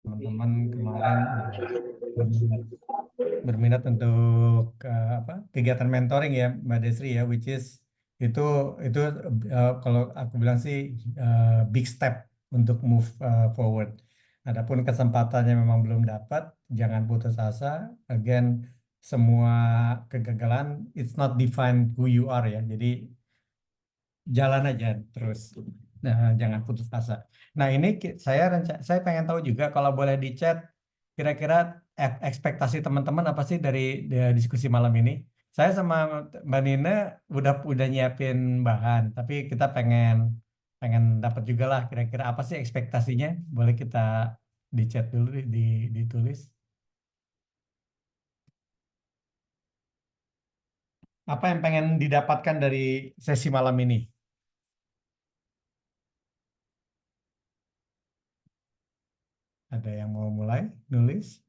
teman-teman kemarin berminat, berminat untuk apa kegiatan mentoring ya Mbak Desri ya, which is itu itu kalau aku bilang sih big step untuk move forward. Adapun kesempatannya memang belum dapat, jangan putus asa. Again, semua kegagalan it's not define who you are ya. Jadi jalan aja terus. Nah, jangan putus asa. Nah, ini saya pengen tahu juga kalau boleh di chat kira-kira ekspektasi teman-teman apa sih dari diskusi malam ini? Saya sama Mbak Nina udah nyiapin bahan, tapi kita pengen pengen dapat juga lah kira-kira apa sih ekspektasinya? Boleh kita di chat dulu ditulis. Apa yang pengen didapatkan dari sesi malam ini? Ada yang mau mulai nulis?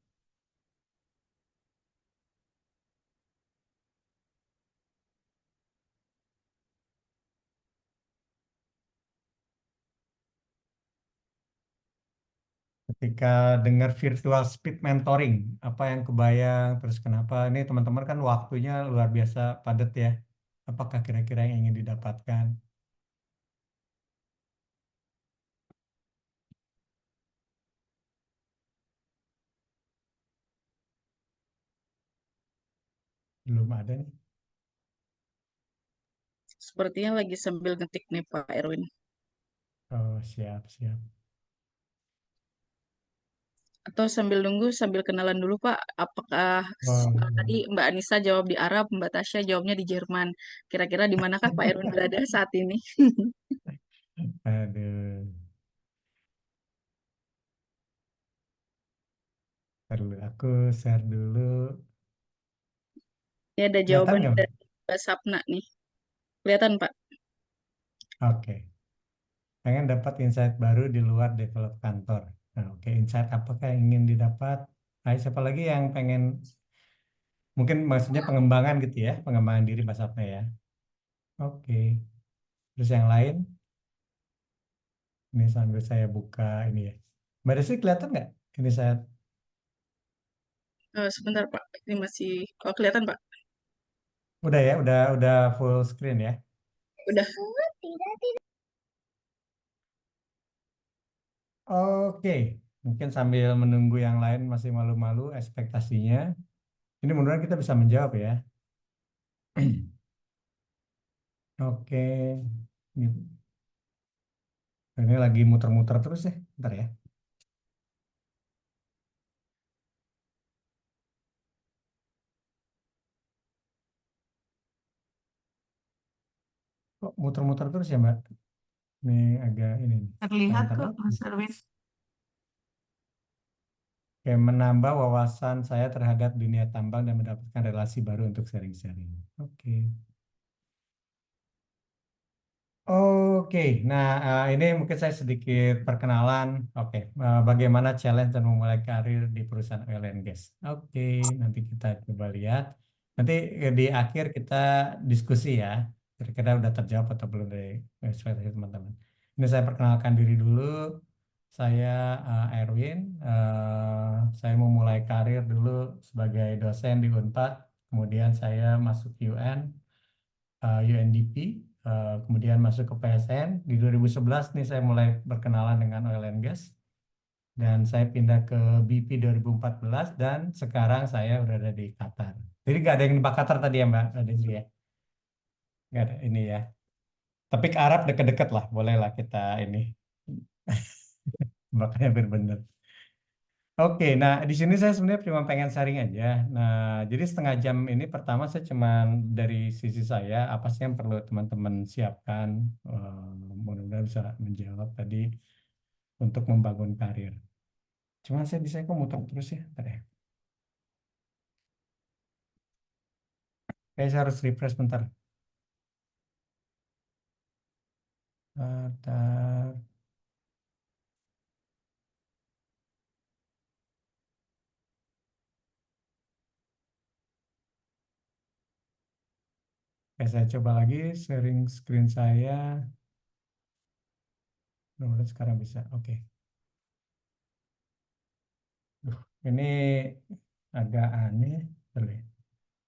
Ketika dengar virtual speed mentoring, apa yang kebayang, terus kenapa ini teman-teman kan waktunya luar biasa padat ya. Apakah kira-kira yang ingin didapatkan? Belum ada nih. Sepertinya lagi sambil ngetik nih Pak Erwin. Oh, siap, siap. Atau sambil nunggu sambil kenalan dulu Pak. Apakah Oh, tadi Mbak Anissa jawab di Arab, Mbak Tasya jawabnya di Jerman. Kira-kira di manakah Pak Erwin berada saat ini? aduh. Ntar dulu, aku share dulu. Ini ada Kelihatan jawaban nggak, Mbak? dari Mbak Sapna nih. Kelihatan Pak? Oke. Pengen dapat insight baru di luar develop kantor. Nah, oke, insight apakah yang ingin didapat? Nah, siapa lagi yang pengen, mungkin maksudnya pengembangan gitu ya, pengembangan diri Mas Sapna ya. Oke. Terus yang lain? Ini sambil saya buka ini ya. Mbak Desi kelihatan nggak? Ini saya Sebentar Pak, ini masih. Oh kelihatan Pak. udah ya, udah full screen ya. Udah. Oke, mungkin sambil menunggu yang lain masih malu-malu ekspektasinya. Ini mudah kita bisa menjawab ya. Oke, ini lagi muter-muter terus ya. Bentar ya. Kok muter-muter terus ya Mbak? Ini agak ini. Terlihat Bentar kok lagi. Mas Erwin. Oke, menambah wawasan saya terhadap dunia tambang dan mendapatkan relasi baru untuk sharing-sharing. Oke. Oke, nah ini mungkin saya sedikit perkenalan. Oke, bagaimana challenge dan memulai karir di perusahaan oil and gas. Oke, nanti kita coba lihat. Nanti di akhir kita diskusi ya. Kira-kira udah terjawab atau belum dari ekspektasi teman-teman. Ini saya perkenalkan diri dulu. Saya Erwin. Saya memulai karir dulu sebagai dosen di Unpad. Kemudian saya masuk UN. UNDP, kemudian masuk ke PSN. Di 2011 nih saya mulai berkenalan dengan oil and gas dan saya pindah ke BP 2014 dan sekarang saya udah ada di Qatar. Jadi nggak ada yang di Qatar tadi ya Mbak Desi ya? Nggak ada ini ya. Tapi ke Arab deket-deket lah, bolehlah kita ini. Makanya benar-benar. Oke, nah di sini saya sebenarnya cuma pengen sharing aja. Nah, jadi setengah jam ini pertama saya cuma dari sisi saya apa sih yang perlu teman-teman siapkan. Mudah-mudahan bisa menjawab tadi untuk membangun karir. Cuma saya bisa kok muter terus ya, ntar ya. Kayak saya harus refresh bentar. Bentar. Oke, saya coba lagi sharing screen saya. Mudah-mudahan sekarang bisa. Oke. Ini agak aneh. Boleh.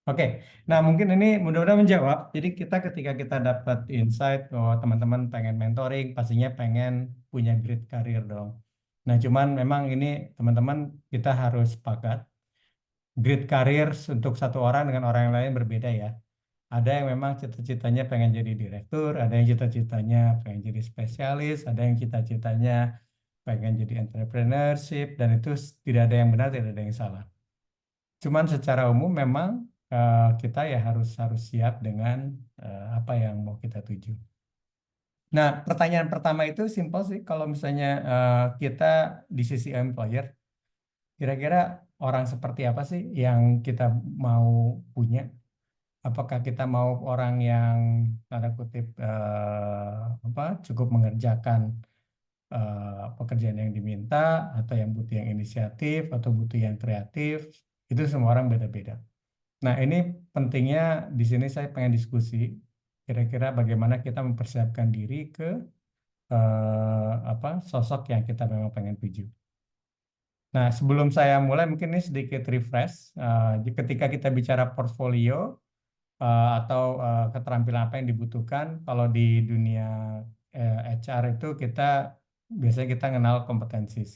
Oke, nah mungkin ini mudah-mudahan menjawab. Jadi kita ketika kita dapat insight bahwa teman-teman pengen mentoring, pastinya pengen punya grid karir dong. Nah cuman memang ini teman-teman kita harus sepakat, grid karir untuk satu orang dengan orang yang lain berbeda ya. Ada yang memang cita-citanya pengen jadi direktur, ada yang cita-citanya pengen jadi spesialis, ada yang cita-citanya pengen jadi entrepreneurship, dan itu tidak ada yang benar, tidak ada yang salah. Cuman secara umum memang kita ya harus harus siap dengan apa yang mau kita tuju. Nah, pertanyaan pertama itu simpel sih. Kalau misalnya kita di sisi employer, kira-kira orang seperti apa sih yang kita mau punya? Apakah kita mau orang yang tanda kutip apa cukup mengerjakan pekerjaan yang diminta, atau yang butuh yang inisiatif, atau butuh yang kreatif? Itu semua orang beda-beda. Nah, ini pentingnya di sini saya pengen diskusi kira-kira bagaimana kita mempersiapkan diri ke apa sosok yang kita memang pengen tuju. Nah, sebelum saya mulai mungkin ini sedikit refresh. Ketika kita bicara portfolio atau keterampilan apa yang dibutuhkan, kalau di dunia HR itu kita biasanya kita kenal kompetensi.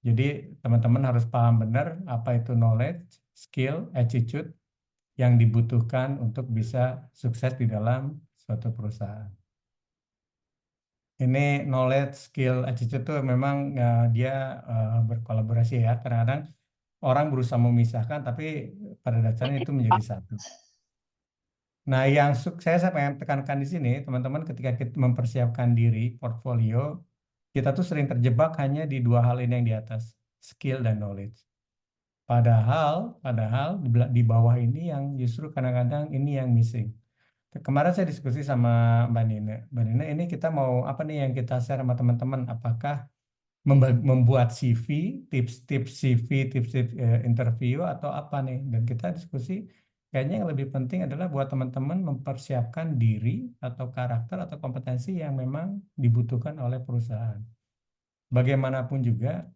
Jadi teman-teman harus paham benar apa itu knowledge, skill, attitude yang dibutuhkan untuk bisa sukses di dalam suatu perusahaan. Ini knowledge, skill, attitude itu memang dia berkolaborasi ya. Kadang-kadang orang berusaha memisahkan, tapi pada dasarnya itu menjadi satu. Nah, yang saya pengen tekankan di sini, teman-teman, ketika kita mempersiapkan diri, portfolio, kita tuh sering terjebak hanya di dua hal ini yang di atas, skill dan knowledge. Padahal di bawah ini yang justru kadang-kadang ini yang missing. Kemarin saya diskusi sama Mbak Nina. Mbak Nina, ini kita mau apa nih yang kita share sama teman-teman? Apakah membuat CV, tips-tips CV, tips-tips interview atau apa nih? Dan kita diskusi, kayaknya yang lebih penting adalah buat teman-teman mempersiapkan diri atau karakter atau kompetensi yang memang dibutuhkan oleh perusahaan. Bagaimanapun juga,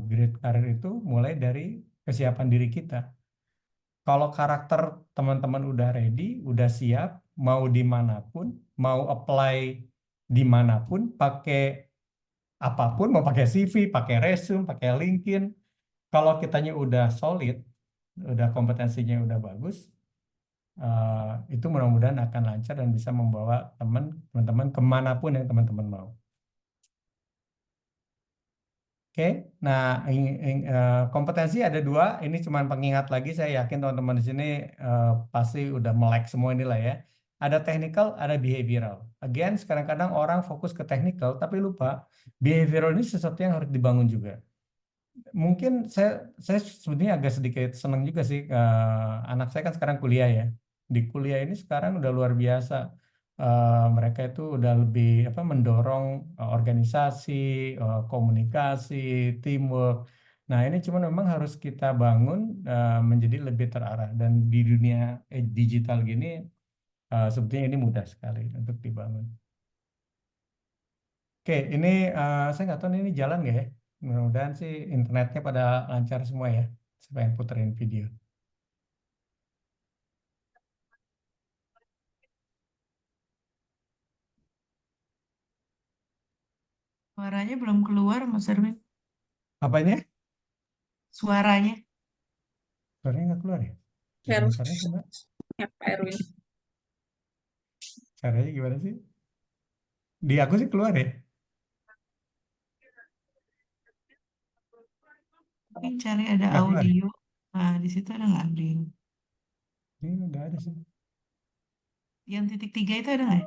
grade karir itu mulai dari kesiapan diri kita. Kalau karakter teman-teman udah ready, udah siap, mau dimanapun, mau apply dimanapun, pakai apapun, mau pakai CV, pakai resume, pakai LinkedIn, kalau kitanya udah solid, udah kompetensinya udah bagus, itu mudah-mudahan akan lancar dan bisa membawa teman-teman kemanapun yang teman-teman mau. Oke, nah kompetensi ada dua. Ini cuma pengingat lagi. Saya yakin teman-teman di sini pasti udah melek semua inilah ya. Ada technical, ada behavioral. Again, kadang-kadang orang fokus ke technical, tapi lupa behavioral ini sesuatu yang harus dibangun juga. Mungkin saya sebenarnya agak sedikit senang juga sih. Anak saya kan sekarang kuliah ya. Di kuliah ini sekarang udah luar biasa. Mereka itu udah lebih apa mendorong organisasi, komunikasi, teamwork. Nah, ini cuma memang harus kita bangun menjadi lebih terarah, dan di dunia digital gini sebetulnya ini mudah sekali untuk dibangun. Oke, ini saya nggak tahu ini jalan nggak ya. Mudah-mudahan sih internetnya pada lancar semua ya. Saya pengen puterin video. Suaranya belum keluar, Mas Erwin. Apanya? Suaranya. Suaranya nggak keluar ya? Erwin, Gimana caranya coba? ya Pak Erwin. Caranya gimana sih? Di aku sih keluar ya? Mungkin cari ada Nggak keluar ya? audio. Nah, di situ ada nggak audio? Ini udah ada sih. Yang titik tiga itu ada nggak?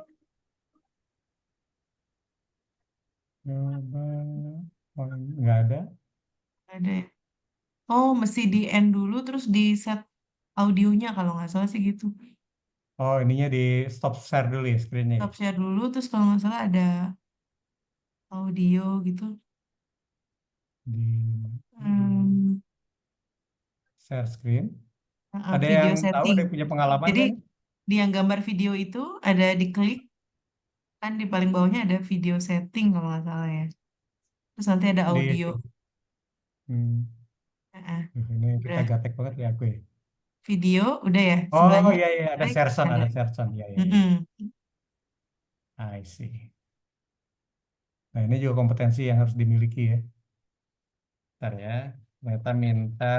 Coba. Oh, nggak ada. Ada ya? Oh, mesti di end dulu, terus di set audionya kalau nggak salah sih gitu. Oh, ininya di stop share dulu ya screen-nya ya? Stop share dulu, terus kalau nggak salah ada audio gitu. Di Hmm, share screen. Ada yang video tahu, setting. ada yang punya pengalaman Jadi nggak nih? di yang gambar video itu ada diklik, kan di paling bawahnya ada video setting kalau nggak salah ya. Terus nanti ada Di audio. itu. Hmm. Heeh. Ini kita Udah. gatek banget ya aku ya. Video udah ya. Oh Sebelahnya iya iya ada break Serson, ada. ada Serson. Iya iya iya. Mm-mm. I see. Nah, ini juga kompetensi yang harus dimiliki ya. Bentar ya. Ternyata minta.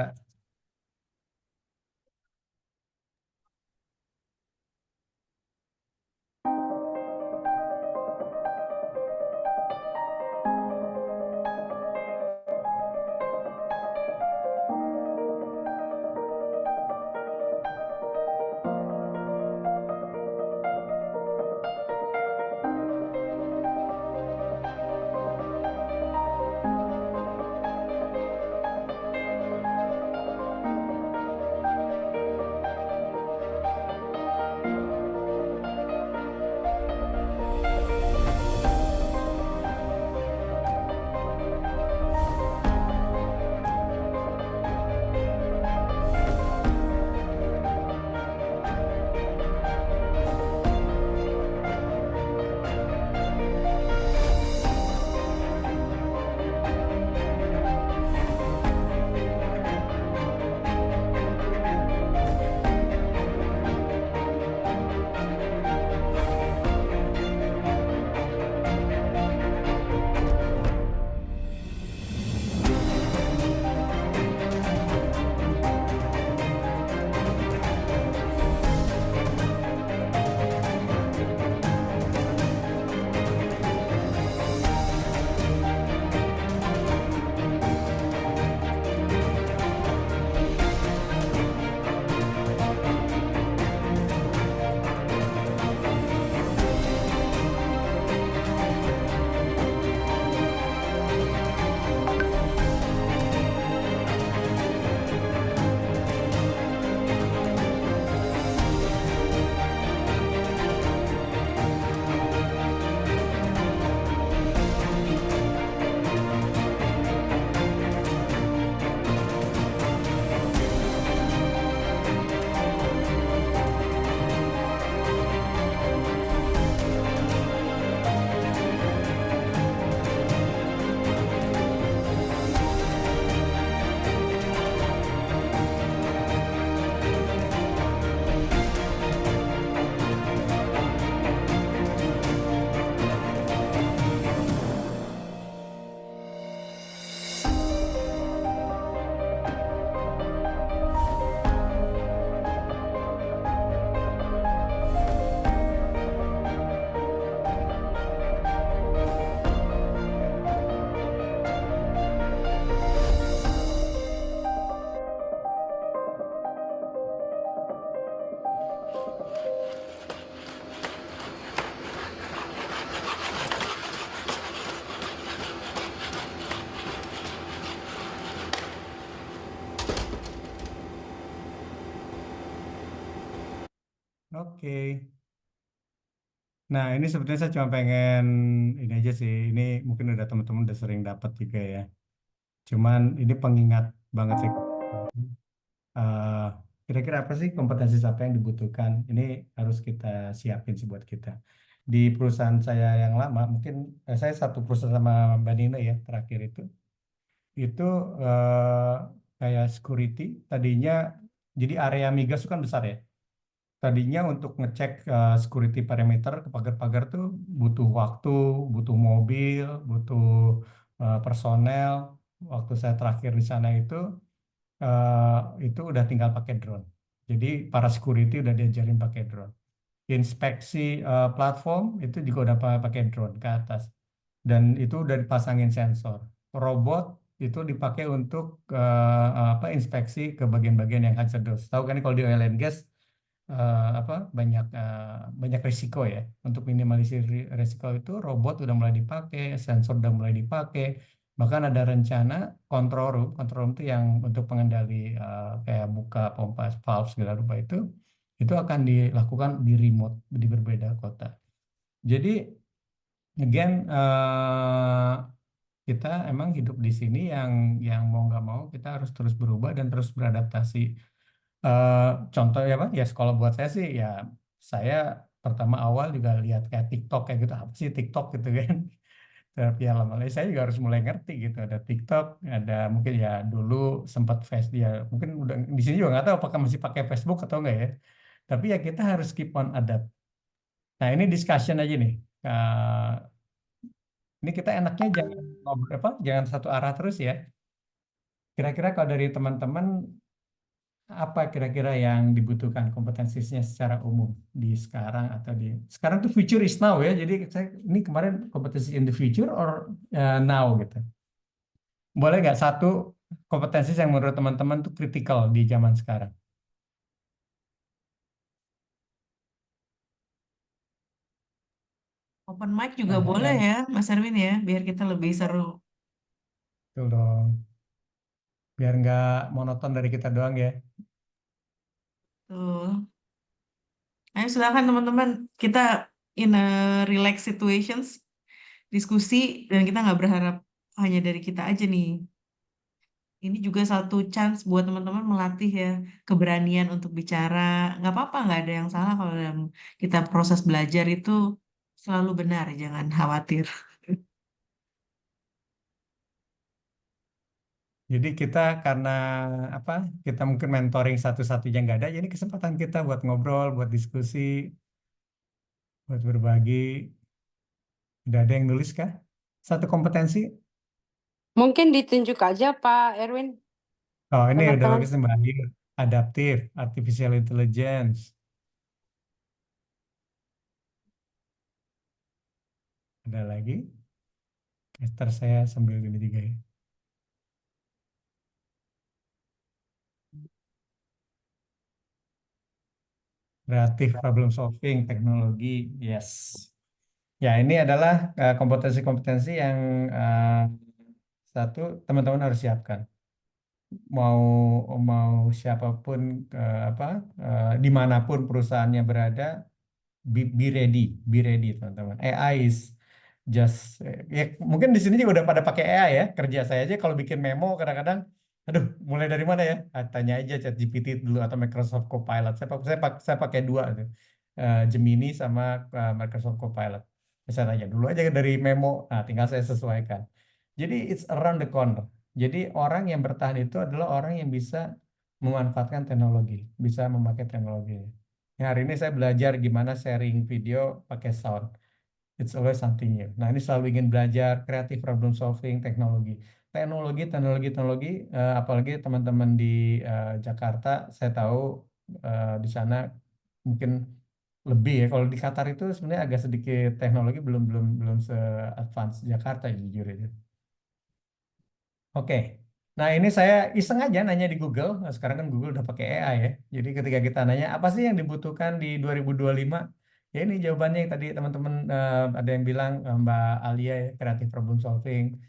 Oke. Nah, ini sebetulnya saya cuma pengen ini aja sih. Ini mungkin udah teman-teman udah sering dapat juga ya. Cuman ini pengingat banget sih. Eh, Kira-kira apa sih kompetensi apa yang dibutuhkan? Ini harus kita siapin sih buat kita. Di perusahaan saya yang lama, mungkin saya satu perusahaan sama Mbak Nina ya terakhir itu eh, kayak security. Tadinya jadi area migas itu kan besar ya. Tadinya untuk ngecek security perimeter ke pagar-pagar tuh butuh waktu, butuh mobil, butuh personel. Waktu saya terakhir di sana itu udah tinggal pakai drone. Jadi para security udah diajarin pakai drone. Inspeksi platform itu juga udah pakai drone ke atas. Dan itu udah dipasangin sensor. Robot itu dipakai untuk apa inspeksi ke bagian-bagian yang hazardous. Tahu kan kalau di oil and gas apa banyak risiko ya. Untuk minimalisir risiko itu robot udah mulai dipakai, sensor udah mulai dipakai. Bahkan ada rencana control room itu yang untuk pengendali kayak buka pompa valve segala rupa itu akan dilakukan di remote di berbeda kota. Jadi again kita emang hidup di sini yang mau nggak mau kita harus terus berubah dan terus beradaptasi. Eh, Contoh ya Pak, ya kalau buat saya sih ya saya pertama awal juga lihat kayak TikTok kayak gitu apa sih TikTok gitu kan. Tapi ya lama-lama saya juga harus mulai ngerti gitu. Ada TikTok, ada mungkin ya dulu sempat Facebook ya. Mungkin udah di sini juga nggak tahu apakah masih pakai Facebook atau enggak ya. Tapi ya kita harus keep on adapt. Nah ini discussion aja nih. Ini kita enaknya jangan ngobrol apa, jangan satu arah terus ya. Kira-kira kalau dari teman-teman apa kira-kira yang dibutuhkan kompetensinya secara umum di sekarang atau di sekarang tuh future is now ya. Jadi saya ini kemarin kompetensi in the future or now gitu. Boleh nggak satu kompetensi yang menurut teman-teman tuh kritikal di zaman sekarang? Open mic juga Ada boleh yang ya, Mas Erwin ya, biar kita lebih seru. betul dong, biar nggak monoton dari kita doang ya. Tuh. Ayo silakan teman-teman, kita in a relax situations, diskusi, dan kita nggak berharap hanya dari kita aja nih. Ini juga satu chance buat teman-teman melatih ya keberanian untuk bicara. Nggak apa-apa, nggak ada yang salah kalau dalam kita proses belajar itu selalu benar, jangan khawatir. Jadi kita karena apa? Kita mungkin mentoring satu-satunya nggak ada, jadi kesempatan kita buat ngobrol, buat diskusi, buat berbagi. Udah ada yang nulis kah? Satu kompetensi? Mungkin ditunjuk aja Pak Erwin, Oh, ini udah teman-teman. bagus nih Mbak Ayu. Adaptif, artificial intelligence. Ada lagi? Caster saya sambil ini juga ya. Kreatif problem solving, teknologi, yes. Ya, ini adalah kompetensi-kompetensi yang eh, satu teman-teman harus siapkan. Mau mau siapapun apa dimanapun perusahaannya berada, be ready, be ready teman-teman. AI is just ya mungkin di sini juga udah pada pakai AI ya. Kerja saya aja kalau bikin memo kadang-kadang, aduh mulai dari mana ya? Ah, tanya aja ChatGPT dulu atau Microsoft Copilot. Saya pakai dua tuh. Gemini sama Microsoft Copilot. Saya tanya dulu aja dari memo. Nah, tinggal saya sesuaikan. Jadi it's around the corner. Jadi orang yang bertahan itu adalah orang yang bisa memanfaatkan teknologi, bisa memakai teknologi. Ya, hari ini saya belajar gimana sharing video pakai sound. It's always something new. Nah, ini selalu ingin belajar kreatif problem solving teknologi. Teknologi, apalagi teman-teman di Jakarta, saya tahu di sana mungkin lebih ya. Kalau di Qatar itu sebenarnya agak sedikit teknologi belum belum belum se-advance Jakarta ya, jujur itu. Oke. Nah, ini saya iseng aja nanya di Google. Nah, sekarang kan Google udah pakai AI ya. Jadi ketika kita nanya apa sih yang dibutuhkan di 2025? Ya ini jawabannya yang tadi teman-teman ada yang bilang Mbak Alia ya, creative problem solving,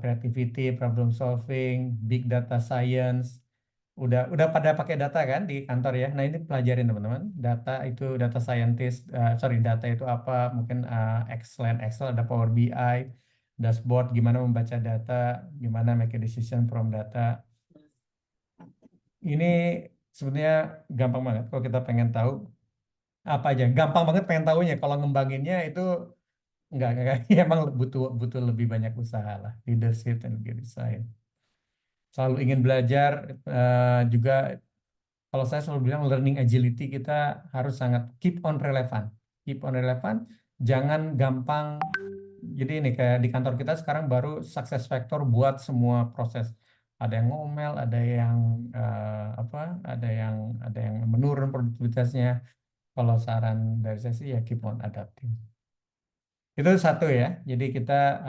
creativity, problem solving, big data science. Udah pada pakai data kan di kantor ya. Nah, ini pelajarin teman-teman. Data itu data scientist, sorry data itu apa? Mungkin Excel, ada Power BI, dashboard, gimana membaca data, gimana make a decision from data. Ini sebenarnya gampang banget kalau kita pengen tahu apa aja. Gampang banget pengen tahunya. Kalau ngembanginnya itu enggak. Emang butuh butuh lebih banyak usaha lah. Leadership dan design. Selalu ingin belajar juga. Kalau saya selalu bilang learning agility kita harus sangat keep on relevan. Keep on relevan, jangan gampang. Jadi ini kayak di kantor kita sekarang baru success factor buat semua proses. Ada yang ngomel, ada yang apa, ada yang menurun produktivitasnya. Kalau saran dari saya sih ya keep on adapting. Itu satu ya. Jadi kita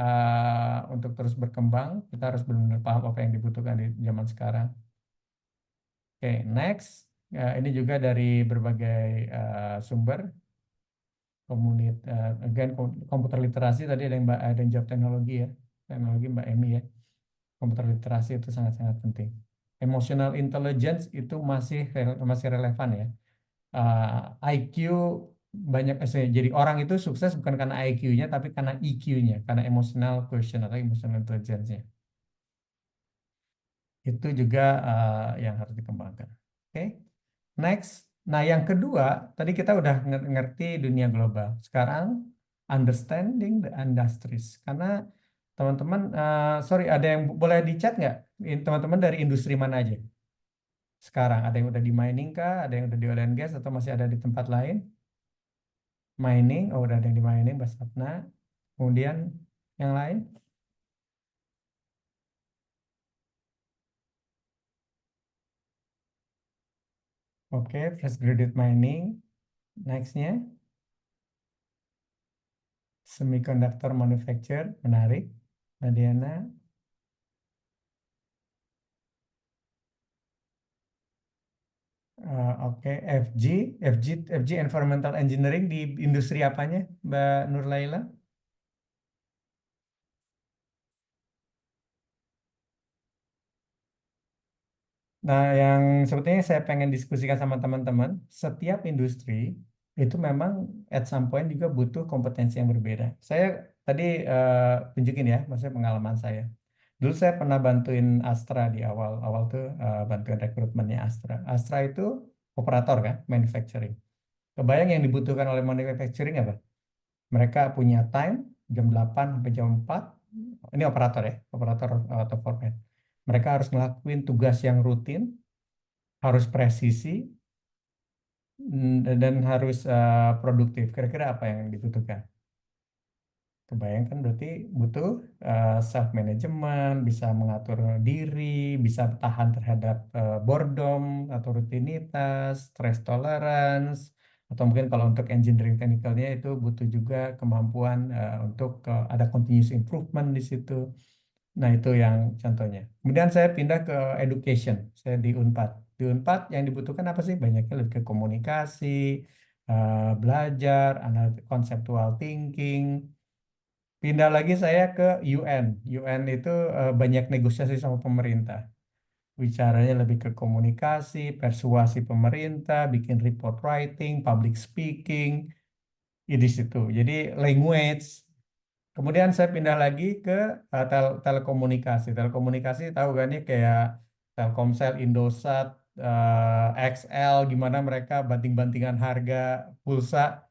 untuk terus berkembang, kita harus benar-benar paham apa yang dibutuhkan di zaman sekarang. Oke, next. Ya, ini juga dari berbagai sumber again, komputer literasi tadi ada yang jawab teknologi ya. Teknologi Mbak Emi ya. Komputer literasi itu sangat-sangat penting. Emotional intelligence itu masih relevan ya. IQ banyak jadi orang itu sukses bukan karena IQ-nya tapi karena EQ-nya, karena emotional quotient atau emotional intelligence-nya. Itu juga yang harus dikembangkan. Oke. Next. Nah, yang kedua, tadi kita udah ngerti dunia global. Sekarang understanding the industries. Karena teman-teman, sorry, ada yang boleh di chat nggak? Teman-teman dari industri mana aja? Sekarang ada yang udah di mining kah? Ada yang udah di oil and gas atau masih ada di tempat lain? Mining, oh udah ada yang di mining, Basapna. Kemudian yang lain? Oke, fresh graduate mining. Nextnya, semiconductor manufacture, menarik. Nadiana, oke, FG Environmental Engineering di industri apanya, Mbak Nurlaila? Nah, yang sebetulnya saya pengen diskusikan sama teman-teman, setiap industri itu memang at some point juga butuh kompetensi yang berbeda. Saya tadi tunjukin ya, maksudnya pengalaman saya. Dulu saya pernah bantuin Astra di awal-awal tuh, bantuin rekrutmennya Astra. Astra itu operator kan, manufacturing. Kebayang yang dibutuhkan oleh manufacturing apa? Mereka punya time jam 8 sampai jam 4. Ini operator ya, operator atau foreman. Mereka harus ngelakuin tugas yang rutin, harus presisi, dan harus produktif. Kira-kira apa yang dibutuhkan? Kebayangkan berarti butuh self management, bisa mengatur diri, bisa tahan terhadap boredom atau rutinitas, stress tolerance, atau mungkin kalau untuk engineering technicalnya itu butuh juga kemampuan untuk ada continuous improvement di situ. Nah, itu yang contohnya. Kemudian saya pindah ke education. Saya di Unpad. Di Unpad yang dibutuhkan apa sih? Banyaknya lebih ke komunikasi, belajar, conceptual thinking. Pindah lagi saya ke UN. UN itu banyak negosiasi sama pemerintah. Bicaranya lebih ke komunikasi, persuasi pemerintah, bikin report writing, public speaking, di situ. Jadi language. Kemudian saya pindah lagi ke telekomunikasi. Telekomunikasi tahu kan ya kayak Telkomsel, Indosat, XL, gimana mereka banting-bantingan harga pulsa.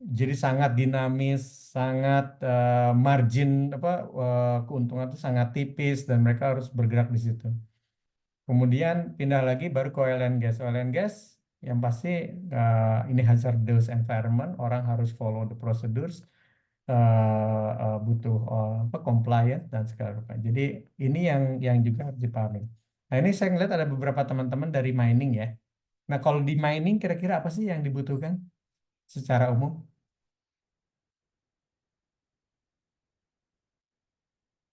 Jadi sangat dinamis, sangat margin apa keuntungan itu sangat tipis dan mereka harus bergerak di situ. Kemudian pindah lagi baru ke oil and gas. Oil and gas yang pasti ini hazardous environment, orang harus follow the procedures, butuh apa compliant dan segala rupa. Jadi ini yang juga harus dipahami. Nah ini saya ngeliat ada beberapa teman-teman dari mining ya. Nah kalau di mining kira-kira apa sih yang dibutuhkan secara umum?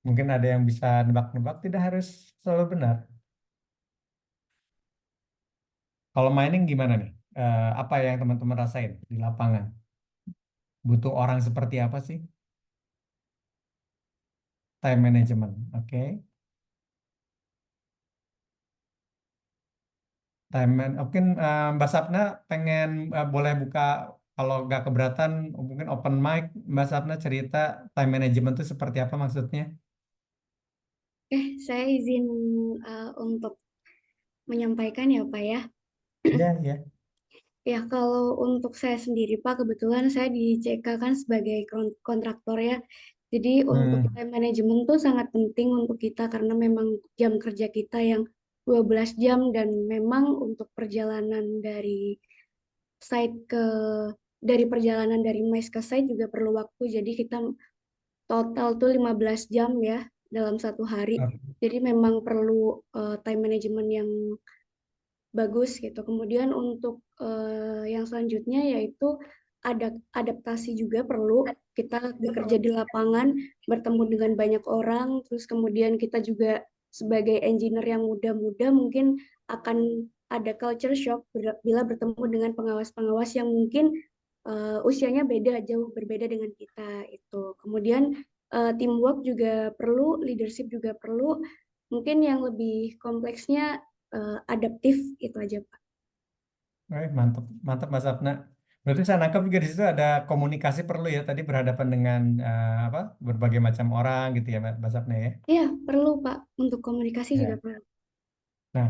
Mungkin ada yang bisa nebak-nebak, tidak harus selalu benar. Kalau mining gimana nih? Apa yang teman-teman rasain di lapangan? Butuh orang seperti apa sih? Time management, oke. Mungkin Mbak Sapna pengen boleh buka kalau nggak keberatan, mungkin open mic. Mbak Sapna cerita time management itu seperti apa maksudnya? Saya izin untuk menyampaikan ya Pak ya. Ya, ya. Ya kalau untuk saya sendiri Pak, kebetulan saya di CK kan sebagai kontraktor ya. Jadi untuk Hmm, time management tuh sangat penting untuk kita karena memang jam kerja kita yang 12 jam dan memang untuk perjalanan site ke dari perjalanan dari mes ke site juga perlu waktu. Jadi kita total tuh 15 jam ya dalam satu hari. oke. Jadi memang perlu time management yang bagus gitu. Kemudian untuk yang selanjutnya yaitu ada adaptasi juga perlu. Kita bekerja di lapangan, bertemu dengan banyak orang, terus kemudian kita juga sebagai engineer yang muda-muda mungkin akan ada culture shock bila bertemu dengan pengawas-pengawas yang mungkin usianya jauh berbeda dengan kita itu. Kemudian teamwork juga perlu, leadership juga perlu. Mungkin yang lebih kompleksnya adaptif itu aja Pak. Mantap, mantap Mas Sapna. Berarti saya nangkap juga di situ ada komunikasi perlu ya. Tadi berhadapan dengan apa berbagai macam orang gitu ya Mbak Sapna ya. Iya perlu Pak untuk komunikasi juga Ya. perlu. Nah,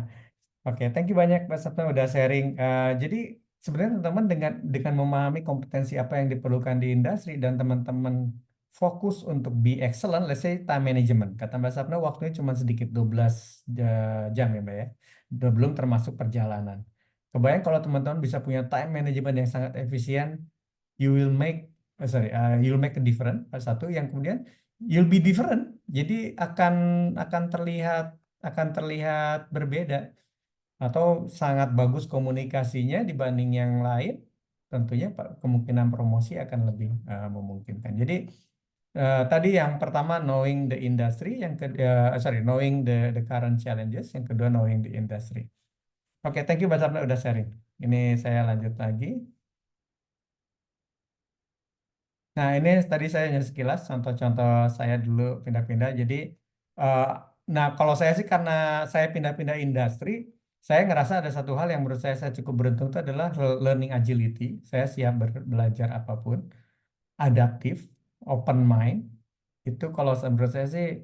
oke, thank you banyak Mbak Sapna udah sharing. Jadi sebenarnya teman-teman dengan memahami kompetensi apa yang diperlukan di industri dan teman-teman fokus untuk be excellent, let's say time management. Kata Mbak Sapna waktunya cuma sedikit 12 jam ya Mbak ya. Belum termasuk perjalanan. Kebayang kalau teman-teman bisa punya time management yang sangat efisien, you will make you'll make a difference. Satu yang kemudian you'll be different. Jadi akan terlihat berbeda atau sangat bagus komunikasinya dibanding yang lain, tentunya kemungkinan promosi akan lebih memungkinkan. Jadi tadi yang pertama knowing the industry, yang kedua knowing the current challenges, yang kedua knowing the industry. Oke, thank you Mbak Sapna udah sharing. Ini saya lanjut lagi. Nah, ini tadi saya hanya sekilas contoh-contoh saya dulu pindah-pindah. Jadi, eh, nah kalau saya sih karena saya pindah-pindah industri, saya ngerasa ada satu hal yang menurut saya cukup beruntung itu adalah learning agility. Saya siap belajar apapun, adaptif, open mind. Itu kalau menurut saya sih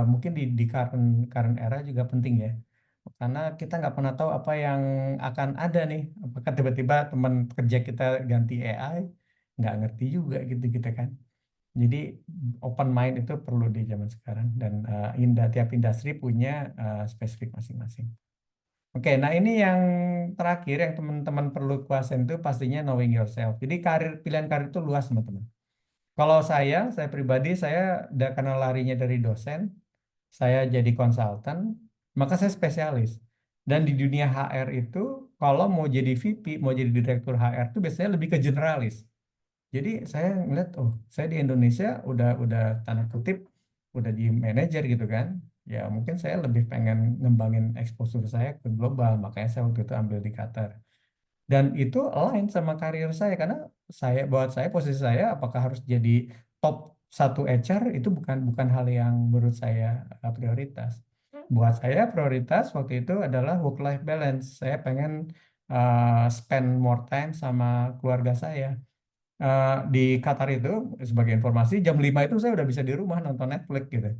mungkin di current era juga penting ya. Karena kita nggak pernah tahu apa yang akan ada nih. Apakah tiba-tiba teman kerja kita ganti AI, nggak ngerti juga gitu kita kan. Jadi open mind itu perlu di zaman sekarang dan tiap industri punya spesifik masing-masing. Oke, nah ini yang terakhir yang teman-teman perlu kuasain itu pastinya knowing yourself. Jadi pilihan karir itu luas teman-teman. Kalau saya pribadi, saya udah karena larinya dari dosen, saya jadi konsultan, maka saya spesialis. Dan di dunia HR itu, kalau mau jadi VP, mau jadi direktur HR itu biasanya lebih ke generalis. Jadi saya ngeliat, oh, saya di Indonesia udah tanda kutip, udah di manajer gitu kan. Ya mungkin saya lebih pengen ngembangin exposure saya ke global, makanya saya waktu itu ambil di Qatar. Dan itu align sama karir saya karena buat saya posisi saya apakah harus jadi top satu HR itu bukan bukan hal yang menurut saya prioritas. Buat saya prioritas waktu itu adalah work life balance. Saya pengen spend more time sama keluarga saya. Di Qatar itu sebagai informasi jam 5 itu saya udah bisa di rumah nonton Netflix gitu.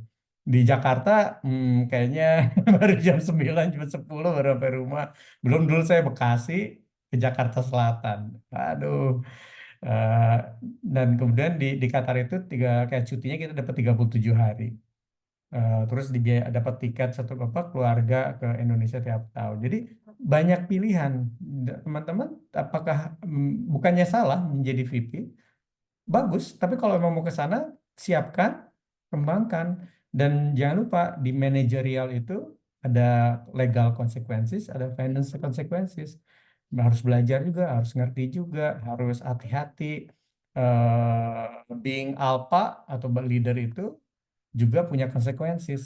Di Jakarta kayaknya baru jam 9 jam 10 baru sampai rumah. Belum dulu saya Bekasi ke Jakarta Selatan. Aduh. Eh, dan kemudian di Qatar itu kayak cutinya kita dapat 37 hari. Terus dapat tiket satu keluarga ke Indonesia tiap tahun. Jadi banyak pilihan. Teman-teman, apakah bukannya salah menjadi VP? Bagus, tapi kalau memang mau ke sana, siapkan, kembangkan. Dan jangan lupa di manajerial itu ada legal consequences, ada financial consequences. Harus belajar juga, harus ngerti juga, harus hati-hati. Being alpha atau leader itu juga punya konsekuensi.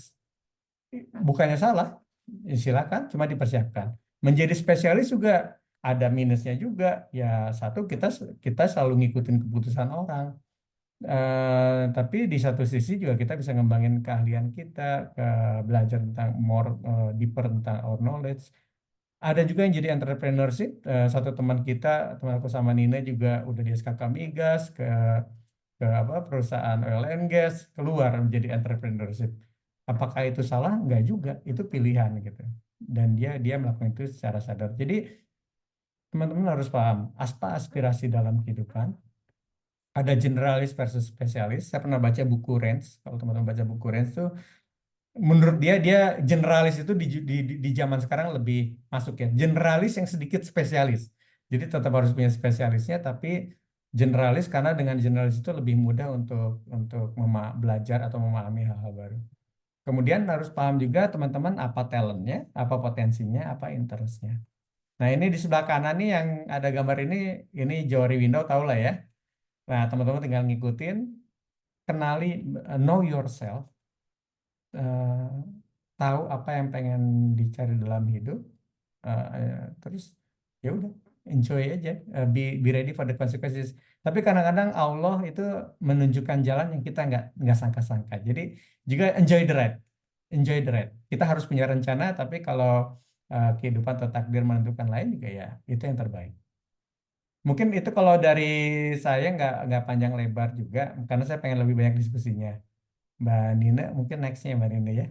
Bukannya salah, ya silakan, cuma dipersiapkan. Menjadi spesialis juga ada minusnya juga. Ya satu kita selalu ngikutin keputusan orang. Tapi di satu sisi juga kita bisa ngembangin keahlian kita, belajar tentang more deeper tentang our knowledge. Ada juga yang jadi entrepreneurship. Satu teman kita, teman aku sama Nina juga udah di SKK Migas ke apa perusahaan oil and gas keluar menjadi entrepreneurship. Apakah itu salah? Enggak juga. Itu pilihan gitu. Dan dia melakukan itu secara sadar. Jadi teman-teman harus paham aspirasi dalam kehidupan. Ada generalis versus spesialis. Saya pernah baca buku Renz. Kalau teman-teman baca buku Renz tuh, menurut dia generalis itu di zaman sekarang lebih masuk ya. Generalis yang sedikit spesialis. Jadi tetap harus punya spesialisnya, tapi generalis karena dengan generalis itu lebih mudah untuk belajar atau memahami hal-hal baru. Kemudian harus paham juga teman-teman apa talentnya, apa potensinya, apa interestnya. Nah ini di sebelah kanan nih yang ada gambar ini Johari Window tahu lah ya. Nah teman-teman tinggal ngikutin, kenali, know yourself, eh, tahu apa yang pengen dicari dalam hidup, terus ya udah enjoy aja, be ready for the consequences. Tapi kadang-kadang Allah itu menunjukkan jalan yang kita nggak sangka-sangka. Jadi juga enjoy the ride, enjoy the ride. Kita harus punya rencana, tapi kalau kehidupan atau takdir menentukan lain juga ya itu yang terbaik. Mungkin itu kalau dari saya nggak panjang lebar juga, karena saya pengen lebih banyak diskusinya. Mbak Nina, mungkin nextnya Mbak Nina ya.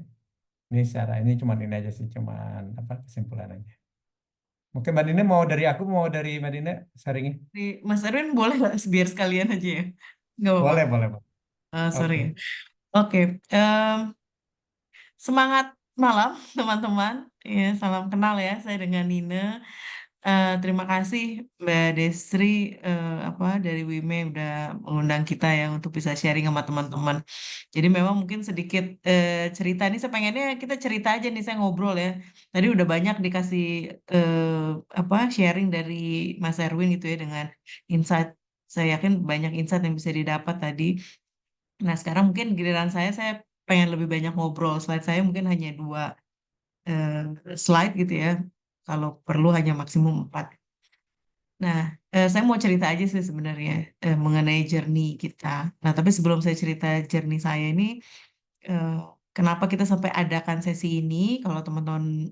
Ini secara ini cuma ini aja sih, cuman apa kesimpulan aja. Mungkin Mbak Dina mau dari aku, mau dari Mbak Dina sharingnya? Mas Erwin boleh nggak biar sekalian aja ya? Nggak apa-apa. Boleh, boleh, Pak. Sorry. Oke. Oke. Semangat malam teman-teman. Ya, salam kenal ya. Saya dengan Nina. Terima kasih Mbak Desri apa dari Wime udah mengundang kita ya untuk bisa sharing sama teman-teman. Jadi memang mungkin sedikit cerita nih. Saya pengennya kita cerita aja nih, saya ngobrol ya. Tadi udah banyak dikasih apa sharing dari Mas Erwin gitu ya dengan insight. Saya yakin banyak insight yang bisa didapat tadi. Nah sekarang mungkin giliran saya pengen lebih banyak ngobrol. Slide saya mungkin hanya 2 slide gitu ya. Kalau perlu hanya maksimum 4. Nah, saya mau cerita aja sih sebenarnya mengenai journey kita. Nah, tapi sebelum saya cerita journey saya ini, eh, kenapa kita sampai adakan sesi ini? Kalau teman-teman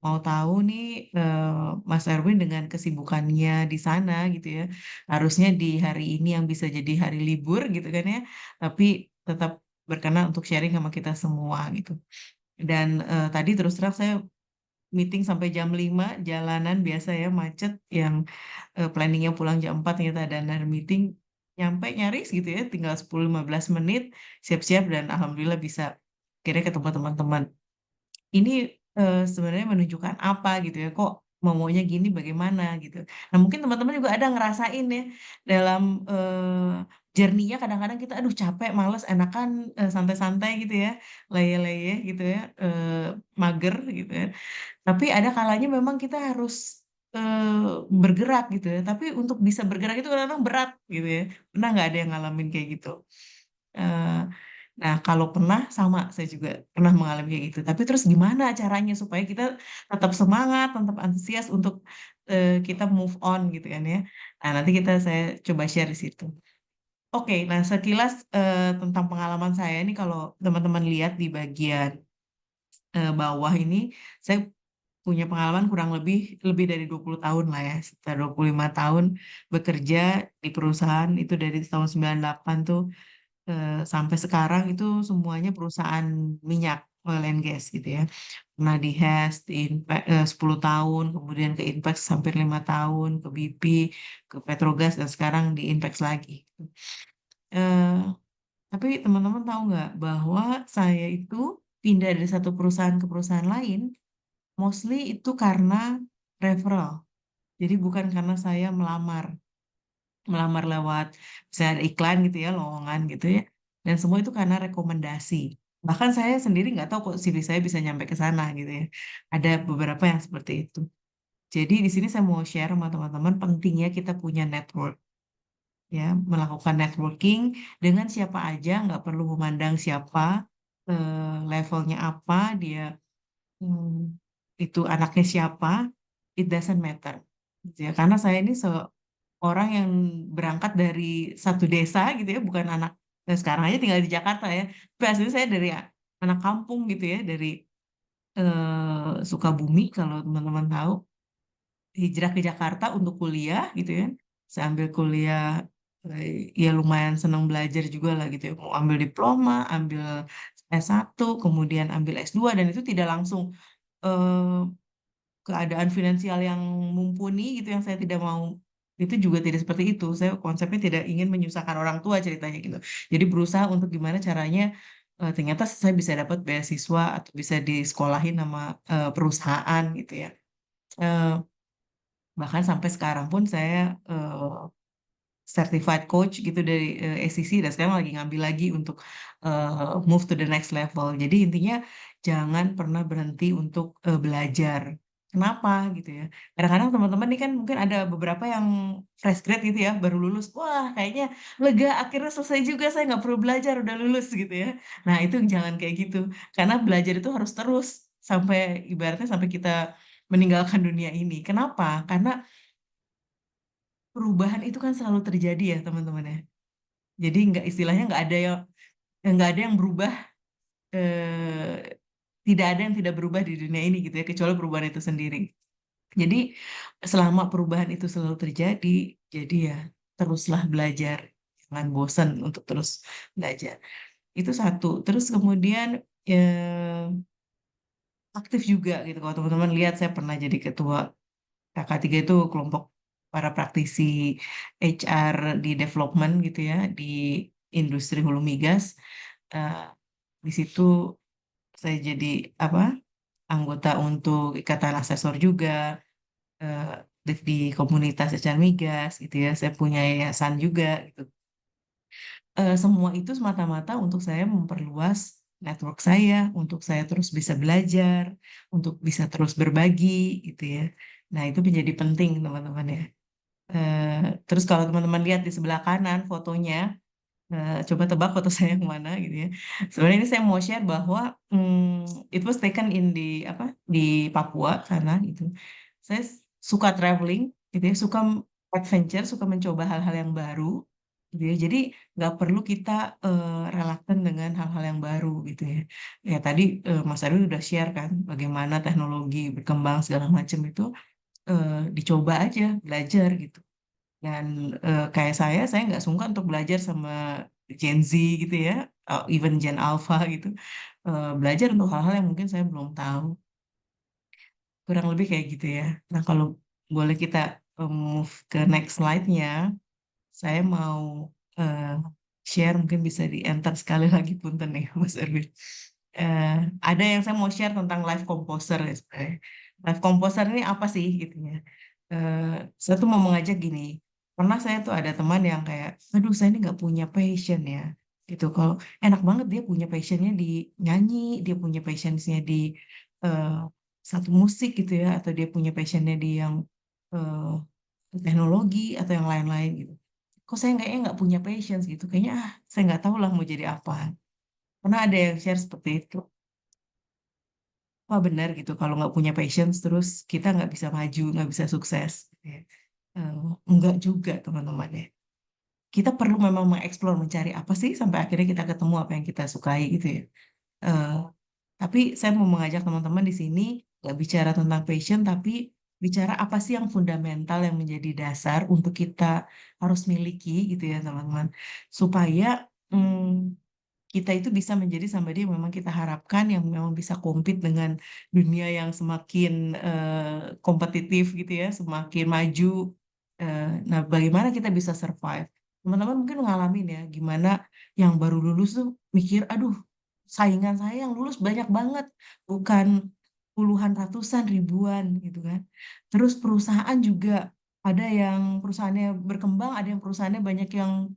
mau tahu nih, Mas Erwin dengan kesibukannya di sana gitu ya, harusnya di hari ini yang bisa jadi hari libur gitu kan ya, tapi tetap berkenan untuk sharing sama kita semua gitu. Dan tadi terus terang saya meeting sampai jam 5 jalanan biasa ya macet yang planningnya pulang jam 4 ternyata ada another meeting nyampe nyaris gitu ya tinggal 10-15 menit siap-siap dan alhamdulillah bisa kira ketemu teman-teman ini sebenarnya menunjukkan apa gitu ya kok maunya gini bagaimana gitu. Nah mungkin teman-teman juga ada ngerasain ya dalam journey-nya kadang-kadang kita aduh capek males enakan santai-santai gitu ya leye-leye gitu ya mager gitu ya tapi ada kalanya memang kita harus bergerak gitu ya. Tapi untuk bisa bergerak itu kadang-kadang berat gitu ya. Pernah nggak ada yang ngalamin kayak gitu? Eh, nah, kalau pernah sama saya juga pernah mengalami kayak gitu. Tapi terus gimana caranya supaya kita tetap semangat, tetap antusias untuk kita move on gitu kan ya. Nah, nanti saya coba share di situ. Oke, nah sekilas tentang pengalaman saya ini kalau teman-teman lihat di bagian bawah ini, saya punya pengalaman kurang lebih dari 20 tahun lah ya, sekitar 25 tahun bekerja di perusahaan itu dari tahun 98 tuh sampai sekarang itu semuanya perusahaan minyak oil and gas gitu ya. Pernah di Hess di 10 tahun, kemudian ke Inpex hampir 5 tahun, ke BP, ke Petrogas dan sekarang di Inpex lagi. Eh, tapi teman-teman tahu nggak bahwa saya itu pindah dari satu perusahaan ke perusahaan lain mostly itu karena referral. Jadi bukan karena saya melamar lewat misalnya ada iklan gitu ya, lowongan gitu ya. Dan semua itu karena rekomendasi. Bahkan saya sendiri nggak tahu kok CV saya bisa nyampe ke sana gitu ya. Ada beberapa yang seperti itu. Jadi di sini saya mau share sama teman-teman pentingnya kita punya network ya, melakukan networking dengan siapa aja, nggak perlu memandang siapa, levelnya apa, dia itu anaknya siapa, it doesn't matter. Gitu ya. Karena saya ini seorang yang berangkat dari satu desa gitu ya, bukan anak sekarang aja tinggal di Jakarta ya. Tapi aslinya saya dari anak kampung gitu ya, dari Sukabumi kalau teman-teman tahu. Hijrah ke Jakarta untuk kuliah gitu ya. Saya ambil kuliah ya lumayan senang belajar juga lah gitu ya. Mau ambil diploma, ambil S1, kemudian ambil S2 dan itu tidak langsung eh, keadaan finansial yang mumpuni gitu yang saya tidak mau itu juga tidak seperti itu. Saya konsepnya tidak ingin menyusahkan orang tua ceritanya gitu. Jadi berusaha untuk gimana caranya ternyata saya bisa dapat beasiswa atau bisa disekolahin sama perusahaan gitu ya. Eh, bahkan sampai sekarang pun saya certified coach gitu dari SEC dan sekarang lagi ngambil lagi untuk move to the next level. Jadi intinya jangan pernah berhenti untuk belajar. Kenapa gitu ya? Kadang-kadang teman-teman nih kan mungkin ada beberapa yang fresh grade gitu ya, baru lulus. Wah, kayaknya lega, akhirnya selesai juga, saya nggak perlu belajar, udah lulus gitu ya. Nah, itu jangan kayak gitu. Karena belajar itu harus terus sampai ibaratnya sampai kita meninggalkan dunia ini. Kenapa? Karena perubahan itu kan selalu terjadi ya teman-teman ya. Jadi nggak istilahnya nggak ada yang berubah eh, tidak ada yang tidak berubah di dunia ini gitu ya kecuali perubahan itu sendiri. Jadi selama perubahan itu selalu terjadi, jadi ya teruslah belajar, jangan bosan untuk terus belajar. Itu satu. Terus kemudian aktif juga gitu. Kalau teman-teman lihat saya pernah jadi ketua KK3 itu kelompok para praktisi HR di development gitu ya, di industri hulu migas. Eh, di situ saya jadi apa anggota untuk ikatan asesor juga, eh, di komunitas HR migas gitu ya. Saya punya yayasan juga gitu. Semua itu semata-mata untuk saya memperluas network saya, untuk saya terus bisa belajar, untuk bisa terus berbagi gitu ya. Nah, itu menjadi penting teman-teman ya. Terus kalau teman-teman lihat di sebelah kanan fotonya, coba tebak foto saya yang mana gitu ya. Sebenarnya ini saya mau share bahwa it was taken di apa di Papua sana gitu. Saya suka traveling gitu ya, suka adventure, suka mencoba hal-hal yang baru gitu ya. Jadi nggak perlu kita reluctant dengan hal-hal yang baru gitu ya. Ya tadi Mas Arwi udah share kan bagaimana teknologi berkembang segala macam itu, dicoba aja, belajar gitu. Dan kayak saya nggak sungkan untuk belajar sama Gen Z gitu ya, even Gen Alpha gitu. Belajar untuk hal-hal yang mungkin saya belum tahu. Kurang lebih kayak gitu ya. Nah, kalau boleh kita move ke next slide-nya, saya mau eh, share, mungkin bisa di-enter sekali lagi punten nih, Mas Erwin. Eh, ada yang saya mau share tentang live composer ya sebenarnya. Live composer ini apa sih gitu ya? Eh, saya tuh mau mengajak gini. Pernah saya tuh ada teman yang kayak, aduh saya ini nggak punya passion ya. Gitu. Kalau enak banget dia punya passionnya di nyanyi, dia punya passionnya di eh, satu musik gitu ya, atau dia punya passionnya di yang eh, teknologi atau yang lain-lain gitu. Kok saya kayaknya nggak punya passion gitu. Kayaknya saya nggak tahu lah mau jadi apa. Pernah ada yang share seperti itu. Wah benar gitu, kalau nggak punya passion terus kita nggak bisa maju, nggak bisa sukses. Ya. Eh, enggak juga teman-teman ya. Kita perlu memang mengeksplor, mencari apa sih sampai akhirnya kita ketemu apa yang kita sukai gitu ya. Eh, tapi saya mau mengajak teman-teman di sini nggak bicara tentang passion, tapi bicara apa sih yang fundamental yang menjadi dasar untuk kita harus miliki gitu ya teman-teman. Supaya kita itu bisa menjadi somebody yang memang kita harapkan, yang memang bisa compete dengan dunia yang semakin kompetitif gitu ya, semakin maju. Nah, bagaimana kita bisa survive? Teman-teman mungkin ngalamin ya, gimana yang baru lulus tuh mikir, aduh, saingan saya yang lulus banyak banget, bukan puluhan, ratusan, ribuan gitu kan. Terus perusahaan juga ada yang perusahaannya berkembang, ada yang perusahaannya banyak yang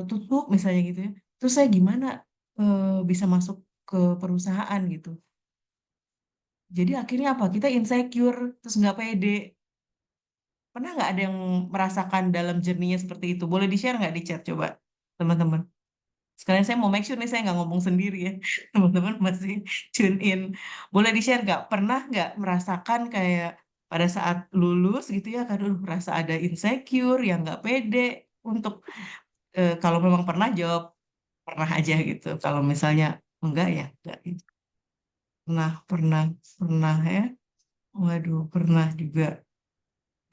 tutup misalnya gitu ya. Terus saya gimana bisa masuk ke perusahaan gitu. Jadi akhirnya apa? Kita insecure, terus nggak pede. Pernah nggak ada yang merasakan dalam journey-nya seperti itu? Boleh di-share nggak di chat coba, teman-teman? Sekalian saya mau make sure nih saya nggak ngomong sendiri ya. Teman-teman masih tune in. Boleh di-share nggak? Pernah nggak merasakan kayak pada saat lulus gitu ya, kan aduh merasa ada insecure, yang nggak pede untuk kalau memang pernah jawab pernah aja gitu. Kalau misalnya enggak ya enggak gitu. Pernah, pernah, pernah ya. Waduh, pernah juga.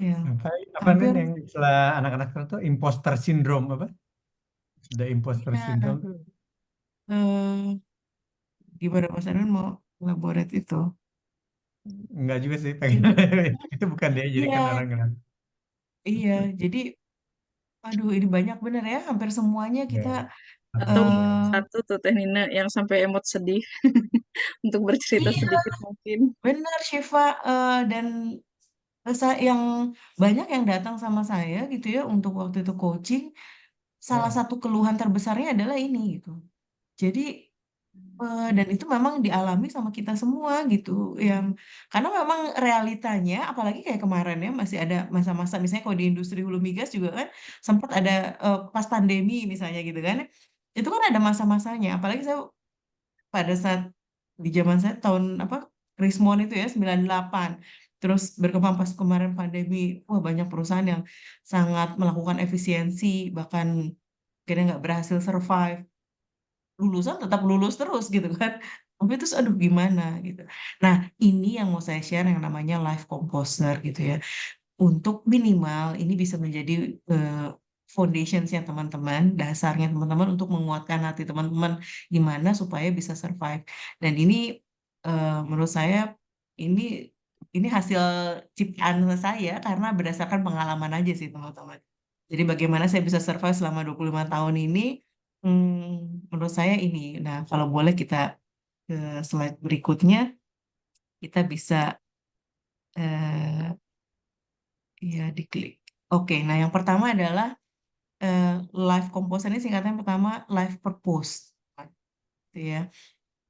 Ya, Apa nih hampir yang istilah anak-anak sekarang tuh imposter syndrome apa? The imposter ya. syndrome tuh eh, Gimana Mas Arun mau elaborate itu? enggak juga sih pengen Jadi, itu bukan dia jadi kan iya, orang kan. iya. Jadi, aduh, ini banyak bener ya. Hampir semuanya Ya, kita, Atau hampir mungkin semua. eh satu tuh Teh Nina yang sampai emot sedih untuk bercerita iya, sedikit mungkin. benar Syifa. Dan yang banyak yang datang sama saya gitu ya untuk waktu itu coaching. Salah Ya. satu keluhan terbesarnya adalah ini gitu. Jadi dan itu memang dialami sama kita semua gitu, yang karena memang realitanya, apalagi kayak kemarin ya masih ada masa-masa misalnya kalau di industri hulu migas juga kan sempat ada pas pandemi misalnya gitu kan, itu kan ada masa-masanya. Apalagi saya pada saat di zaman saya tahun apa Krismon itu ya 98, terus berkembang pas kemarin pandemi, wah banyak perusahaan yang sangat melakukan efisiensi bahkan kira nggak berhasil survive, lulusan tetap lulus terus gitu kan. Tapi terus aduh gimana gitu. Nah, ini yang mau saya share yang namanya life composer gitu ya. Untuk minimal ini bisa menjadi foundationsnya teman-teman, dasarnya teman-teman untuk menguatkan hati teman-teman gimana supaya bisa survive. Dan ini menurut saya ini ini hasil ciptaan saya karena berdasarkan pengalaman aja sih teman-teman. Jadi bagaimana saya bisa survive selama 25 tahun ini, menurut saya ini. Nah, kalau boleh kita ke slide berikutnya, kita bisa eh, ya diklik. Oke, nah yang pertama adalah life composition ini singkatnya pertama life purpose, gitu ya.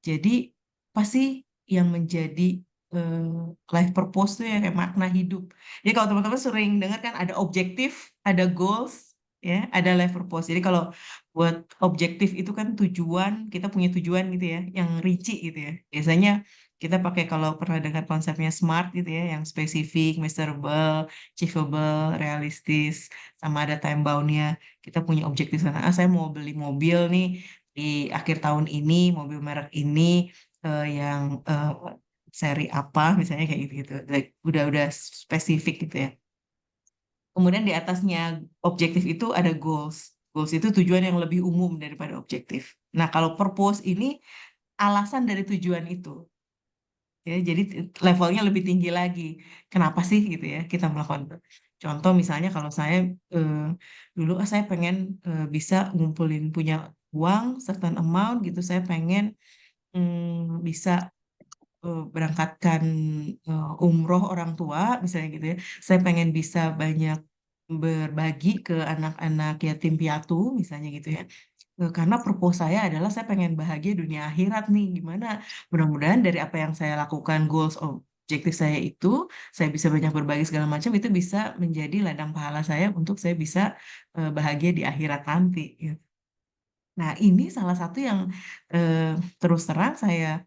Jadi pasti yang menjadi eh, life purpose tuh ya kayak makna hidup. Jadi kalau teman-teman sering dengar kan ada objektif, ada goals, ya, ada life purpose. Jadi kalau buat objektif itu kan tujuan, kita punya tujuan gitu ya, yang rinci gitu ya. Biasanya kita pakai kalau pernah dengar konsepnya SMART gitu ya, yang spesifik, measurable, achievable, realistis, sama ada time bound-nya. Kita punya objektif sana. Ah, saya mau beli mobil nih di akhir tahun ini, mobil merek ini yang seri apa misalnya kayak gitu-gitu. Like, udah spesifik gitu ya. Kemudian di atasnya objektif itu ada goals. Goals itu tujuan yang lebih umum daripada objektif. Nah, kalau purpose ini alasan dari tujuan itu. Ya, jadi levelnya lebih tinggi lagi. Kenapa sih gitu ya kita melakukan itu? Contoh misalnya kalau saya eh, dulu saya pengen bisa ngumpulin punya uang certain amount gitu. Saya pengen bisa berangkatkan umroh orang tua misalnya gitu ya. Saya pengen bisa banyak berbagi ke anak-anak yatim piatu misalnya gitu ya. Karena purpose saya adalah saya pengen bahagia dunia akhirat nih. Gimana? Mudah-mudahan dari apa yang saya lakukan, goals, objektif saya itu, saya bisa banyak berbagi segala macam, itu bisa menjadi ladang pahala saya untuk saya bisa bahagia di akhirat nanti, gitu. Nah, ini salah satu yang eh, terus terang saya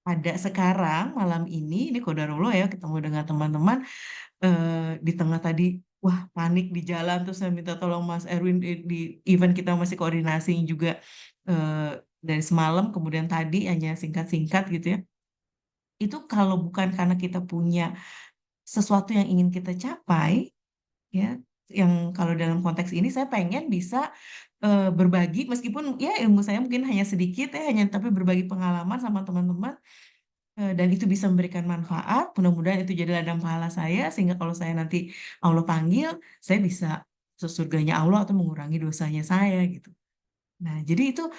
ada sekarang malam ini Kodarullah ya, ketemu dengan teman-teman di tengah tadi, wah panik di jalan, terus saya minta tolong Mas Erwin di event kita masih koordinasi juga dari semalam, kemudian tadi hanya singkat-singkat gitu ya. Itu kalau bukan karena kita punya sesuatu yang ingin kita capai, ya, yang kalau dalam konteks ini saya pengen bisa berbagi meskipun ya ilmu saya mungkin hanya sedikit ya, hanya tapi berbagi pengalaman sama teman-teman. Dan itu bisa memberikan manfaat, mudah-mudahan itu jadi ladang pahala saya, sehingga kalau saya nanti Allah panggil, saya bisa masuk surganya Allah atau mengurangi dosanya saya gitu. Nah, jadi itu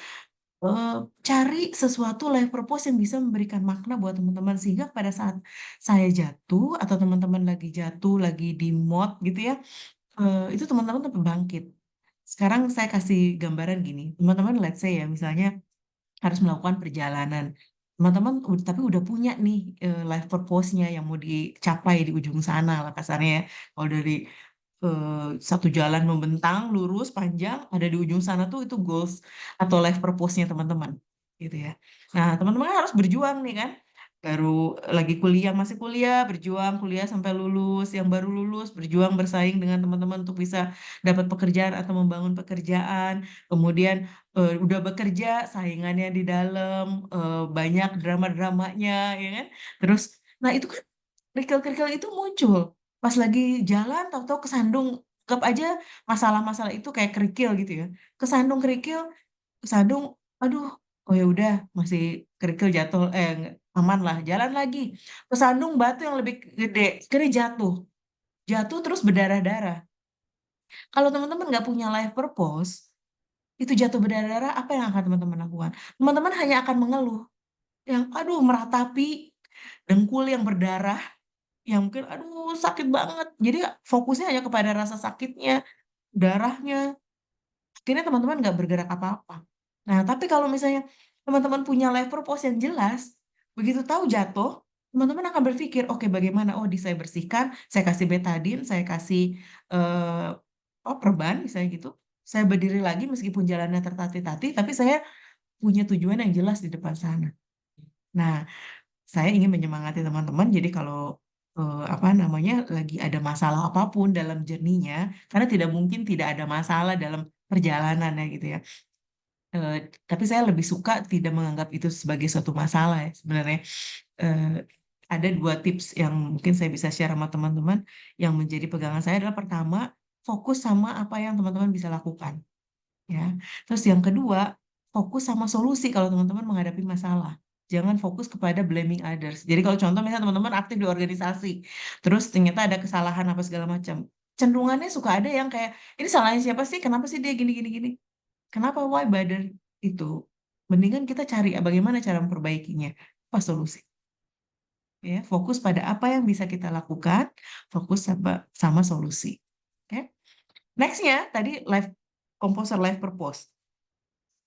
eh, cari sesuatu life purpose yang bisa memberikan makna buat teman-teman, sehingga pada saat saya jatuh atau teman-teman lagi jatuh, lagi di mood gitu ya, itu teman-teman tetap bangkit. Sekarang saya kasih gambaran gini, teman-teman let's say ya, misalnya harus melakukan perjalanan. Teman-teman tapi udah punya nih life purpose-nya yang mau dicapai di ujung sana lah kasarnya ya. Kalau dari satu jalan membentang lurus panjang ada di ujung sana tuh itu goals atau life purpose-nya teman-teman gitu ya. Nah, teman-teman kan harus berjuang nih kan. Baru lagi kuliah, masih kuliah, berjuang kuliah sampai lulus, yang baru lulus berjuang bersaing dengan teman-teman untuk bisa dapat pekerjaan atau membangun pekerjaan. Kemudian udah bekerja, saingannya di dalam, banyak drama-dramanya, ya kan? Terus, nah itu kan kerikil-kerikil itu muncul pas lagi jalan, tahu-tahu kesandung, anggap aja masalah-masalah itu kayak kerikil gitu ya, kesandung kerikil, kesandung, aduh, oh ya udah masih kerikil jatuh, aman lah, jalan lagi, kesandung batu yang lebih gede, kira jatuh, jatuh terus berdarah-darah. Kalau teman-teman nggak punya life purpose, itu jatuh berdarah-darah, apa yang akan teman-teman lakukan? Teman-teman hanya akan mengeluh, yang aduh meratapi dengkul yang berdarah, yang mungkin aduh sakit banget. Jadi fokusnya hanya kepada rasa sakitnya, darahnya. Akhirnya teman-teman nggak bergerak apa-apa. Nah, tapi kalau misalnya teman-teman punya life purpose yang jelas, begitu tahu jatuh, teman-teman akan berpikir, oke bagaimana? Oh, saya bersihkan, saya kasih betadin, saya kasih eh, perban misalnya gitu. Saya berdiri lagi meskipun jalannya tertatih-tatih, tapi saya punya tujuan yang jelas di depan sana. Nah, saya ingin menyemangati teman-teman. Jadi kalau apa namanya lagi ada masalah apapun dalam journey-nya, karena tidak mungkin tidak ada masalah dalam perjalanan ya gitu ya. Eh, tapi saya lebih suka tidak menganggap itu sebagai suatu masalah ya sebenarnya. Eh, ada dua tips yang mungkin saya bisa share sama teman-teman yang menjadi pegangan saya adalah pertama, fokus sama apa yang teman-teman bisa lakukan. Ya. Terus yang kedua, fokus sama solusi kalau teman-teman menghadapi masalah. Jangan fokus kepada blaming others. Jadi kalau contoh misalnya teman-teman aktif di organisasi, terus ternyata ada kesalahan apa segala macam, cenderungannya suka ada yang kayak, ini salahnya siapa sih? Kenapa sih dia gini gini gini? Kenapa? Why bother itu? Mendingan kita cari bagaimana cara memperbaikinya. Apa solusi? Ya, fokus pada apa yang bisa kita lakukan, fokus sama solusi. Oke. Nextnya tadi composer life purpose.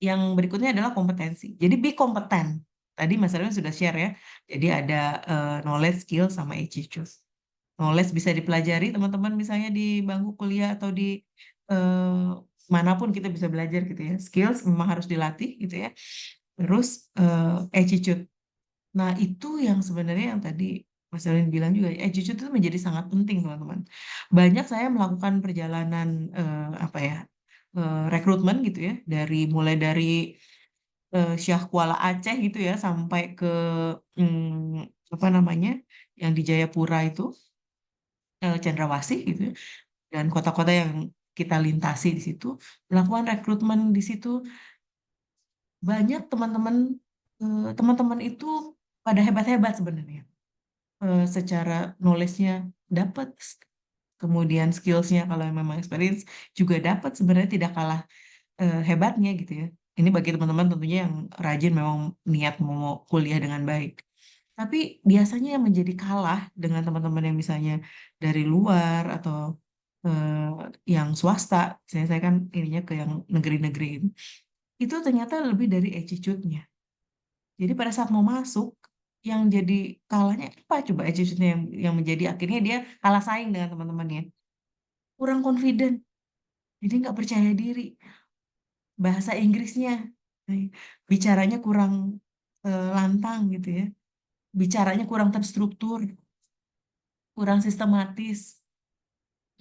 Yang berikutnya adalah kompetensi. Jadi be kompeten. Tadi Mas Erwin sudah share ya. Jadi ada knowledge, skill, sama attitude. Knowledge bisa dipelajari teman-teman misalnya di bangku kuliah atau di eh, manapun kita bisa belajar gitu ya. Skills memang harus dilatih gitu ya. Terus attitude. Nah itu yang sebenarnya yang tadi Mas Erwin bilang juga, attitude itu menjadi sangat penting teman-teman. Banyak saya melakukan perjalanan apa ya, rekrutmen gitu ya, mulai dari Syah Kuala Aceh gitu ya sampai ke apa namanya yang di Jayapura itu Cendrawasih gitu ya, dan kota-kota yang kita lintasi di situ, melakukan rekrutmen di situ. Banyak teman-teman itu pada hebat-hebat sebenarnya. Secara knowledge-nya dapat, kemudian skills-nya kalau memang experience juga dapat, sebenarnya tidak kalah hebatnya gitu ya. Ini bagi teman-teman tentunya yang rajin memang niat mau kuliah dengan baik. Tapi biasanya yang menjadi kalah dengan teman-teman yang misalnya dari luar atau yang swasta, misalnya saya kan ininya ke yang negeri-negeri itu ternyata lebih dari attitude-nya. Jadi pada saat mau masuk, yang jadi kalahnya apa coba attitude-nya yang menjadi akhirnya dia kalah saing dengan teman-temannya. Kurang confident, jadi nggak percaya diri. Bahasa Inggrisnya, bicaranya kurang lantang gitu ya. Bicaranya kurang terstruktur, kurang sistematis.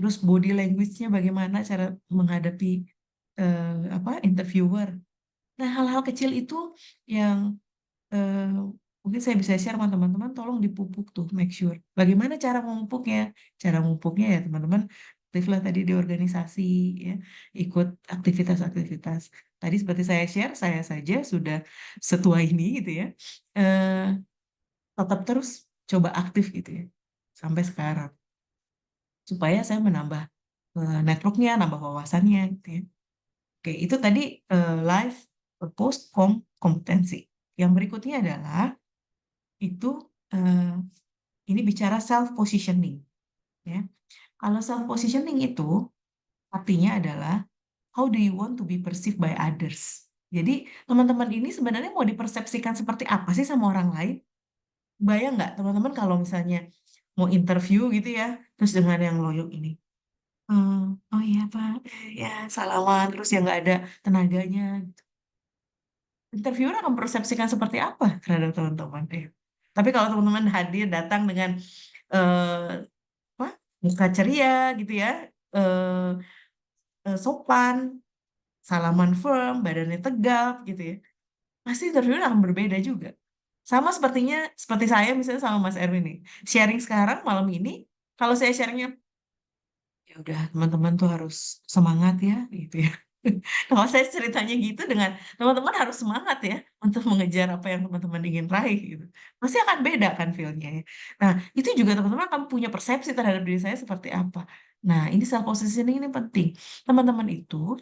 Terus body language-nya bagaimana cara menghadapi interviewer. Nah, hal-hal kecil itu yang eh, mungkin saya bisa share sama teman-teman, tolong dipupuk tuh, make sure. Bagaimana cara memupuknya? Cara memupuknya ya teman-teman, aktiflah tadi di organisasi, ya, ikut aktivitas-aktivitas. Tadi seperti saya share, saya saja sudah setua ini gitu ya, eh, tetap terus coba aktif gitu ya, sampai sekarang. Supaya saya menambah networknya, nambah wawasannya gitu ya. Oke, itu tadi life purpose, kompetensi. Yang berikutnya adalah itu ini bicara self positioning ya. Kalau self positioning itu artinya adalah how do you want to be perceived by others. Jadi teman-teman ini sebenarnya mau dipersepsikan seperti apa sih sama orang lain? Bayang nggak teman-teman kalau misalnya mau interview gitu ya, terus dengan yang loyok ini, oh iya Pak, ya salaman, terus yang nggak ada tenaganya. Interviewer akan mempersepsikan seperti apa terhadap teman-teman. Tapi kalau teman-teman hadir datang dengan eh, apa, muka ceria gitu ya, eh, sopan, salaman firm, badannya tegap gitu ya, pasti interviewer akan berbeda juga. Sama sepertinya seperti saya misalnya sama Mas Erwin nih, sharing sekarang malam ini, kalau saya sharingnya ya udah teman-teman tuh harus semangat ya gitu ya. Kalau saya ceritanya gitu dengan teman-teman harus semangat ya untuk mengejar apa yang teman-teman ingin raih gitu. Pasti akan beda kan feel-nya ya. Nah, itu juga teman-teman akan punya persepsi terhadap diri saya seperti apa. Nah, ini self positioning ini penting. Teman-teman itu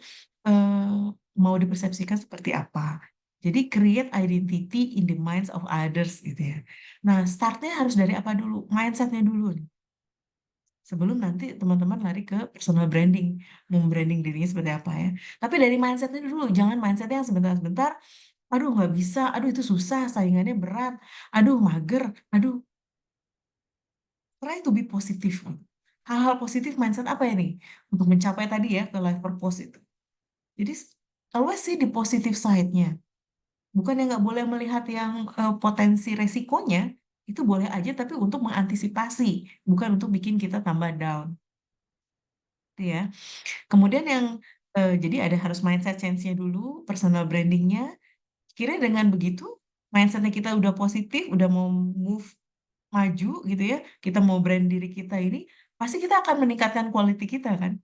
mau dipersepsikan seperti apa. Jadi create identity in the minds of others gitu ya. Nah, startnya harus dari apa dulu? Mindsetnya dulu nih. Sebelum nanti teman-teman lari ke personal branding, membranding dirinya seperti apa ya. Tapi dari mindsetnya dulu, jangan mindsetnya yang sebentar-sebentar, aduh nggak bisa, aduh itu susah, saingannya berat, aduh mager, aduh. Try to be positif. Hal-hal positif mindset apa ya nih? Untuk mencapai tadi ya, ke life purpose itu. Jadi, always sih di positive side-nya. Bukan yang nggak boleh melihat yang potensi resikonya, itu boleh aja, tapi untuk mengantisipasi, bukan untuk bikin kita tambah down. Gitu ya. Kemudian yang jadi ada harus mindset change-nya dulu, personal branding-nya. Kira dengan begitu, mindset-nya kita udah positif, udah mau move maju gitu ya, kita mau brand diri kita ini, pasti kita akan meningkatkan quality kita kan.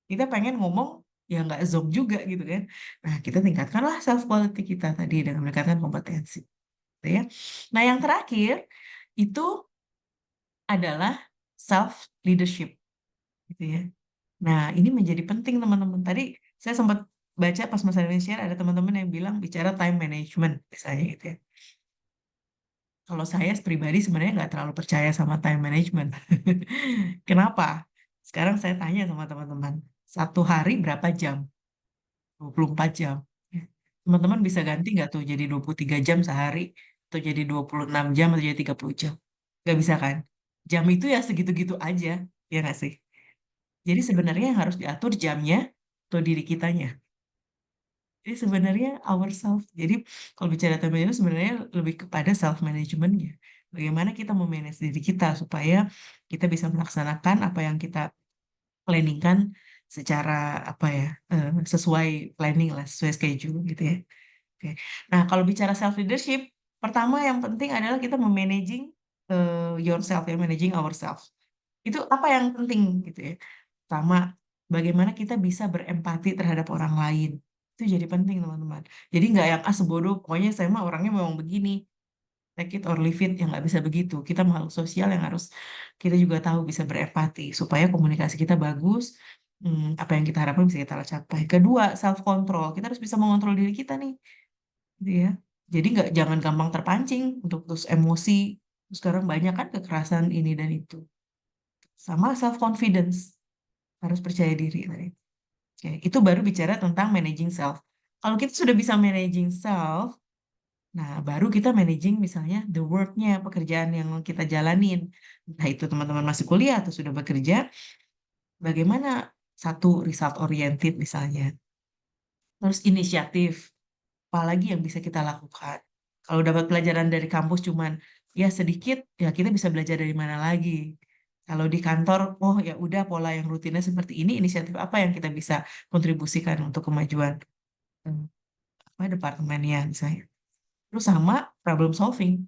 Kita pengen ngomong ya nggak zonk juga gitu kan. Nah, kita tingkatkanlah self quality kita tadi dengan meningkatkan kompetensi. gitu ya. Nah, yang terakhir itu adalah self leadership gitu ya. Nah, ini menjadi penting teman-teman. Tadi saya sempat baca pas Mas Arwin share ada teman-teman yang bilang bicara time management misalnya gitu ya. Kalau saya pribadi sebenarnya nggak terlalu percaya sama time management. Kenapa? Sekarang saya tanya sama teman-teman, satu hari berapa jam? 24 jam. Ya. Teman-teman bisa ganti nggak tuh jadi 23 jam sehari, atau jadi 26 jam, atau jadi 30 jam? Nggak bisa kan? Jam itu ya segitu-gitu aja, ya nggak sih? Jadi sebenarnya yang harus diatur jamnya atau diri kitanya. Jadi sebenarnya ourselves. Jadi kalau bicara time management sebenarnya lebih kepada self managementnya. Bagaimana kita memanage diri kita supaya kita bisa melaksanakan apa yang kita planningkan secara apa ya sesuai planning lah, sesuai schedule gitu ya. Oke. Nah kalau bicara self leadership, pertama yang penting adalah kita memanaging yourself ya, managing ourselves. Itu apa yang penting gitu ya. Pertama, bagaimana kita bisa berempati terhadap orang lain. Itu jadi penting, teman-teman. Jadi nggak yang sebodoh, pokoknya saya mah orangnya memang begini, take it or leave it, yang nggak bisa begitu. Kita makhluk sosial yang harus kita juga tahu bisa berempati supaya komunikasi kita bagus, apa yang kita harapkan bisa kita capai. Kedua, self control. Kita harus bisa mengontrol diri kita nih, gitu ya. Jadi jangan gampang terpancing untuk terus emosi. Sekarang banyak kan kekerasan ini dan itu. Sama self confidence, harus percaya diri tadi. Oke, itu baru bicara tentang managing self. Kalau kita sudah bisa managing self, nah baru kita managing misalnya the work-nya, pekerjaan yang kita jalanin. Nah itu teman-teman masih kuliah atau sudah bekerja, bagaimana satu result oriented misalnya. Terus inisiatif, apalagi yang bisa kita lakukan. Kalau dapat pelajaran dari kampus cuman ya sedikit, ya kita bisa belajar dari mana lagi. Kalau di kantor, oh ya udah pola yang rutinnya seperti ini, inisiatif apa yang kita bisa kontribusikan untuk kemajuan apa departemennya misalnya. Terus sama problem solving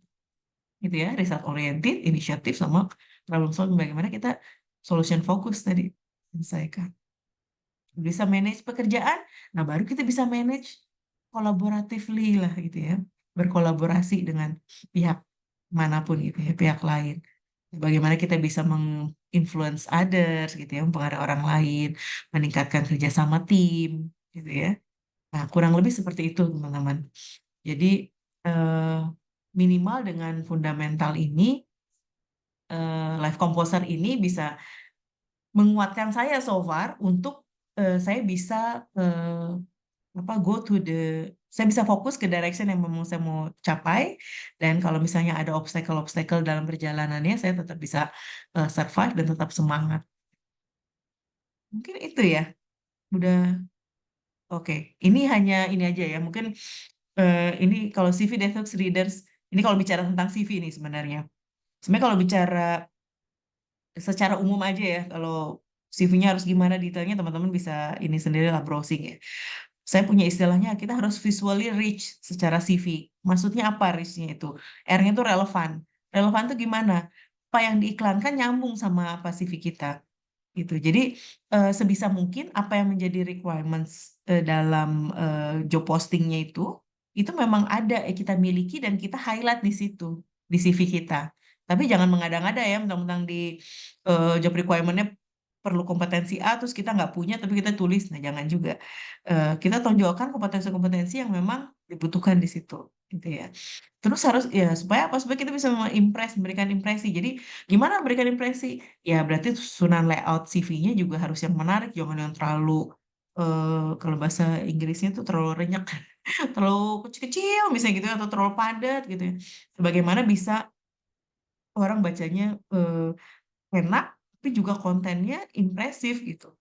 gitu ya, result oriented, inisiatif sama problem solving, bagaimana kita solution fokus tadi selesaikan. Bisa manage pekerjaan, nah baru kita bisa manage kolaboratifly lah gitu ya, berkolaborasi dengan pihak manapun gitu ya, pihak lain. Bagaimana kita bisa menginfluence others gitu ya, mempengaruhi orang lain, meningkatkan kerjasama tim gitu ya. Nah, kurang lebih seperti itu teman-teman. Jadi eh, minimal dengan fundamental ini, life composer ini bisa menguatkan saya so far untuk saya bisa go to the, saya bisa fokus ke direction yang memang saya mau capai, dan kalau misalnya ada obstacle-obstacle dalam perjalanannya, saya tetap bisa survive dan tetap semangat. Mungkin itu ya, udah oke. Ini hanya ini aja ya, mungkin ini kalau CV Detox Readers, ini kalau bicara tentang CV nih sebenarnya. Sebenarnya kalau bicara secara umum aja ya, kalau CV-nya harus gimana detailnya, teman-teman bisa ini sendiri lah browsing ya. Saya punya istilahnya, kita harus visually rich secara CV. Maksudnya apa rich-nya itu? R-nya itu relevan. Relevan itu gimana? Apa yang diiklankan nyambung sama apa CV kita. Gitu. Jadi sebisa mungkin apa yang menjadi requirements dalam job postingnya itu memang ada kita miliki dan kita highlight di situ di CV kita. Tapi jangan mengada-ngada ya, mentang-mentang di job requirement-nya perlu kompetensi A terus kita nggak punya tapi kita tulis, nah jangan juga. Kita tonjolkan kompetensi-kompetensi yang memang dibutuhkan di situ, gitu ya. Terus harus ya supaya apa? Supaya kita bisa memberikan impresi. Jadi gimana memberikan impresi? Ya berarti susunan layout CV-nya juga harus yang menarik, jangan yang terlalu kalau bahasa Inggrisnya itu terlalu renyek, terlalu kecil-kecil misalnya gitu, atau terlalu padat gitu ya. Bagaimana bisa orang bacanya enak, tapi juga kontennya impresif gitu.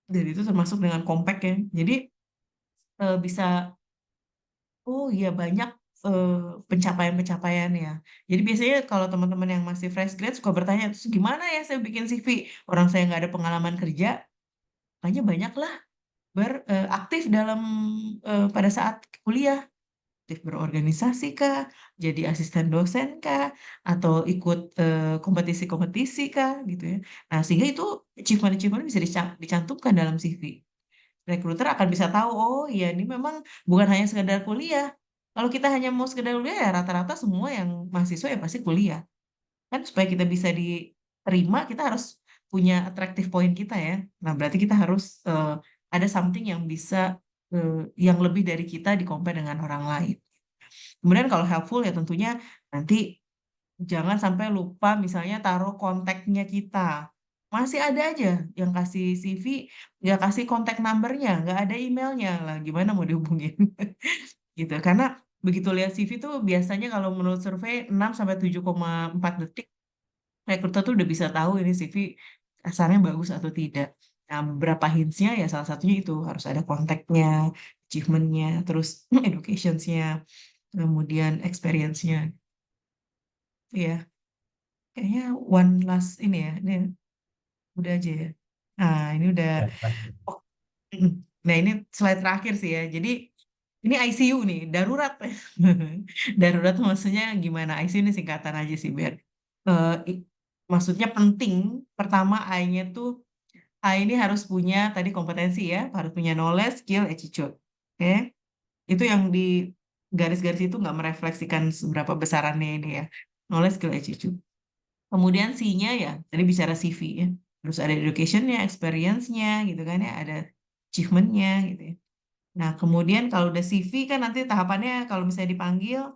Dan itu termasuk dengan compact ya. Jadi bisa, oh iya banyak pencapaian-pencapaian ya. Jadi biasanya kalau teman-teman yang masih fresh grad suka bertanya, terus gimana ya saya bikin CV? Orang saya nggak ada pengalaman kerja, makanya banyaklah beraktif dalam pada saat kuliah, aktif berorganisasi kah, jadi asisten dosen kah, atau ikut kompetisi-kompetisi kah, gitu ya. Nah sehingga itu achievement-achievement bisa dicantumkan dalam CV. Recruiter akan bisa tahu, oh iya ini memang bukan hanya sekedar kuliah, Kalau kita hanya mau sekedar kuliah ya rata-rata semua yang mahasiswa ya pasti kuliah. Kan supaya kita bisa diterima, kita harus punya attractive point kita ya. Nah, berarti kita harus ada something yang bisa yang lebih dari kita di compare dengan orang lain. Kemudian kalau helpful ya tentunya nanti jangan sampai lupa misalnya taruh kontaknya kita. Masih ada aja yang kasih CV, nggak kasih kontak numbernya, nggak ada emailnya lah. Gimana mau dihubungin? Gitu. Karena begitu lihat CV tuh biasanya kalau menurut survei 6 sampai 7,4 detik rekruter tuh udah bisa tahu ini CV kasarnya bagus atau tidak. Nah, beberapa hintsnya ya salah satunya itu harus ada kontaknya, achievementnya, terus educationsnya, kemudian experience-nya. Ya, kayaknya one last ini ya, ini udah aja ya. Nah, ini udah. Ya, Oh, mm. Nah, ini slide terakhir sih ya. Jadi ini ICU nih, darurat. Darurat tuh maksudnya gimana? ICU ini singkatan aja sih biar. I- Maksudnya penting. Pertama I-nya tuh I ini harus punya tadi kompetensi ya, harus punya knowledge, skill, attitude. Oke, itu yang di garis-garis itu nggak merefleksikan seberapa besarannya ini ya. Knowledge, skill, attitude. Kemudian C-nya ya, tadi bicara CV ya. Terus ada education-nya, experience-nya gitu kan ya, ada achievement-nya gitu ya. Nah, kemudian kalau udah CV kan nanti tahapannya kalau misalnya dipanggil,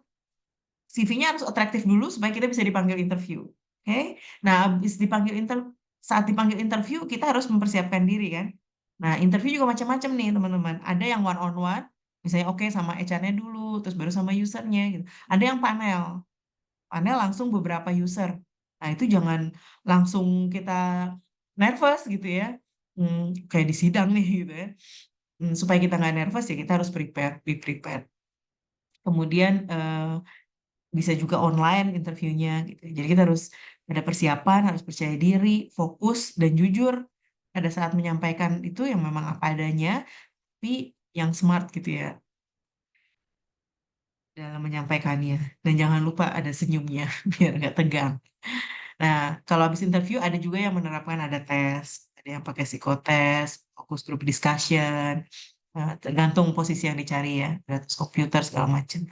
CV-nya harus atraktif dulu supaya kita bisa dipanggil interview. Oke? Nah, saat dipanggil interview kita harus mempersiapkan diri kan. Nah, interview juga macam-macam nih, teman-teman. Ada yang one on one, misalnya oke sama HR-nya dulu, terus baru sama usernya gitu. Ada yang panel. Panel langsung beberapa user. Nah, itu jangan langsung kita nervous gitu ya. Kayak di sidang nih gitu ya. Supaya kita nggak nervous ya kita harus be prepared. Kemudian bisa juga online interviewnya gitu. Jadi kita harus ada persiapan, harus percaya diri, fokus dan jujur pada saat menyampaikan itu yang memang apa adanya, tapi yang smart gitu ya dalam menyampaikannya. Dan jangan lupa ada senyumnya biar nggak tegang. Nah, kalau habis interview ada juga yang menerapkan ada tes, ada yang pakai psikotes, fokus group discussion, tergantung posisi yang dicari ya, ada tes komputer segala macam.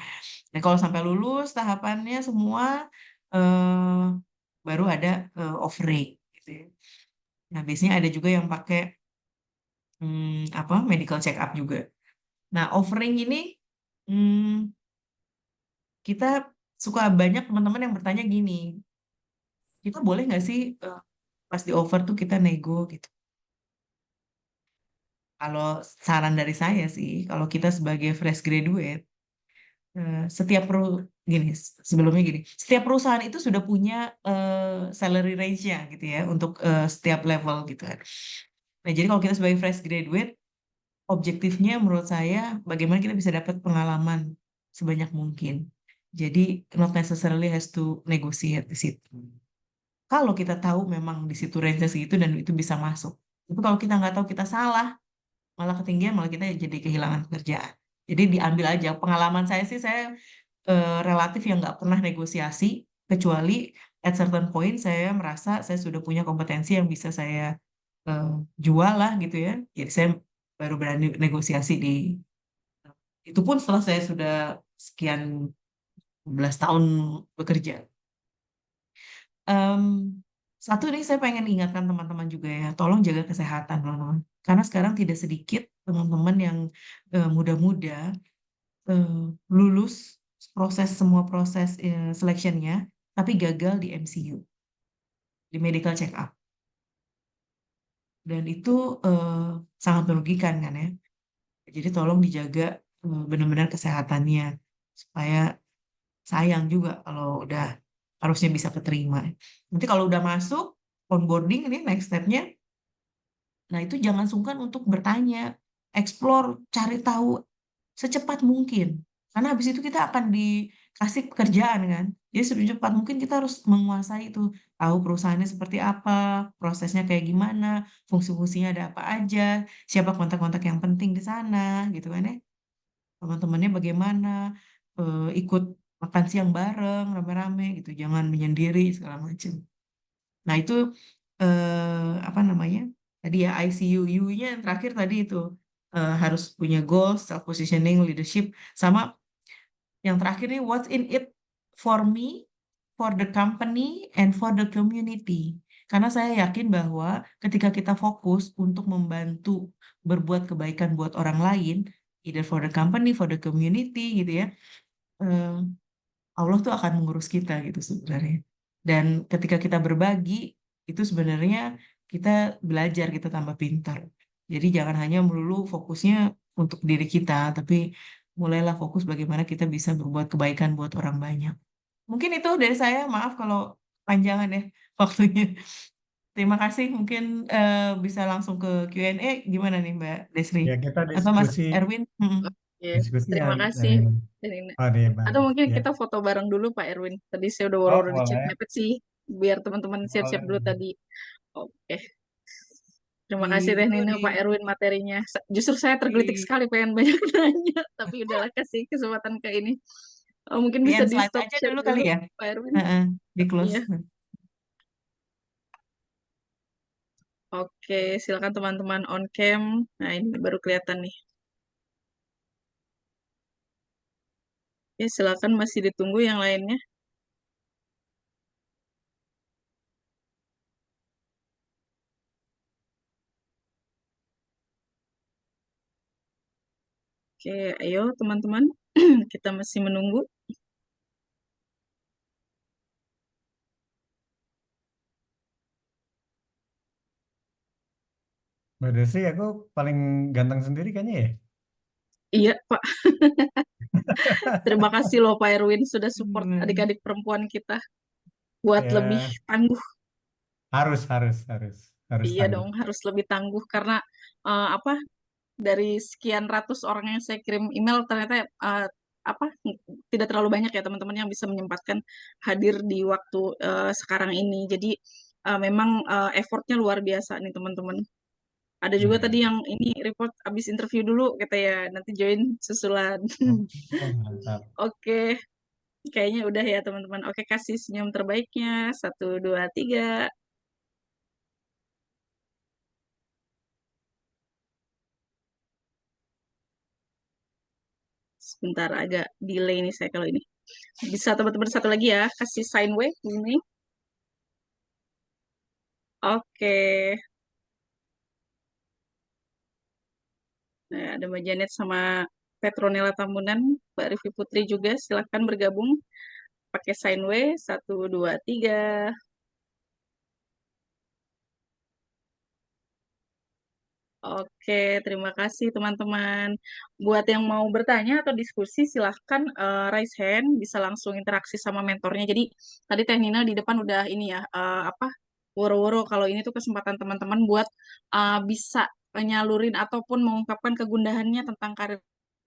Dan kalau sampai lulus tahapannya semua eh, baru ada offering gitu ya. Nah, biasanya ada juga yang pakai apa medical check up juga. Nah, offering ini hmm, kita suka banyak teman-teman yang bertanya gini, kita boleh nggak sih pas di offer tuh kita nego gitu. Kalau saran dari saya sih, kalau kita sebagai fresh graduate, setiap gini, sebelumnya gini, setiap perusahaan itu sudah punya salary range-nya gitu ya untuk setiap level gitu kan. Nah, jadi kalau kita sebagai fresh graduate, objektifnya menurut saya bagaimana kita bisa dapat pengalaman sebanyak mungkin. Jadi not necessarily has to negotiate di situ. Kalau kita tahu memang di situ range-nya segitu dan itu bisa masuk. Tapi kalau kita nggak tahu kita salah, malah ketinggian, malah kita jadi kehilangan pekerjaan. Jadi diambil aja. Pengalaman saya sih, saya relatif yang nggak pernah negosiasi, kecuali at certain point saya merasa saya sudah punya kompetensi yang bisa saya eh, jual lah gitu ya. Jadi saya baru berani negosiasi itu pun setelah saya sudah sekian belas tahun bekerja. Em, Satu nih saya pengen ingatkan teman-teman juga ya, tolong jaga kesehatan teman-teman. Karena sekarang tidak sedikit teman-teman yang muda-muda eh, lulus semua proses selection-nya, tapi gagal di MCU, di medical check up. Dan itu sangat merugikan kan ya. Jadi tolong dijaga benar-benar kesehatannya, supaya sayang juga kalau udah harusnya bisa keterima. Nanti kalau udah masuk onboarding ini next step-nya, nah itu jangan sungkan untuk bertanya, explore, cari tahu secepat mungkin. Karena habis itu kita akan dikasih pekerjaan kan. Jadi secepat mungkin kita harus menguasai itu. Tahu perusahaannya seperti apa, prosesnya kayak gimana, fungsi-fungsinya ada apa aja, siapa kontak-kontak yang penting di sana, gitu kan ya. Teman-temannya bagaimana, ikut makan siang bareng, rame-rame gitu. Jangan menyendiri, segala macam. Nah itu, apa namanya, tadi ya ICU, U-nya yang terakhir tadi itu, harus punya goals, self-positioning, leadership, sama Yang terakhir nih, what's in it for me, for the company, and for the community. Karena saya yakin bahwa ketika kita fokus untuk membantu berbuat kebaikan buat orang lain, either for the company, for the community gitu ya, eh, Allah tuh akan mengurus kita gitu sebenarnya. Dan ketika kita berbagi, itu sebenarnya kita belajar, kita tambah pintar. Jadi jangan hanya melulu fokusnya untuk diri kita, tapi mulailah fokus bagaimana kita bisa berbuat kebaikan buat orang banyak. Mungkin itu dari saya, maaf kalau panjangan ya waktunya. Terima kasih, mungkin bisa langsung ke Q&A. Gimana nih Mbak Desri? Ya, kita Atau Mas diskusi Erwin? Oke, diskusinya terima kasih. Danina. oh deh Atau bagus mungkin ya. kita foto bareng dulu Pak Erwin. Tadi saya udah Oh waru di chat boleh, mepet sih, biar teman-teman siap-siap dulu boleh. tadi. Oke, terima Di kasih Teh itu Nina, di Pak Erwin materinya. Justru saya tergelitik di sekali pengen banyak nanya, tapi udahlah kasih kesempatan ke ini. Oh, mungkin di bisa end di slide stop aja share dulu kali dulu ya. Pak Erwin. Heeh, di close. Iya. Oke, silakan teman-teman on cam. Nah, ini baru kelihatan nih. Ya, silakan masih ditunggu yang lainnya. Oke, ayo teman-teman. Kita masih menunggu. Mbak Desi, aku paling ganteng sendiri kayaknya ya. Iya, Pak. Terima kasih loh Pak Erwin sudah support Hmm. adik-adik perempuan kita buat lebih Ya, tangguh. harus Iya tangguh. dong, harus lebih tangguh karena apa dari sekian ratus orang yang saya kirim email ternyata apa tidak terlalu banyak ya teman-teman yang bisa menyempatkan hadir di waktu sekarang ini. Jadi memang effortnya luar biasa nih teman-teman. Ada juga tadi Ya. yang ini report abis interview dulu kata ya nanti join susulan. Oh, mantap. Oke, kayaknya udah ya teman-teman. Oke, kasih senyum terbaiknya. Satu, dua, tiga. Sebentar agak delay nih saya kalau ini. Bisa teman-teman satu lagi ya, kasih sign wave ini. Oke. Nah, ada Mbak Janet sama Petronella Tambunan, Mbak Rivi Putri juga. Silahkan bergabung pakai sign wave. Satu, dua, tiga. Oke, terima kasih teman-teman. Buat yang mau bertanya atau diskusi, silahkan raise hand, bisa langsung interaksi sama mentornya. Jadi tadi Teh Nina di depan udah ini ya, apa, woro-woro kalau ini tuh kesempatan teman-teman buat bisa nyalurin ataupun mengungkapkan kegundahannya tentang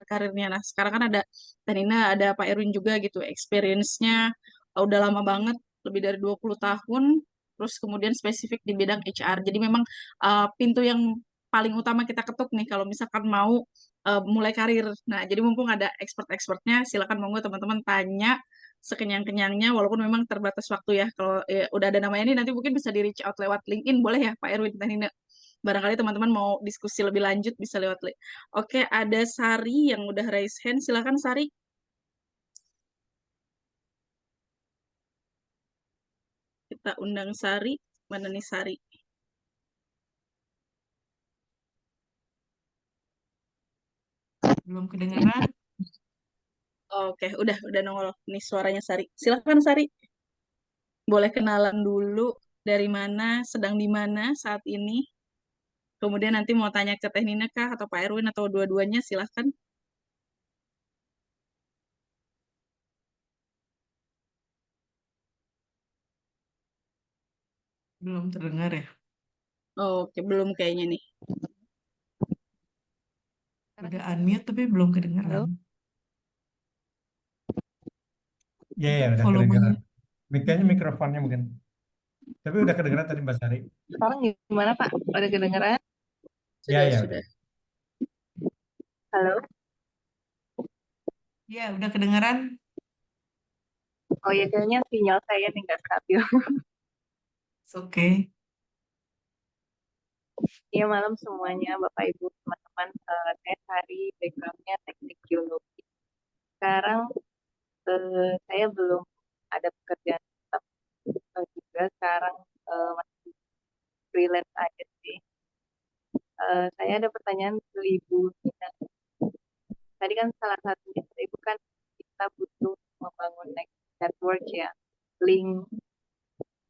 karirnya. Nah, sekarang kan ada Teh Nina, ada Pak Erwin juga gitu, experience-nya udah lama banget, lebih dari 20 tahun, terus kemudian spesifik di bidang HR. Jadi memang pintu yang paling utama kita ketuk nih kalau misalkan mau mulai karir. Nah, jadi mumpung ada expert-expertnya, silakan monggo teman-teman tanya sekenyang-kenyangnya, walaupun memang terbatas waktu ya. Kalau udah ada namanya ini, nanti mungkin bisa di reach out lewat LinkedIn, boleh ya Pak Erwin dan Nina? Barangkali teman-teman mau diskusi lebih lanjut, bisa lewat link. Oke, ada Sari yang udah raise hand. Silakan Sari. Kita undang Sari. Mana nih Sari? Belum kedengaran? Oke, udah nongol nih suaranya Sari. Silakan Sari. Boleh kenalan dulu dari mana, sedang di mana saat ini. Kemudian nanti mau tanya ke Teh Nina kah atau Pak Erwin atau dua-duanya silahkan. Belum terdengar ya? Oke, belum kayaknya nih. Udah unmute tapi belum kedengaran. Halo? Ya, ya Mungkin udah volumenya. kedengeran. Kayaknya mikrofonnya mungkin. Tapi udah kedengeran tadi Mbak Sari. Sekarang gimana Pak? Udah kedengeran? Ya, Sudah, ya sudah. udah. Halo? Ya, udah kedengaran. Oh ya kayaknya sinyal saya nih nggak stabil. It's okay. Iya malam semuanya Bapak Ibu teman-teman. Saya Sari, backgroundnya teknik geologi. Sekarang saya belum ada pekerjaan tetap, juga sekarang masih freelance aja sih. Saya ada pertanyaan ke Ibu Nina. Tadi kan salah satunya Ibu kan kita butuh membangun network ya, link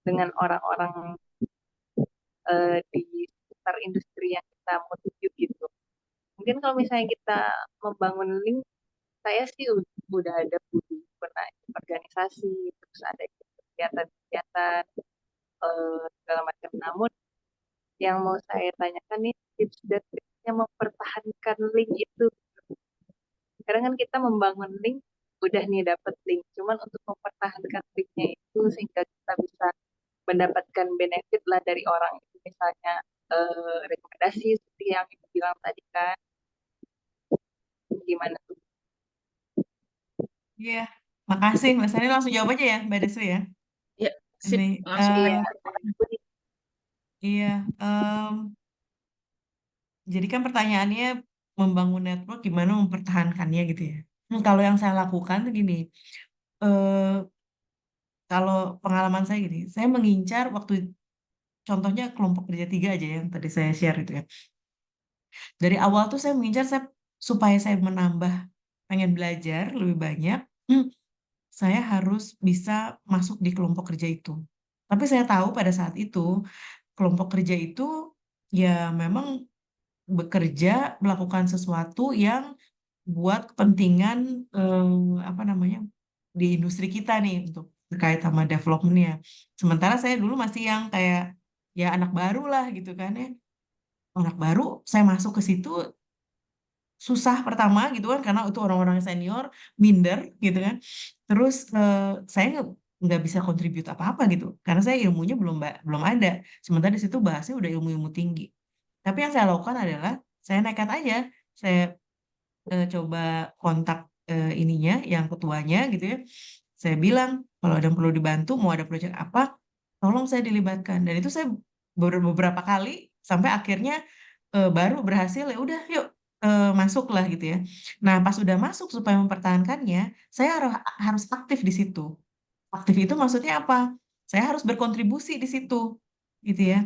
dengan orang-orang di sekitar industri yang kita mau tuju gitu. Mungkin kalau misalnya kita membangun link, saya sih udah ada pernah ikut organisasi, terus ada kegiatan-kegiatan segala macam. Namun yang mau saya tanyakan nih tips dan triknya mempertahankan link itu. Kadang kan kita membangun link, udah nih dapat link, cuman untuk mempertahankan linknya itu sehingga kita bisa mendapatkan benefit lah dari orang itu, misalnya rekomendasi seperti yang Ibu bilang tadi kan, gimana tuh? Iya, makasih Mbak Sari, langsung jawab aja ya Mbak Desri ya. Ya, sip, Ini, langsung. Iya, iya, jadi kan pertanyaannya membangun network gimana mempertahankannya gitu ya. Kalau yang saya lakukan tuh gini, eh, kalau pengalaman saya gini, saya mengincar waktu contohnya kelompok kerja 3 aja yang tadi saya share itu ya. Dari awal tuh saya mengincar supaya saya menambah pengen belajar lebih banyak, saya harus bisa masuk di kelompok kerja itu. Tapi saya tahu pada saat itu kelompok kerja itu ya memang bekerja melakukan sesuatu yang buat kepentingan apa namanya di industri kita nih untuk terkait sama developmentnya. Sementara saya dulu masih yang kayak ya anak baru lah gitu kan ya. Anak baru saya masuk ke situ susah pertama gitu kan karena itu orang-orang senior minder gitu kan. Terus saya nggak bisa kontribut apa-apa gitu karena saya ilmunya belum ada. Sementara di situ bahasnya udah ilmu-ilmu tinggi. Tapi yang saya lakukan adalah saya nekat aja. Saya coba kontak ininya, yang ketuanya gitu ya. Saya bilang kalau ada yang perlu dibantu, mau ada proyek apa, tolong saya dilibatkan. Dan itu saya beberapa kali sampai akhirnya baru berhasil ya udah yuk masuklah gitu ya. Nah pas udah masuk supaya mempertahankannya, saya harus aktif di situ. Aktif itu maksudnya apa? Saya harus berkontribusi di situ, gitu ya.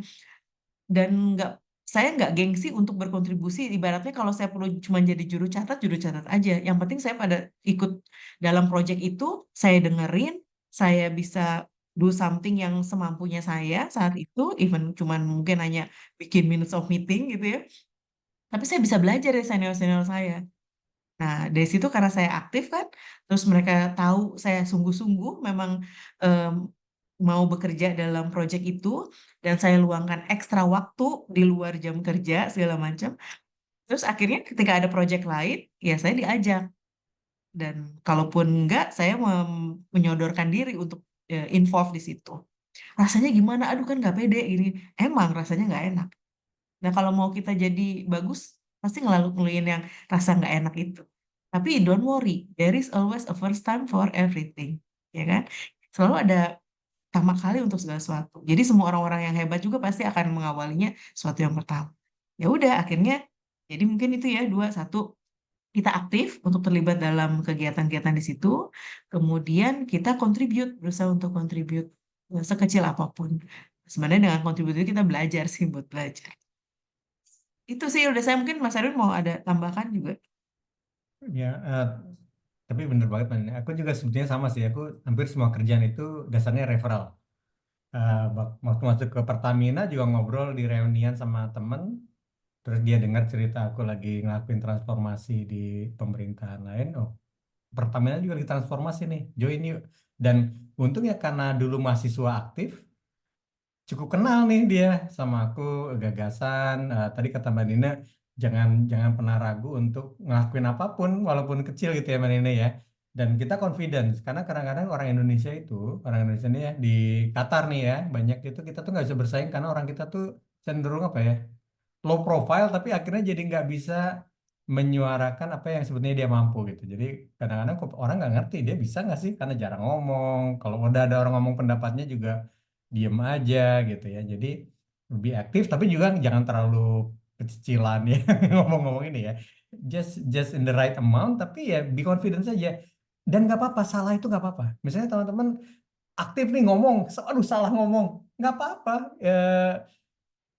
Dan saya nggak gengsi untuk berkontribusi. Ibaratnya kalau saya perlu cuma jadi juru catat aja. Yang penting saya pada ikut dalam proyek itu, saya dengerin, saya bisa do something yang semampunya saya saat itu, even cuman mungkin hanya bikin minutes of meeting gitu ya. Tapi saya bisa belajar dari senior-senior saya. Nah, dari situ karena saya aktif kan, terus mereka tahu saya sungguh-sungguh memang em, mau bekerja dalam proyek itu, dan saya luangkan ekstra waktu di luar jam kerja segala macam. Terus akhirnya ketika ada proyek lain, ya saya diajak. Dan kalaupun enggak, saya menyodorkan diri untuk involve di situ. Rasanya gimana? Aduh kan nggak pede ini. Emang rasanya nggak enak. Nah, kalau mau kita jadi bagus, pasti ngelaluin yang rasa nggak enak itu. Tapi don't worry, there is always a first time for everything, ya kan? Selalu ada pertama kali untuk segala sesuatu. Jadi semua orang-orang yang hebat juga pasti akan mengawalinya sesuatu yang pertama. Ya udah, akhirnya jadi mungkin itu ya dua, satu kita aktif untuk terlibat dalam kegiatan-kegiatan di situ, kemudian kita berusaha untuk kontribut sekecil apapun. Sebenarnya dengan kontribusi itu kita belajar sih buat belajar. Itu sih udah saya mungkin Mas Erwin mau ada tambahkan juga. Ya, tapi bener banget Man. Aku juga sebetulnya sama sih. Aku hampir semua kerjaan itu dasarnya referral. Waktu masuk ke Pertamina juga ngobrol di reunian sama temen. Terus dia dengar cerita aku lagi ngelakuin transformasi di pemerintahan lain. Oh, Pertamina juga lagi transformasi nih. Join yuk. Dan untungnya karena dulu mahasiswa aktif, cukup kenal nih dia sama aku, gagasan. Tadi kata Mbak Nina, jangan jangan pernah ragu untuk ngelakuin apapun walaupun kecil gitu ya Mbak Nina ya. Dan kita confidence karena kadang-kadang orang Indonesia nih ya di Qatar nih ya, banyak itu kita tuh nggak bisa bersaing karena orang kita tuh cenderung apa ya, low profile tapi akhirnya jadi nggak bisa menyuarakan apa yang sebetulnya dia mampu gitu. Jadi kadang-kadang orang nggak ngerti dia bisa nggak sih karena jarang ngomong. Kalau udah ada orang ngomong pendapatnya juga diem aja gitu ya. Jadi lebih aktif tapi juga jangan terlalu kecicilan ya ngomong-ngomong ini ya. Just in the right amount tapi ya be confident saja. Dan nggak apa-apa, salah itu nggak apa-apa. Misalnya teman-teman aktif nih ngomong, aduh salah ngomong, nggak apa-apa.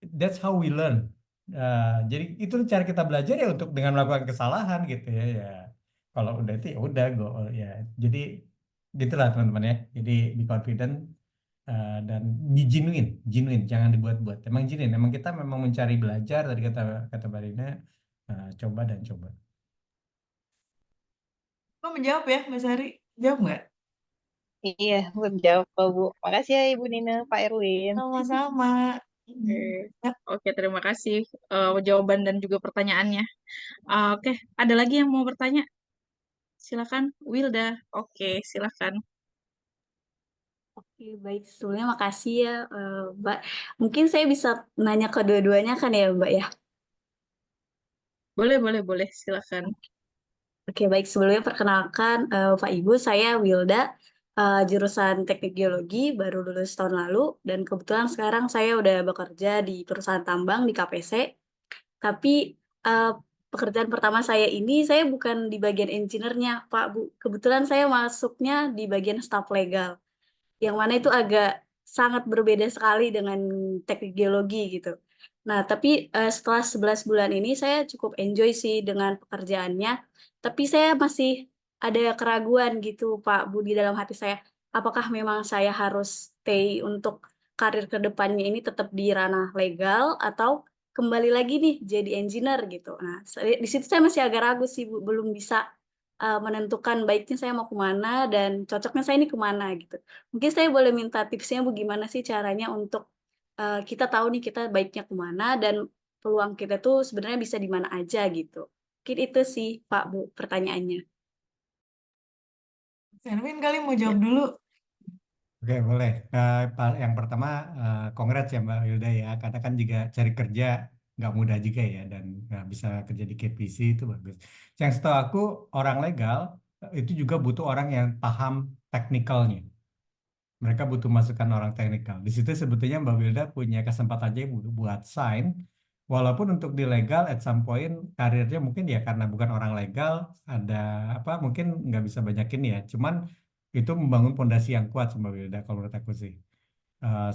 That's how we learn. Jadi itu cara kita belajar ya untuk dengan melakukan kesalahan gitu ya. Ya kalau udah itu ya udah go ya. Jadi gitulah teman-teman ya. Jadi be confident dan be genuine, genuine, jangan dibuat-buat. Emang genuine, emang kita memang mencari belajar tadi kata kata Barina, coba dan coba. Kok menjawab ya, Mas Ari? Jawab nggak? Iya, menjawab kok, Bu. Makasih ya Ibu Nina, Pak Erwin. Sama-sama. Oke, Ya, Oke, terima kasih jawaban dan juga pertanyaannya. Oke, ada lagi yang mau bertanya? Silakan, Wilda. Oke, silakan. Oke, baik. Sebelumnya makasih ya, Mbak. Mungkin saya bisa nanya ke dua-duanya kan ya, Mbak ya? Boleh, silakan. Oke, baik. Sebelumnya perkenalkan, Pak Ibu, saya Wilda, jurusan Teknik Geologi, baru lulus tahun lalu, dan kebetulan sekarang saya udah bekerja di perusahaan tambang di KPC. Tapi eh, pekerjaan pertama saya ini, saya bukan di bagian engineer-nya, Pak Bu. Kebetulan saya masuknya di bagian staf legal, yang mana itu agak sangat berbeda sekali dengan teknik geologi gitu. Nah, tapi setelah 11 bulan ini saya cukup enjoy sih dengan pekerjaannya, tapi saya masih ada keraguan gitu Pak Budi dalam hati saya, apakah memang saya harus stay untuk karir ke depannya ini tetap di ranah legal atau kembali lagi nih jadi engineer gitu. Nah, di situ saya masih agak ragu sih Bu, belum bisa menentukan baiknya saya mau kemana dan cocoknya saya ini kemana gitu. Mungkin saya boleh minta tipsnya Bu, gimana sih caranya untuk kita tahu nih kita baiknya kemana dan peluang kita tuh sebenarnya bisa di mana aja gitu. Mungkin itu sih Pak Bu pertanyaannya. Mas Erwin kali mau Ya. jawab dulu. Oke, boleh. Yang pertama, congrats ya Mbak Wilda ya, karena kan juga cari kerja nggak mudah juga ya, dan nggak bisa kerja di KPC itu bagus. Yang setahu aku, orang legal itu juga butuh orang yang paham teknikalnya. Mereka butuh masukan orang teknikal. Di situ sebetulnya Mbak Wilda punya kesempatan aja buat sign, walaupun untuk di legal at some point karirnya mungkin ya karena bukan orang legal, ada apa mungkin nggak bisa banyak ini ya. Cuman itu membangun fondasi yang kuat sih, Mbak Wilda kalau menurut aku sih.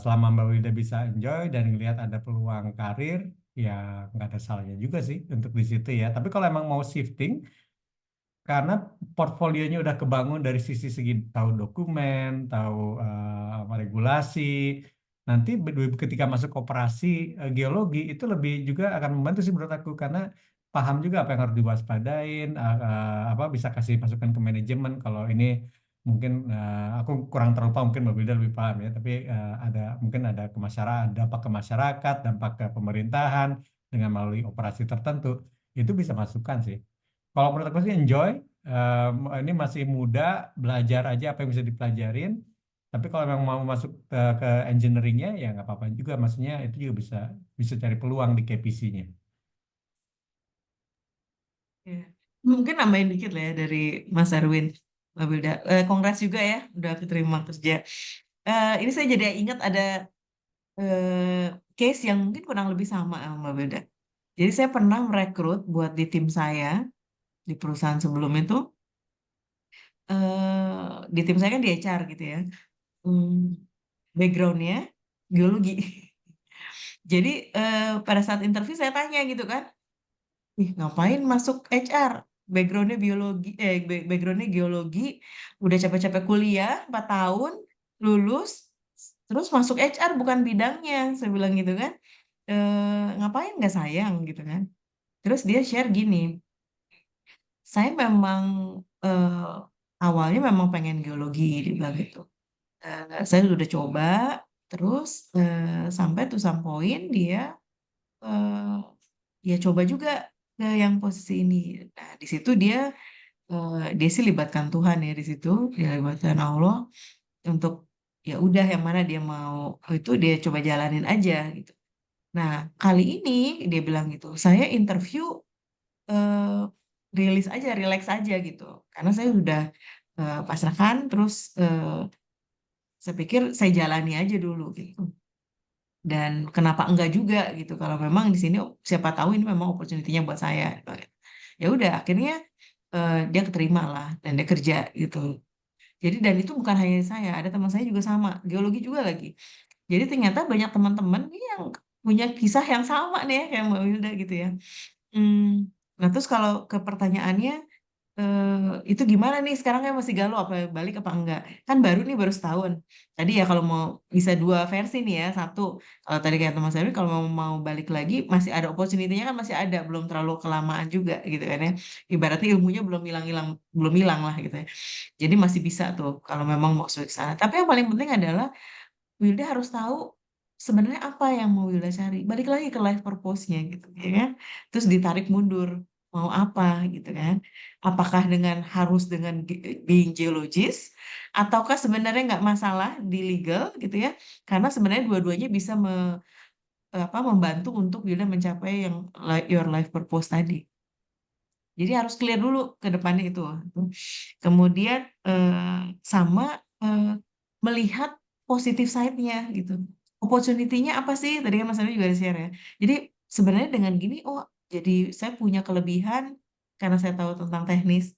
Selama Mbak Wilda bisa enjoy dan ngelihat ada peluang karir, ya nggak ada salahnya juga sih untuk di situ ya. Tapi kalau emang mau shifting, karena portfolionya udah kebangun dari sisi segi tahu dokumen, tahu regulasi. Nanti ketika masuk operasi geologi itu lebih juga akan membantu sih menurut aku karena paham juga apa yang harus diwaspadain, apa bisa kasih masukan ke manajemen kalau ini mungkin aku kurang terlalu paham mungkin Mbak Wilda lebih paham ya, tapi ada mungkin ada ke masyarakat, dampak ke masyarakat, dampak ke pemerintahan dengan melalui operasi tertentu itu bisa masukan sih. Kalau menurut aku sih enjoy. Ini masih muda, belajar aja apa yang bisa dipelajarin. Tapi kalau memang mau masuk ke engineeringnya ya nggak apa-apa juga. Maksudnya itu juga bisa bisa cari peluang di KPC-nya. Ya. Mungkin nambahin dikit lah ya dari Mas Erwin. Mbak Wilda. Congrats juga ya, udah keterima kerja. Ini saya jadi ingat ada case yang mungkin kurang lebih sama sama Mbak Wilda. Jadi saya pernah merekrut buat di tim saya, di perusahaan sebelum itu, di tim saya kan di HR gitu ya. Hmm, backgroundnya geologi. Jadi pada saat interview saya tanya gitu kan, ih ngapain masuk HR? Backgroundnya biologi, backgroundnya geologi, udah capek-capek kuliah 4 tahun, lulus, terus masuk HR bukan bidangnya, saya bilang gitu kan. Ngapain nggak sayang gitu kan? Terus dia share gini, saya memang eh, awalnya memang pengen geologi, dia bilang gitu. Saya udah coba, terus sampai tuh some point dia eh, dia coba juga ke yang posisi ini. Nah, di situ dia sih libatkan Tuhan ya di situ, dia libatkan Allah untuk ya udah yang mana dia mau itu dia coba jalanin aja gitu. Nah, kali ini dia bilang gitu, saya interview eh, rilis aja, relax aja gitu. Karena saya udah pasrahkan, terus saya pikir saya jalani aja dulu gitu. Dan kenapa enggak juga gitu kalau memang di sini siapa tahu ini memang opportunity-nya buat saya. Ya udah akhirnya dia keterima lah dan dia kerja gitu. Jadi dan itu bukan hanya saya, ada teman saya juga sama, geologi juga lagi. Jadi ternyata banyak teman-teman nih yang punya kisah yang sama nih ya kayak Mbak Wilda gitu ya. Hmm, nah terus kalau ke pertanyaannya, itu gimana nih sekarang kan masih galau apa balik apa enggak? Kan baru nih baru setahun. Tadi ya kalau mau bisa dua versi nih ya, satu kalau tadi kayak teman saya kalau mau balik lagi masih ada opportunity-nya kan masih ada, belum terlalu kelamaan juga gitu kan ya. Ibaratnya ilmunya belum hilang lah gitu ya. Jadi masih bisa tuh kalau memang mau switch sana. Tapi yang paling penting adalah Wilda harus tahu sebenarnya apa yang mau Wilda cari. Balik lagi ke life purpose-nya gitu, ya kan? Terus ditarik mundur, mau apa gitu kan? Apakah harus dengan being geologist, ataukah sebenarnya nggak masalah di legal gitu ya? Karena sebenarnya dua-duanya bisa membantu untuk Wilda mencapai yang your life purpose tadi. Jadi harus clear dulu ke depannya itu. Kemudian sama eh, melihat positif side-nya gitu. Opportunity-nya apa sih? Tadi kan Mas Andi juga ada share ya. Jadi sebenarnya dengan gini, oh jadi saya punya kelebihan karena saya tahu tentang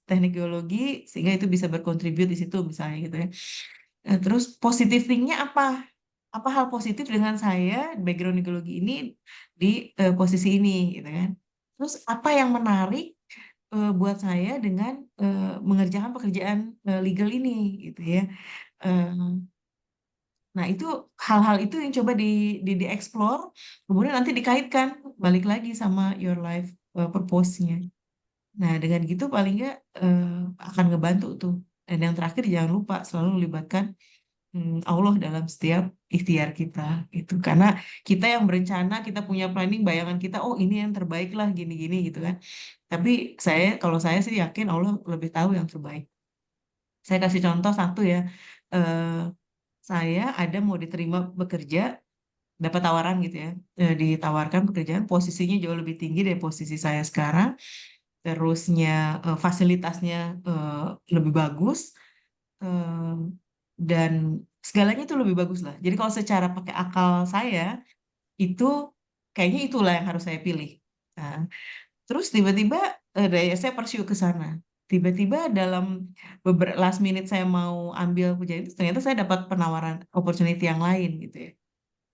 teknik geologi sehingga itu bisa berkontribut di situ misalnya gitu ya. Terus positif thing-nya apa? Apa hal positif dengan saya background di geologi ini di posisi ini gitu kan? Terus apa yang menarik buat saya dengan mengerjakan pekerjaan legal ini gitu ya. Eh, nah itu hal-hal itu yang coba di explore, kemudian nanti dikaitkan balik lagi sama your life purpose-nya. Nah dengan gitu paling nggak akan ngebantu tuh. Dan yang terakhir jangan lupa selalu melibatkan Allah dalam setiap ikhtiar kita itu karena kita yang berencana kita punya planning bayangan kita oh ini yang terbaik lah gini-gini gitu kan tapi kalau saya sih yakin Allah lebih tahu yang terbaik. Saya kasih contoh satu ya. eh saya ada mau diterima bekerja, dapat tawaran gitu ya. Ditawarkan pekerjaan posisinya jauh lebih tinggi dari posisi saya sekarang, terusnya fasilitasnya eh, lebih bagus, eh, dan segalanya itu lebih bagus lah. Jadi kalau secara pakai akal saya itu kayaknya itulah yang harus saya pilih. Nah, terus tiba-tiba saya pursue ke sana. Tiba-tiba dalam beberapa last minute saya mau ambil pekerjaan itu ternyata saya dapat penawaran opportunity yang lain gitu ya.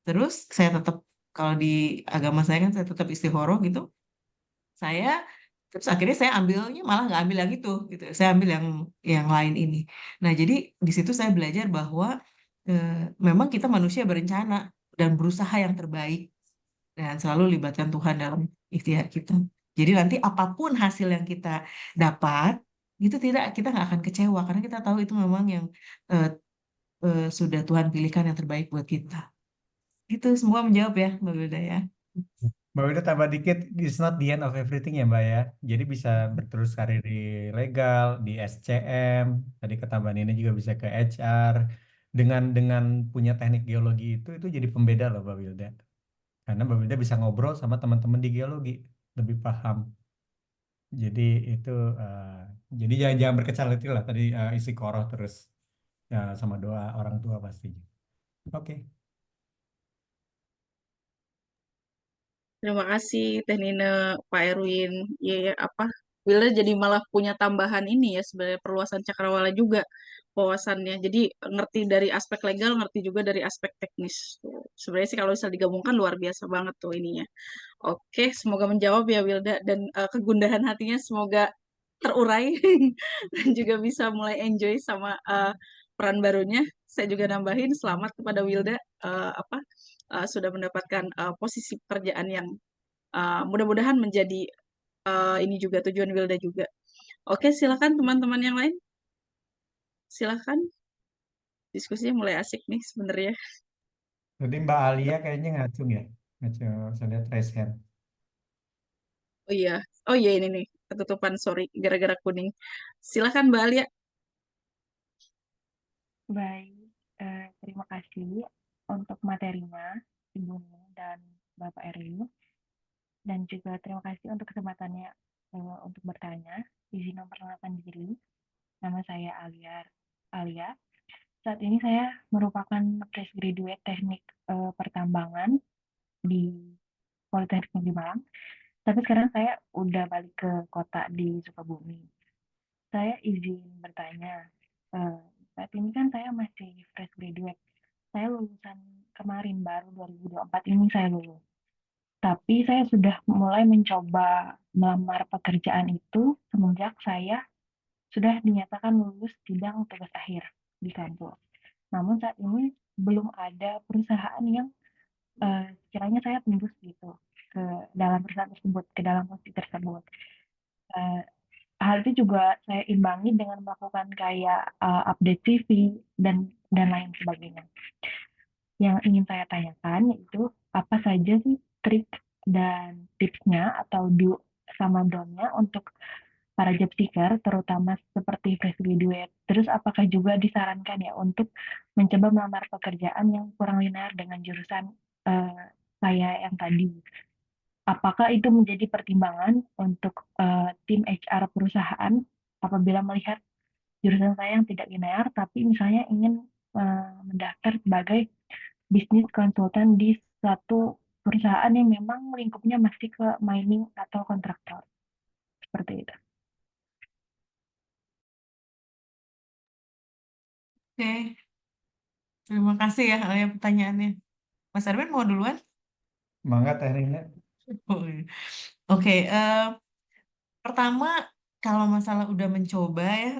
Terus saya tetap kalau di agama saya kan saya tetap istikharah gitu. Saya terus akhirnya saya ambilnya malah nggak ambil yang itu gitu. Saya ambil yang lain ini. Nah, jadi di situ saya belajar bahwa eh, memang kita manusia berencana dan berusaha yang terbaik dan selalu libatkan Tuhan dalam ikhtiar kita. Jadi nanti apapun hasil yang kita dapat, itu kita nggak akan kecewa karena kita tahu itu memang yang eh, sudah Tuhan pilihkan yang terbaik buat kita. Itu semua menjawab ya, Mbak Wilda ya. Mbak Wida tambah dikit, it's not the end of everything ya Mbak ya. Jadi bisa berterus karir di legal, di SCM, tadi ketambahan ini juga bisa ke HR. Dengan punya teknik geologi itu jadi pembeda loh Mbak Wilda. Karena Mbak Wilda bisa ngobrol sama teman-teman di geologi, lebih paham. Jadi itu, eh, jadi jangan berkecil hati lah. Tadi isi koroh terus sama doa orang tua pastinya. Oke. Terima kasih Teh Nina, Pak Erwin. Ya, ya, apa? Wilda jadi malah punya tambahan ini ya sebenarnya perluasan cakrawala juga wawasannya. Jadi ngerti dari aspek legal, ngerti juga dari aspek teknis. Tuh. Sebenarnya sih kalau bisa digabungkan luar biasa banget tuh ininya. Oke, semoga menjawab ya Wilda dan kegundahan hatinya semoga terurai dan juga bisa mulai enjoy sama peran barunya. Saya juga nambahin selamat kepada Wilda apa sudah mendapatkan posisi pekerjaan yang mudah-mudahan menjadi ini juga tujuan Wilda juga. Oke, silakan teman-teman yang lain. Silakan. Diskusinya mulai asik nih sebenarnya. Jadi Mbak Alia kayaknya ngacung ya. Ngacung, saya lihat raise hand. Oh iya. Oh iya ini nih. Ketutupan, sorry. Gara-gara kuning. Silakan Mbak Alia. Baik, terima kasih untuk materinya, Ibu Nina dan Bapak Erwin, dan juga terima kasih untuk kesempatannya untuk bertanya. Izin memperkenalkan diri, nama saya Alia. Saat ini saya merupakan fresh graduate teknik pertambangan di Politeknik Negeri Malang, tapi sekarang saya udah balik ke kota di Sukabumi. saya izin bertanya. Saat ini kan saya masih fresh graduate. Saya lulusan kemarin, baru 2024 ini saya lulus. Tapi saya sudah mulai mencoba melamar pekerjaan itu semenjak saya sudah dinyatakan lulus sidang tugas akhir di kampus. Namun saat ini belum ada perusahaan yang sekiranya saya tembus gitu ke dalam perusahaan tersebut, ke dalam posisi tersebut. Eh, Hal itu juga saya imbangi dengan melakukan kayak update CV dan lain sebagainya. Yang ingin saya tanyakan yaitu apa saja sih trik dan tipsnya atau do sama don't-nya untuk para job seeker, terutama seperti fresh graduate. Terus apakah juga disarankan ya untuk mencoba melamar pekerjaan yang kurang linear dengan jurusan eh, saya yang tadi? Apakah itu menjadi pertimbangan untuk tim HR perusahaan apabila melihat jurusan saya yang tidak linear, tapi misalnya ingin mendaftar sebagai bisnis konsultan di suatu perusahaan yang memang lingkupnya masih ke mining atau kontraktor, seperti itu. Oke, terima kasih ya Alia pertanyaannya. Mas Arwin mau duluan? Mangga Teh Nina. Oh, iya. Oke, pertama kalau masalah udah mencoba ya,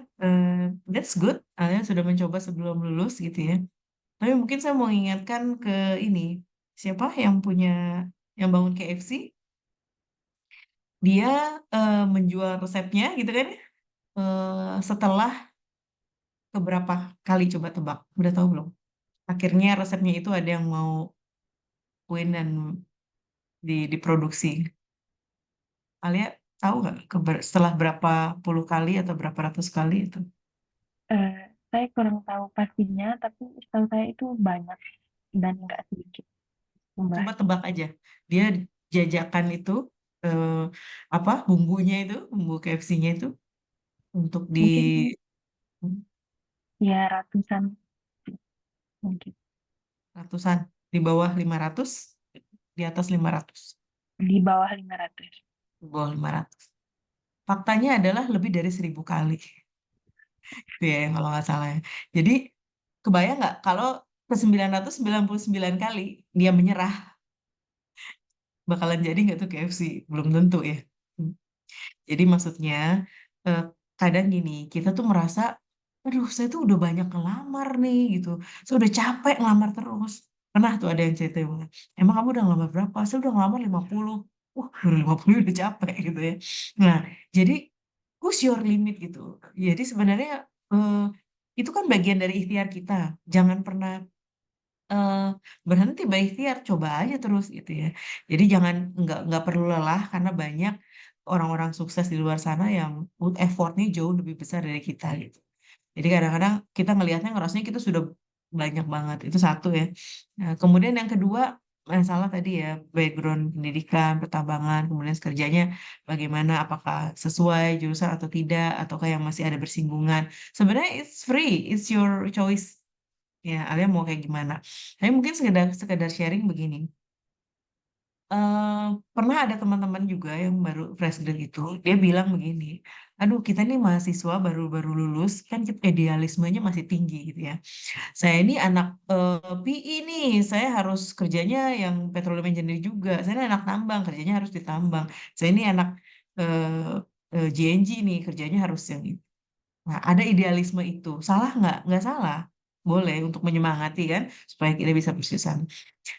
that's good. Alia sudah mencoba sebelum lulus gitu ya. Tapi mungkin saya mau ingatkan ke ini, siapa yang bangun KFC, dia menjual resepnya gitu kan ya, setelah keberapa kali coba tebak, udah tahu belum? Akhirnya resepnya itu ada yang mau win dan diproduksi. Alia tahu nggak setelah berapa puluh kali atau berapa ratus kali itu? Saya kurang tahu pastinya, tapi setahu saya itu banyak dan nggak sedikit Coba jumlahnya. tebak aja. Dia jajakan itu eh, apa bumbunya itu, bumbu KFC-nya itu untuk di Mungkin ya ratusan mungkin. ratusan, di bawah 500, di atas 500, Di bawah 500. di bawah 500. Faktanya adalah lebih dari 1000 kali. Gitu ya, kalau nggak salah ya. Jadi kebayang nggak kalau ke 999 kali dia menyerah, bakalan jadi nggak tuh KFC? Belum tentu ya. Jadi maksudnya eh, kadang gini, kita tuh merasa, aduh saya tuh udah banyak ngelamar nih gitu. Saya udah capek ngelamar terus. Pernah tuh ada yang cerita bilang, emang kamu udah ngelamar berapa? Saya udah ngelamar 50. Wah, baru 50 udah capek gitu ya. Nah, jadi push your limit gitu. Jadi sebenarnya eh, itu kan bagian dari ikhtiar kita. Jangan pernah eh, berhenti berikhtiar, coba aja terus gitu ya. Jadi jangan nggak perlu lelah karena banyak orang-orang sukses di luar sana yang effortnya jauh lebih besar dari kita gitu. Jadi kadang-kadang kita ngelihatnya ngerasanya kita sudah banyak banget. Itu satu ya. Nah, kemudian yang kedua masalah tadi ya background pendidikan, pertambangan, kemudian kerjanya bagaimana, apakah sesuai jurusan atau tidak, ataukah yang masih ada bersinggungan. Sebenarnya it's free, it's your choice. Ya, Alia mau kayak gimana? Tapi mungkin sekedar sekedar sharing begini. eh Pernah ada teman-teman juga yang baru fresh grad itu, dia bilang begini, aduh kita nih mahasiswa baru-baru lulus, kan idealismenya masih tinggi gitu ya. Saya ini anak PI nih, saya harus kerjanya yang petroleum engineer juga. Saya ini anak tambang, kerjanya harus di tambang. Saya ini anak GNG nih, kerjanya harus yang itu. Nah, ada idealisme itu. Salah nggak? Nggak salah. Boleh untuk menyemangati kan, supaya kita bisa bersih.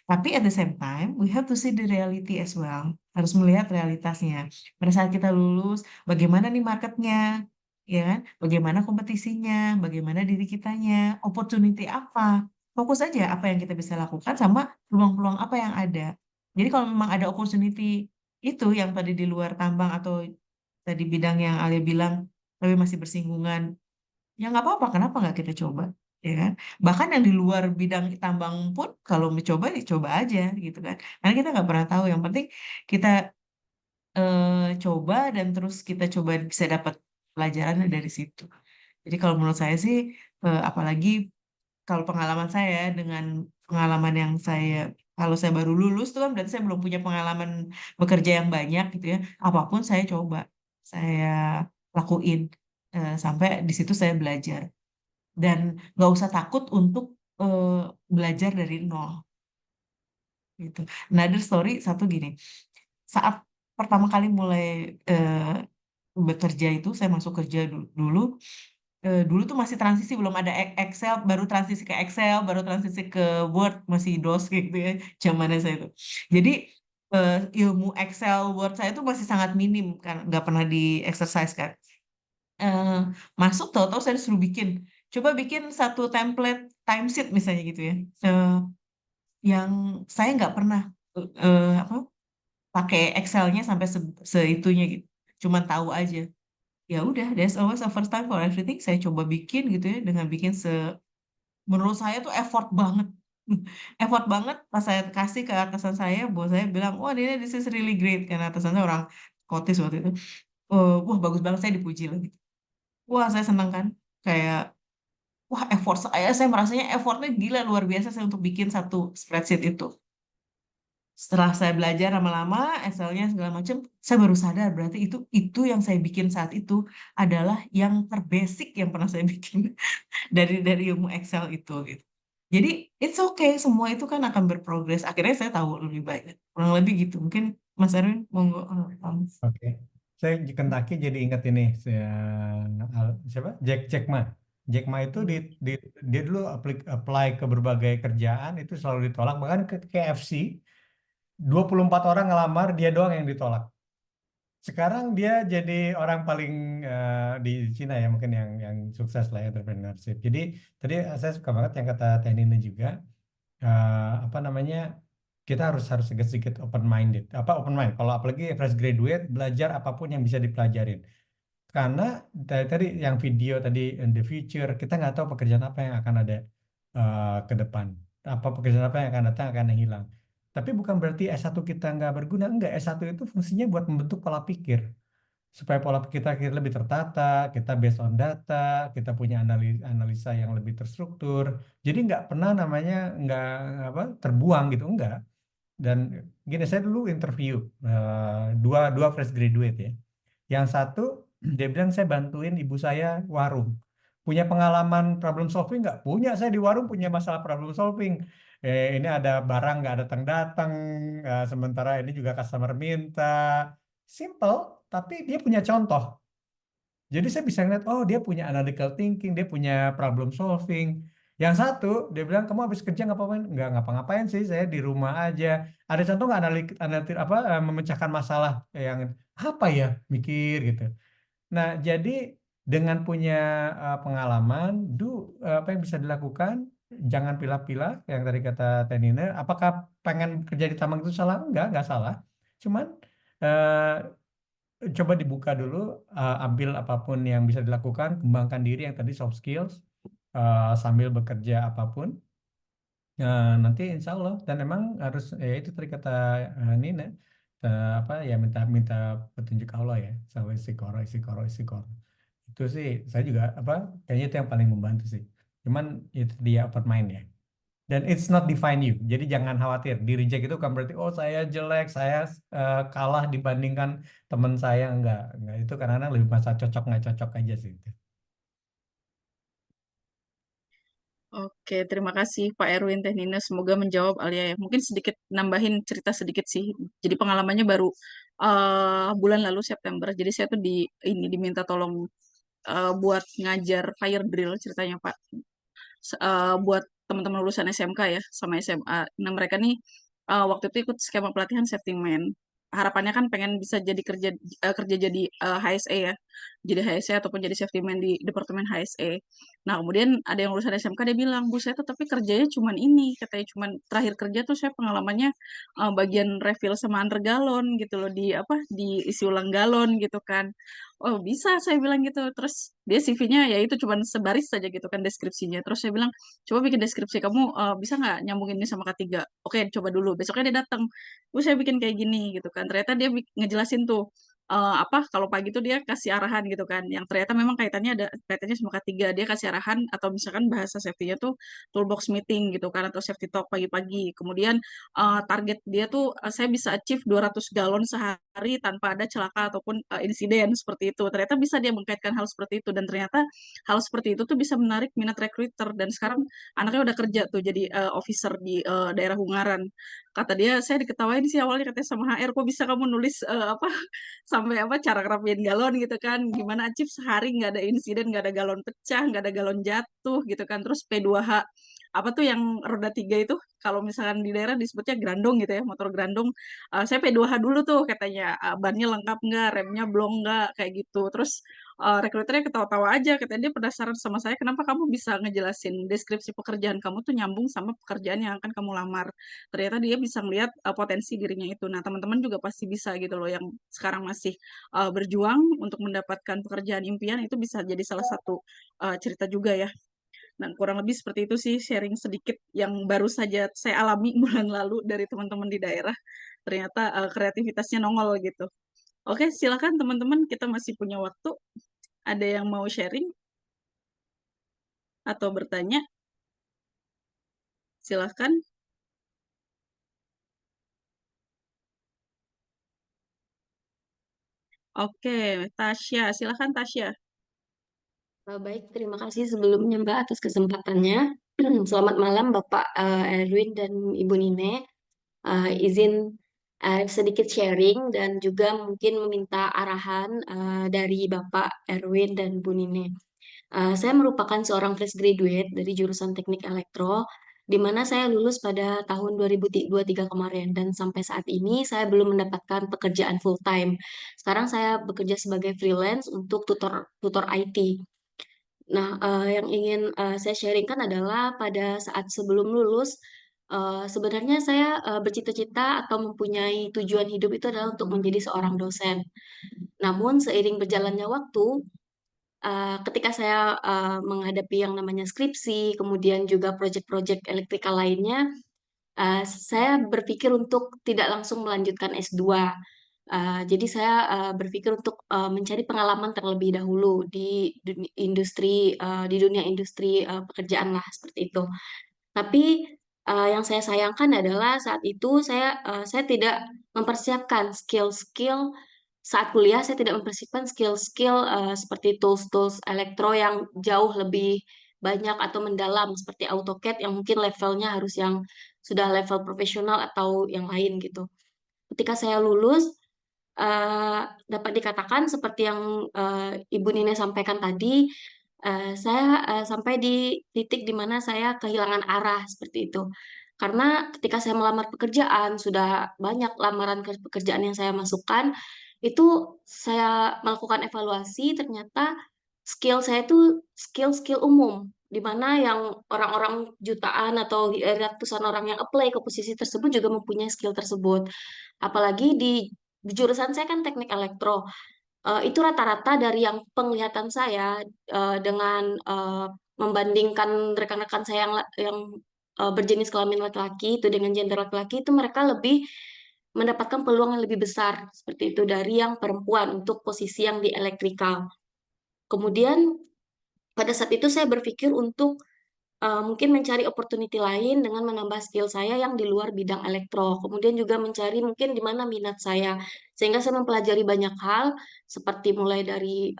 Tapi at the same time, we have to see the reality as well. Harus melihat realitasnya. Pada saat kita lulus, bagaimana nih marketnya, ya kan? Bagaimana kompetisinya, bagaimana diri kitanya, opportunity apa. Fokus aja apa yang kita bisa lakukan sama peluang-peluang apa yang ada. Jadi kalau memang ada opportunity itu yang tadi di luar tambang atau tadi bidang yang Alia bilang, tapi masih bersinggungan, ya nggak apa-apa, kenapa nggak kita coba, ya kan? Bahkan yang di luar bidang tambang pun kalau mencoba, dicoba aja gitu kan. Karena kita nggak pernah tahu. Yang penting kita coba dan terus kita coba bisa dapat pelajaran dari situ. Jadi kalau menurut saya sih, apalagi kalau pengalaman saya dengan pengalaman yang kalau saya baru lulus tuh kan berarti saya belum punya pengalaman bekerja yang banyak gitu ya. Apapun saya coba, saya lakuin. sampai di situ saya belajar dan nggak usah takut untuk belajar dari nol gitu. Another story satu gini, saat pertama kali mulai bekerja itu saya masuk kerja dulu. Dulu tuh masih transisi, belum ada Excel, baru transisi ke Excel, baru transisi ke Word, masih DOS gitu ya zamannya saya itu. Jadi ilmu Excel, Word saya itu masih sangat minim kan, nggak pernah di exercise kan. Eh, Masuk tahu-tahu saya disuruh coba bikin satu template timesheet misalnya gitu ya, yang saya nggak pernah apa pakai Excelnya sampai seitunya gitu, cuman tahu aja. Ya udah, there's always a first time for everything. Saya coba bikin gitu ya, dengan bikin menurut saya tuh effort banget. Effort banget. Pas saya kasih ke atasan saya, bos saya bilang, wah ini this is really great, karena atasan saya orang Scottish waktu itu. Wah bagus banget, saya dipuji lagi. Wah saya senang kan, kayak wah effort saya merasanya effortnya gila luar biasa saya untuk bikin satu spreadsheet itu. Setelah saya belajar lama-lama Excelnya segala macam, saya baru sadar berarti itu yang saya bikin saat itu adalah yang terbasic yang pernah saya bikin dari ilmu Excel itu gitu. Jadi it's okay, semua itu kan akan berprogres. Akhirnya saya tahu lebih baik. Kurang lebih gitu. Mungkin Mas Erwin monggo. Oke. Saya di Kentucky jadi ingat ini siapa? Jack Ma. Jack Ma itu dia dulu apply ke berbagai kerjaan itu selalu ditolak, bahkan ke KFC 24 orang ngelamar, dia doang yang ditolak. Sekarang dia jadi orang paling di Cina ya, mungkin yang sukses lah entrepreneurship. Jadi tadi saya suka banget yang kata Teh Nina juga, apa namanya, kita harus sedikit open minded. Apa open mind? Kalau apalagi fresh graduate, belajar apapun yang bisa dipelajarin. Karena tadi yang video tadi in the future, kita nggak tahu pekerjaan apa yang akan ada ke depan. Apa pekerjaan apa yang akan datang, akan hilang. Tapi bukan berarti S1 kita nggak berguna. Enggak, S1 itu fungsinya buat membentuk pola pikir. Supaya pola pikir kita lebih tertata, kita based on data, kita punya analisa yang lebih terstruktur. Jadi nggak pernah namanya nggak apa terbuang gitu, enggak. Dan gini, saya dulu interview dua fresh graduate ya. Yang satu dia bilang saya bantuin ibu saya warung. Punya pengalaman problem solving nggak? Punya, saya di warung punya masalah problem solving. Ini ada barang nggak datang-datang, sementara ini juga customer minta. Simple, tapi dia punya contoh. Jadi saya bisa ngeliat, oh dia punya analytical thinking, dia punya problem solving. Yang satu, dia bilang kamu habis kerja ngapain? Nggak ngapa-ngapain sih, saya di rumah aja. Ada contoh nggak apa memecahkan masalah yang apa ya, mikir gitu. Nah, jadi dengan punya pengalaman, apa yang bisa dilakukan? Jangan pilah-pilah, yang tadi kata Tenine. Apakah pengen kerja di tambang itu salah? Nggak salah. Cuman eh, coba dibuka dulu, ambil apapun yang bisa dilakukan, kembangkan diri yang tadi soft skills, sambil bekerja apapun. Nanti insya Allah, dan emang harus ya itu tadi kata Nina, apa ya, minta minta petunjuk Allah ya, selalu istiqoroh istiqoroh istiqoroh. Itu sih saya juga apa kayaknya itu yang paling membantu sih. Cuman itu dia open mind ya. Dan it's not define you. Jadi jangan khawatir. Di reject itu kan berarti oh saya jelek, saya kalah dibandingkan teman saya, enggak. Enggak, itu karena lebih masa cocok nggak cocok aja sih itu. Oke, terima kasih Pak Erwin Teh Nina. Semoga menjawab Alia ya. Mungkin sedikit nambahin cerita sedikit sih. Jadi pengalamannya baru bulan lalu September. Jadi saya tuh diminta tolong buat ngajar fire drill ceritanya Pak. Buat teman-teman lulusan SMK ya sama SMA. Nah mereka nih waktu itu ikut skema pelatihan safety man. Harapannya kan pengen bisa jadi kerja jadi HSE ya, jadi HSE ataupun jadi safety man di departemen HSE. Nah kemudian ada yang lulusan SMK dia bilang, Bu saya tuh tapi kerjanya cuman ini, katanya cuman terakhir kerja tuh saya pengalamannya bagian refill sama under galon gitu loh, di apa di isi ulang galon gitu kan. Oh bisa saya bilang gitu. Terus dia CV-nya ya itu cuman sebaris saja gitu kan deskripsinya. Terus saya bilang coba bikin deskripsi kamu, bisa nggak nyambungin ini sama K3? Oke coba dulu. Besoknya dia datang, Bu saya bikin kayak gini gitu kan. Ternyata dia ngejelasin tuh apa kalau pagi tuh dia kasih arahan gitu kan, yang ternyata memang kaitannya sama K3, dia kasih arahan atau misalkan bahasa safety-nya tuh toolbox meeting gitu kan, atau safety talk pagi-pagi. Kemudian target dia tuh saya bisa achieve 200 galon sehari tanpa ada celaka ataupun insiden seperti itu. Ternyata bisa dia mengkaitkan hal seperti itu, dan ternyata hal seperti itu tuh bisa menarik minat recruiter, dan sekarang anaknya udah kerja tuh jadi officer di daerah Ungaran. Kata dia, saya diketawain sih awalnya katanya sama HR, kok bisa kamu nulis apa sampai apa cara ngerapiin galon gitu kan, gimana achieve sehari nggak ada insiden, nggak ada galon pecah, nggak ada galon jatuh gitu kan. Terus P2H apa tuh yang roda 3 itu, kalau misalkan di daerah disebutnya grandong gitu ya, motor grandong. Saya P2H dulu tuh katanya, bannya lengkap nggak, remnya blong nggak, kayak gitu. Terus rekruternya ketawa-tawa aja, katanya dia penasaran sama saya, kenapa kamu bisa ngejelasin deskripsi pekerjaan kamu tuh nyambung sama pekerjaan yang akan kamu lamar. Ternyata dia bisa ngelihat potensi dirinya itu. Nah, teman-teman juga pasti bisa gitu loh, yang sekarang masih berjuang untuk mendapatkan pekerjaan impian, itu bisa jadi salah satu cerita juga ya. Nah, kurang lebih seperti itu sih, sharing sedikit yang baru saja saya alami bulan lalu dari teman-teman di daerah. Ternyata kreativitasnya nongol gitu. Oke, silakan teman-teman, kita masih punya waktu. Ada yang mau sharing atau bertanya? Silahkan. Oke, Tasya, silahkan Tasya. Baik, terima kasih sebelumnya Mbak atas kesempatannya. Selamat malam Bapak Erwin dan Ibu Nine. Izin sedikit sharing dan juga mungkin meminta arahan dari Bapak Erwin dan Bu Nine. Saya merupakan seorang fresh graduate dari jurusan Teknik Elektro, di mana saya lulus pada tahun 2023 kemarin, dan sampai saat ini saya belum mendapatkan pekerjaan full time. Sekarang saya bekerja sebagai freelance untuk tutor IT. Nah, yang ingin saya sharingkan adalah pada saat sebelum lulus, sebenarnya saya bercita-cita atau mempunyai tujuan hidup itu adalah untuk menjadi seorang dosen. Namun seiring berjalannya waktu, ketika saya menghadapi yang namanya skripsi, kemudian juga proyek-proyek elektrikal lainnya, saya berpikir untuk tidak langsung melanjutkan S2. Jadi saya berpikir untuk mencari pengalaman terlebih dahulu di dunia industri pekerjaan lah seperti itu. Tapi yang saya sayangkan adalah saat itu saya tidak mempersiapkan skill-skill saat kuliah. Saya tidak mempersiapkan skill-skill seperti tools-tools elektro yang jauh lebih banyak atau mendalam seperti AutoCAD yang mungkin levelnya harus yang sudah level profesional atau yang lain gitu. Ketika saya lulus, dapat dikatakan seperti yang Ibu Nina sampaikan tadi, saya sampai di titik di mana saya kehilangan arah seperti itu. Karena ketika saya melamar pekerjaan, sudah banyak lamaran pekerjaan yang saya masukkan, itu saya melakukan evaluasi, ternyata skill saya itu skill-skill umum, di mana yang orang-orang jutaan atau ratusan orang yang apply ke posisi tersebut juga mempunyai skill tersebut. Apalagi di jurusan saya kan teknik elektro. Itu rata-rata dari yang penglihatan saya dengan membandingkan rekan-rekan saya yang berjenis kelamin laki-laki itu dengan gender laki-laki itu mereka lebih mendapatkan peluang yang lebih besar seperti itu dari yang perempuan untuk posisi yang di elektrikal. Kemudian pada saat itu saya berpikir untuk mungkin mencari opportunity lain dengan menambah skill saya yang di luar bidang elektro. Kemudian juga mencari mungkin di mana minat saya. Sehingga saya mempelajari banyak hal, seperti mulai dari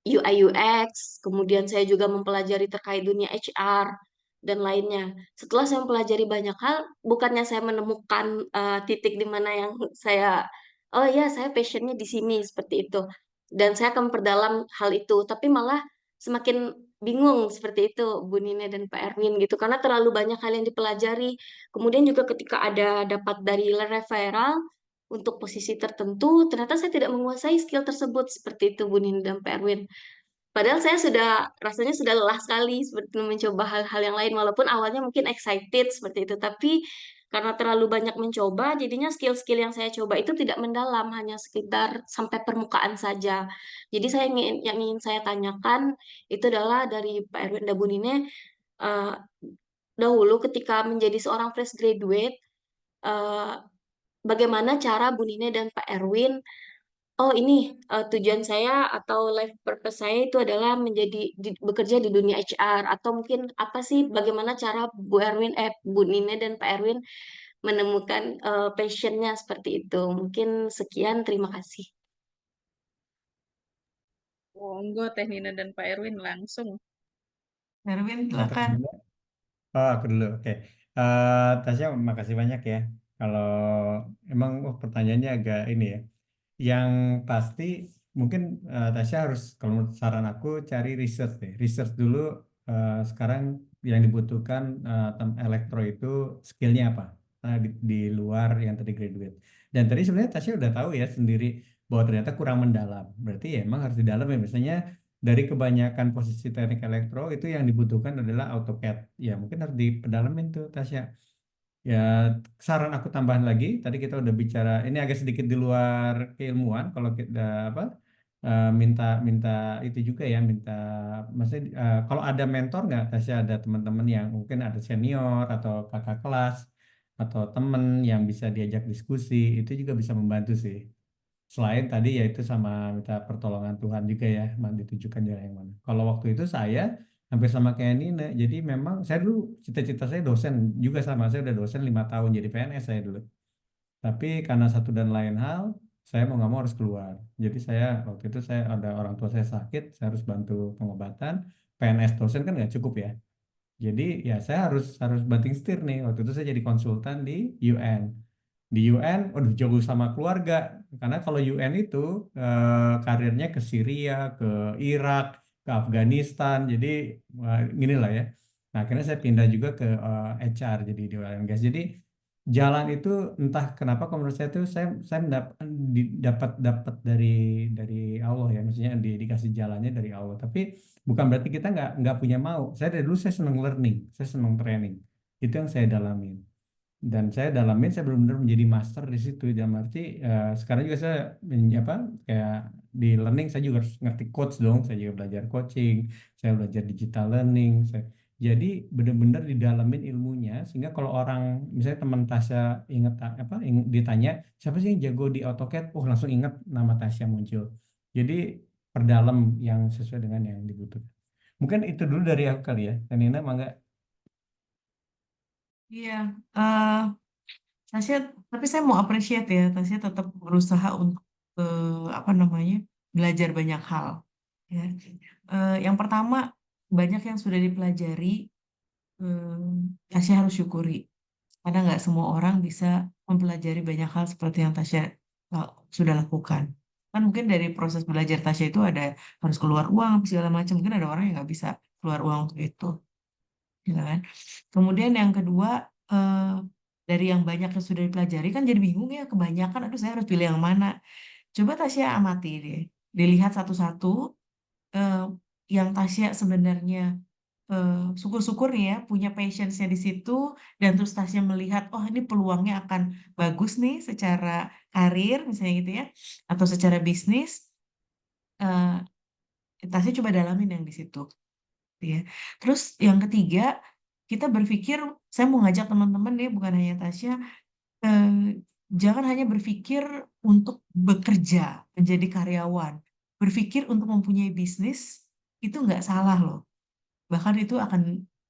UI UX, kemudian saya juga mempelajari terkait dunia HR, dan lainnya. Setelah saya mempelajari banyak hal, bukannya saya menemukan titik di mana yang oh ya, saya passionnya di sini, seperti itu. Dan saya akan memperdalam hal itu, tapi malah semakin bingung seperti itu, Bu Nina dan Pak Erwin gitu, karena terlalu banyak hal yang dipelajari. Kemudian juga ketika ada dapat dari referral untuk posisi tertentu, ternyata saya tidak menguasai skill tersebut seperti itu, Bu Nina dan Pak Erwin. Padahal saya rasanya sudah lelah sekali seperti mencoba hal-hal yang lain, walaupun awalnya mungkin excited seperti itu, tapi karena terlalu banyak mencoba, jadinya skill-skill yang saya coba itu tidak mendalam, hanya sekitar sampai permukaan saja. Jadi yang ingin saya tanyakan itu adalah dari Pak Erwin dan Bu Nine, eh, dahulu ketika menjadi seorang fresh graduate, eh, bagaimana cara Bu Nine dan Pak Erwin oh ini tujuan saya atau life purpose saya itu adalah bekerja di dunia HR, atau mungkin apa sih, bagaimana cara Bu Nina dan Pak Erwin menemukan passionnya seperti itu. Mungkin sekian, terima kasih. Monggo Teh Nina dan Pak Erwin langsung. Erwin, Nah, Teh silakan. Nina. Oh, aku dulu. Oke. Tasya, makasih banyak ya. Kalau emang pertanyaannya agak ini ya. Yang pasti mungkin Tasya harus, kalau menurut saran aku, cari research deh. Research dulu sekarang yang dibutuhkan elektro itu skillnya apa. Di luar yang tadi graduate. Dan tadi sebenarnya Tasya udah tahu ya sendiri bahwa ternyata kurang mendalam. Berarti ya emang harus didalam ya. Misalnya dari kebanyakan posisi teknik elektro itu yang dibutuhkan adalah AutoCAD. Ya mungkin harus dipedalamin tuh Tasya. Ya, saran aku tambahan lagi, tadi kita udah bicara, ini agak sedikit di luar keilmuan, kalau kita apa minta minta itu juga ya, minta maksudnya kalau ada mentor nggak, Tasya ada teman-teman yang mungkin ada senior atau kakak kelas atau temen yang bisa diajak diskusi, itu juga bisa membantu sih. Selain tadi yaitu sama minta pertolongan Tuhan juga ya, ditujukan jalan yang mana. Kalau waktu itu saya hampir sama kayak Nina, jadi memang saya dulu cita-cita saya dosen juga sama, saya udah dosen 5 tahun jadi PNS saya dulu. Tapi karena satu dan lain hal, saya mau nggak mau harus keluar. Jadi saya waktu itu saya ada orang tua saya sakit, saya harus bantu pengobatan. PNS dosen kan nggak cukup ya. Jadi ya saya harus harus banting setir nih. Waktu itu saya jadi konsultan di UN. Di UN, waduh jauh sama keluarga. Karena kalau UN itu karirnya ke Syria, ke Irak, ke Afghanistan. Jadi gini lah ya. Nah akhirnya saya pindah juga ke HR jadi di oil and gas. Jadi jalan itu entah kenapa kalau menurut saya tuh saya dapat dapat dari Allah ya, maksudnya dikasih jalannya dari Allah. Tapi bukan berarti kita nggak punya mau. Saya dari dulu saya senang learning, saya senang training. Itu yang saya dalamin. Dan saya dalamin, saya benar-benar menjadi master di situ. Dalam arti sekarang juga saya apa kayak di learning saya juga harus ngerti coach dong. Saya juga belajar coaching, saya belajar digital learning. Jadi benar-benar didalamin ilmunya sehingga kalau orang misalnya teman Tasya ingat apa ditanya siapa sih yang jago di AutoCAD, oh langsung ingat nama Tasya muncul. Jadi perdalam yang sesuai dengan yang dibutuhkan. Mungkin itu dulu dari aku kali ya. Dan Nina, mangga. Iya, eh Tasya, tapi saya mau appreciate ya, Tasya tetap berusaha untuk apa namanya, belajar banyak hal. Ya. Yang pertama, banyak yang sudah dipelajari, Tasya harus syukuri. Karena nggak semua orang bisa mempelajari banyak hal seperti yang Tasya sudah lakukan. Kan mungkin dari proses belajar Tasya itu ada harus keluar uang segala macam. Mungkin ada orang yang nggak bisa keluar uang untuk itu, gitu kan. Kemudian yang kedua, eh, dari yang banyak yang sudah dipelajari kan jadi bingung ya, kebanyakan. Aduh, saya harus pilih yang mana? Coba Tasya amati deh, dilihat satu-satu eh, yang Tasya sebenarnya syukur-syukur nih ya punya patience-nya di situ, dan terus Tasya melihat oh ini peluangnya akan bagus nih secara karir misalnya gitu ya, atau secara bisnis, eh Tasya coba dalamin yang di situ ya. Terus yang ketiga, kita berpikir, saya mau ngajak teman-teman deh, bukan hanya Tasya, eh, jangan hanya berpikir untuk bekerja menjadi karyawan, berpikir untuk mempunyai bisnis itu nggak salah loh. Bahkan itu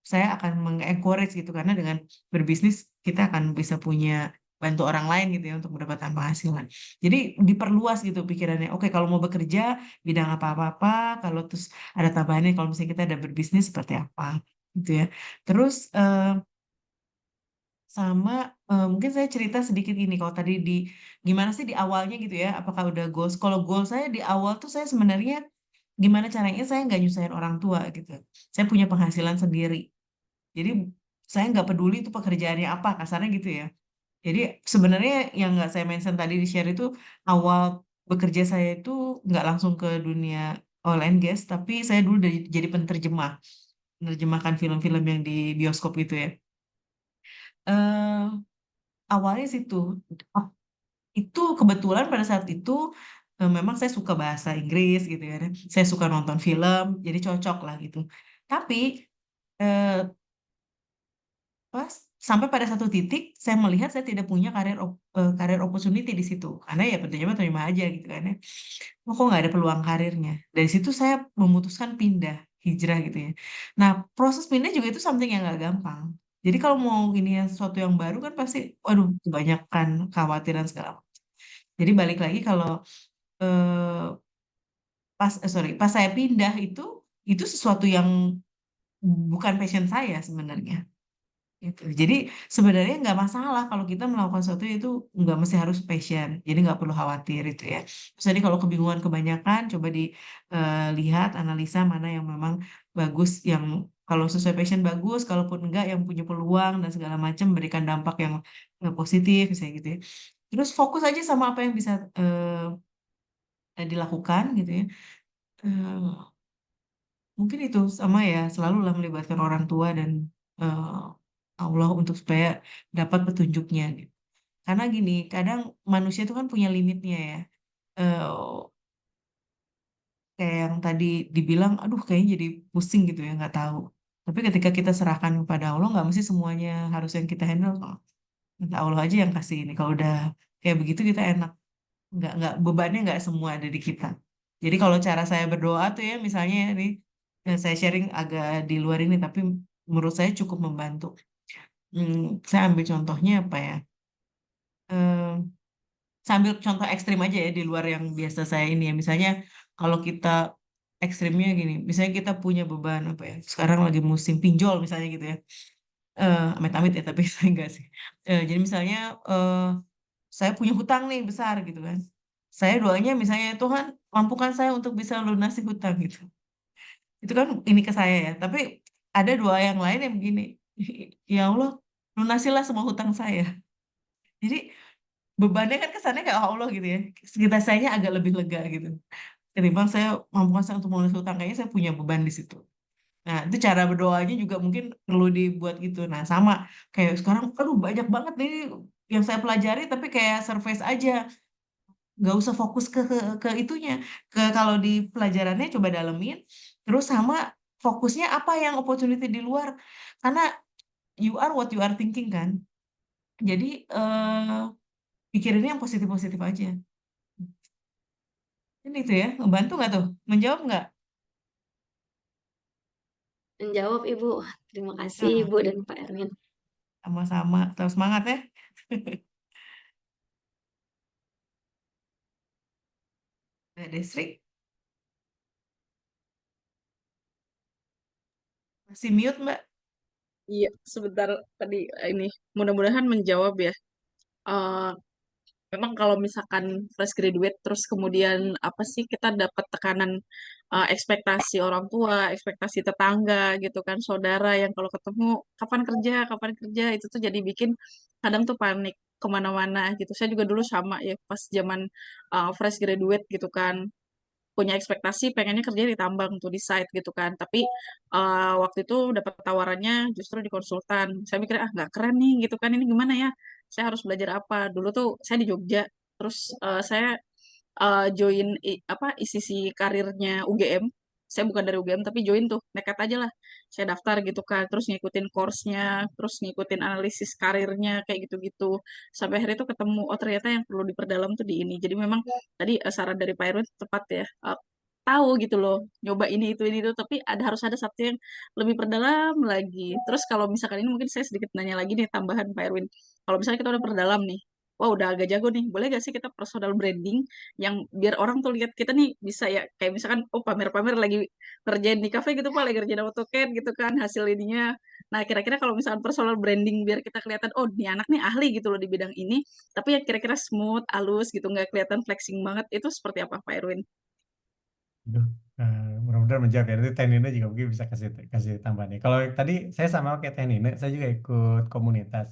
saya akan mengencourage gitu, karena dengan berbisnis kita akan bisa punya bantu orang lain gitu ya untuk mendapatkan penghasilan. Jadi diperluas gitu pikirannya. Oke, kalau mau bekerja bidang apa-apa, kalau terus ada tambahannya kalau misalnya kita ada berbisnis seperti apa gitu ya. Terus sama mungkin saya cerita sedikit gini, kalau tadi gimana sih di awalnya gitu ya, apakah udah goals? Kalau goal saya di awal tuh saya sebenarnya gimana caranya saya nggak nyusahin orang tua gitu. Saya punya penghasilan sendiri. Jadi saya nggak peduli itu pekerjaannya apa, kasarnya gitu ya. Jadi sebenarnya yang nggak saya mention tadi di share itu, awal bekerja saya itu nggak langsung ke dunia oil and gas, tapi saya dulu jadi penerjemah, menerjemahkan film-film yang di bioskop itu ya. eh Awalnya situ. Ah, itu kebetulan pada saat itu memang saya suka bahasa Inggris gitu ya. Saya suka nonton film, jadi cocok lah gitu. Tapi eh, pas sampai pada satu titik saya melihat saya tidak punya karir opportunity di situ karena ya terima aja gitu kan ya. Oh, kok nggak ada peluang karirnya. Dari situ saya memutuskan pindah, hijrah gitu ya. Nah, proses pindah juga itu something yang nggak gampang. Jadi kalau mau ini yang sesuatu yang baru kan pasti, waduh, kebanyakan kekhawatiran segala macam. Jadi balik lagi kalau eh, pas saya pindah itu sesuatu yang bukan passion saya sebenarnya. Gitu. Jadi sebenarnya nggak masalah kalau kita melakukan sesuatu itu nggak mesti harus passion, jadi nggak perlu khawatir itu ya. Terus tadi kalau kebingungan kebanyakan, coba dilihat analisa mana yang memang bagus, yang kalau sesuai passion bagus, kalaupun enggak yang punya peluang dan segala macam berikan dampak yang positif, misalnya gitu ya. Terus fokus aja sama apa yang bisa dilakukan gitu ya. Eh, Mungkin itu sama ya, selalu lah melibatkan orang tua dan eh, Allah untuk supaya dapat petunjuknya gitu. Karena gini, kadang manusia itu kan punya limitnya ya. Eh, Kayak yang tadi dibilang, aduh kayaknya jadi pusing gitu ya, nggak tahu. Tapi ketika kita serahkan kepada Allah, nggak mesti semuanya harus yang kita handle kok. Minta Allah aja yang kasih ini. Kalau udah kayak begitu kita enak. Nggak bebannya nggak semua ada di kita. Jadi kalau cara saya berdoa tuh ya, misalnya ini saya sharing agak di luar ini, tapi menurut saya cukup membantu. Saya ambil contohnya apa ya? Eh, saya ambil contoh ekstrim aja ya di luar yang biasa saya ini ya. Misalnya kalau kita ekstrimnya gini, misalnya kita punya beban apa ya? Sekarang lagi musim pinjol misalnya gitu ya. Amit-amit ya, tapi saya enggak sih. Jadi misalnya saya punya hutang nih besar gitu kan. Saya doanya misalnya Tuhan mampukan saya untuk bisa lunasi hutang gitu. Itu kan ini ke saya ya. Tapi ada doa yang lain yang begini. Ya Allah, lunasilah semua hutang saya. Jadi bebannya kan kesannya kayak "Oh, Allah gitu ya. Sekitar sayanya agak lebih lega gitu. Ketimbang saya mampukan saya untuk melunasi hutang, kayaknya saya punya beban di situ. Nah, itu cara berdoanya juga mungkin perlu dibuat gitu. Nah, sama kayak sekarang, aduh banyak banget nih yang saya pelajari, tapi kayak surface aja. Nggak usah fokus ke itunya. Kalau di pelajarannya coba dalemin, terus sama fokusnya apa yang opportunity di luar. Karena you are what you are thinking kan. Jadi, pikirinnya yang positif-positif aja. Ini itu ya, ngebantu nggak tuh? Menjawab nggak? Menjawab Ibu. Terima kasih Ah, Ibu dan Pak Erwin. sama-sama. Tetap semangat ya. Mbak Desri, masih mute Mbak? Iya, sebentar tadi ini mudah-mudahan menjawab ya. Eh, Memang kalau misalkan fresh graduate terus kemudian apa sih kita dapat tekanan ekspektasi orang tua, ekspektasi tetangga gitu kan, saudara yang kalau ketemu kapan kerja itu tuh jadi bikin kadang tuh panik kemana-mana gitu. Saya juga dulu sama ya pas zaman fresh graduate gitu kan punya ekspektasi pengennya kerja di tambang tuh di site gitu kan tapi waktu itu dapat tawarannya justru di konsultan saya mikir ah nggak keren nih gitu kan ini gimana ya saya harus belajar apa dulu tuh saya di Jogja terus saya join apa ICC karirnya UGM saya bukan dari UGM tapi join tuh nekat aja lah saya daftar gitu kan terus ngikutin course-nya terus ngikutin analisis karirnya kayak gitu-gitu sampai akhirnya tuh ketemu oh ternyata yang perlu diperdalam tuh di ini jadi memang tadi saran dari Pak Irwin tepat ya tahu gitu loh nyoba ini itu tapi harus ada satu yang lebih perdalam lagi terus kalau misalkan ini mungkin saya sedikit nanya lagi nih tambahan Pak Irwin kalau misalnya kita udah perdalam nih wah udah agak jago nih boleh gak sih kita personal branding yang biar orang tuh lihat kita nih bisa ya kayak misalkan oh pamer-pamer lagi kerjain di kafe gitu Pak lagi kerjain AutoCAD gitu kan hasil ininya nah kira-kira kalau misalkan personal branding biar kita kelihatan oh nih anak nih ahli gitu loh di bidang ini tapi yang kira-kira smooth halus gitu nggak kelihatan flexing banget itu seperti apa Pak Irwin? Aduh, mudah-mudahan menjawab ya. Nanti Teh Nina juga mungkin bisa kasih kasih tambahan nih. Kalau tadi saya sama kayak Teh Nina, saya juga ikut komunitas.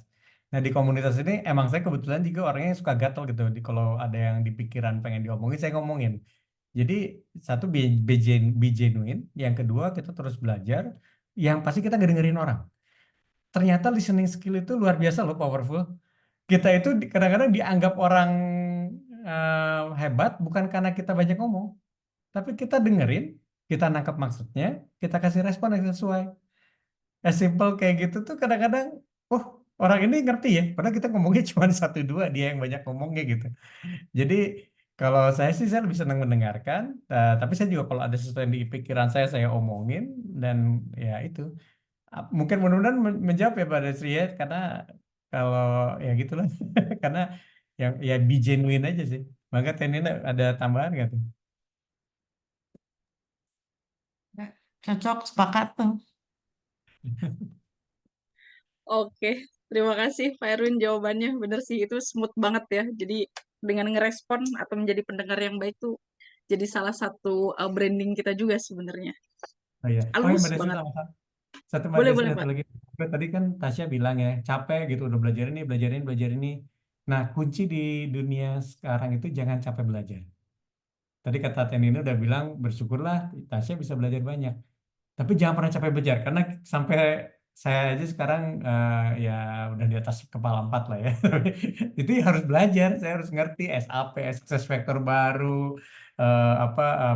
Nah di komunitas ini emang saya kebetulan juga orangnya yang suka gatel gitu. Kalau ada yang di pikiran pengen diomongin, saya ngomongin. Jadi satu be genuine, yang kedua kita terus belajar, yang pasti kita nggak dengerin orang. Ternyata listening skill itu luar biasa loh, powerful. Kita itu kadang-kadang dianggap orang hebat bukan karena kita banyak ngomong. Tapi kita dengerin, kita nangkap maksudnya, kita kasih respon yang sesuai. As simple kayak gitu tuh kadang-kadang, oh orang ini ngerti ya, padahal kita ngomongnya cuma satu dua, dia yang banyak ngomongnya gitu. Jadi kalau saya lebih senang mendengarkan, tapi saya juga kalau ada sesuatu yang di pikiran saya omongin dan ya itu. Mungkin mudah-mudahan menjawab ya Pak Desri ya, karena kalau ya gitulah, karena yang ya be genuine aja sih. Maka Tenina ada tambahan nggak tuh? Ya, cocok, sepakat tuh. Oke, terima kasih Pak Erwin jawabannya. Bener sih, itu smooth banget ya. Jadi dengan ngerespon atau menjadi pendengar yang baik tuh jadi salah satu branding kita juga sebenarnya. Oh ya, Halus Mbak Desi banget. sama satu Mbak Boleh, Desi boleh satu Pak. lagi. Tadi kan Tasya bilang ya capek gitu udah belajar ini. Nah kunci di dunia sekarang itu jangan capek belajar. Tadi kata Tenina udah bilang bersyukurlah Tasya bisa belajar banyak. Tapi jangan pernah capek belajar karena sampai saya aja sekarang ya udah di atas kepala empat lah ya. Itu ya harus belajar, saya harus ngerti SAP, success factor baru,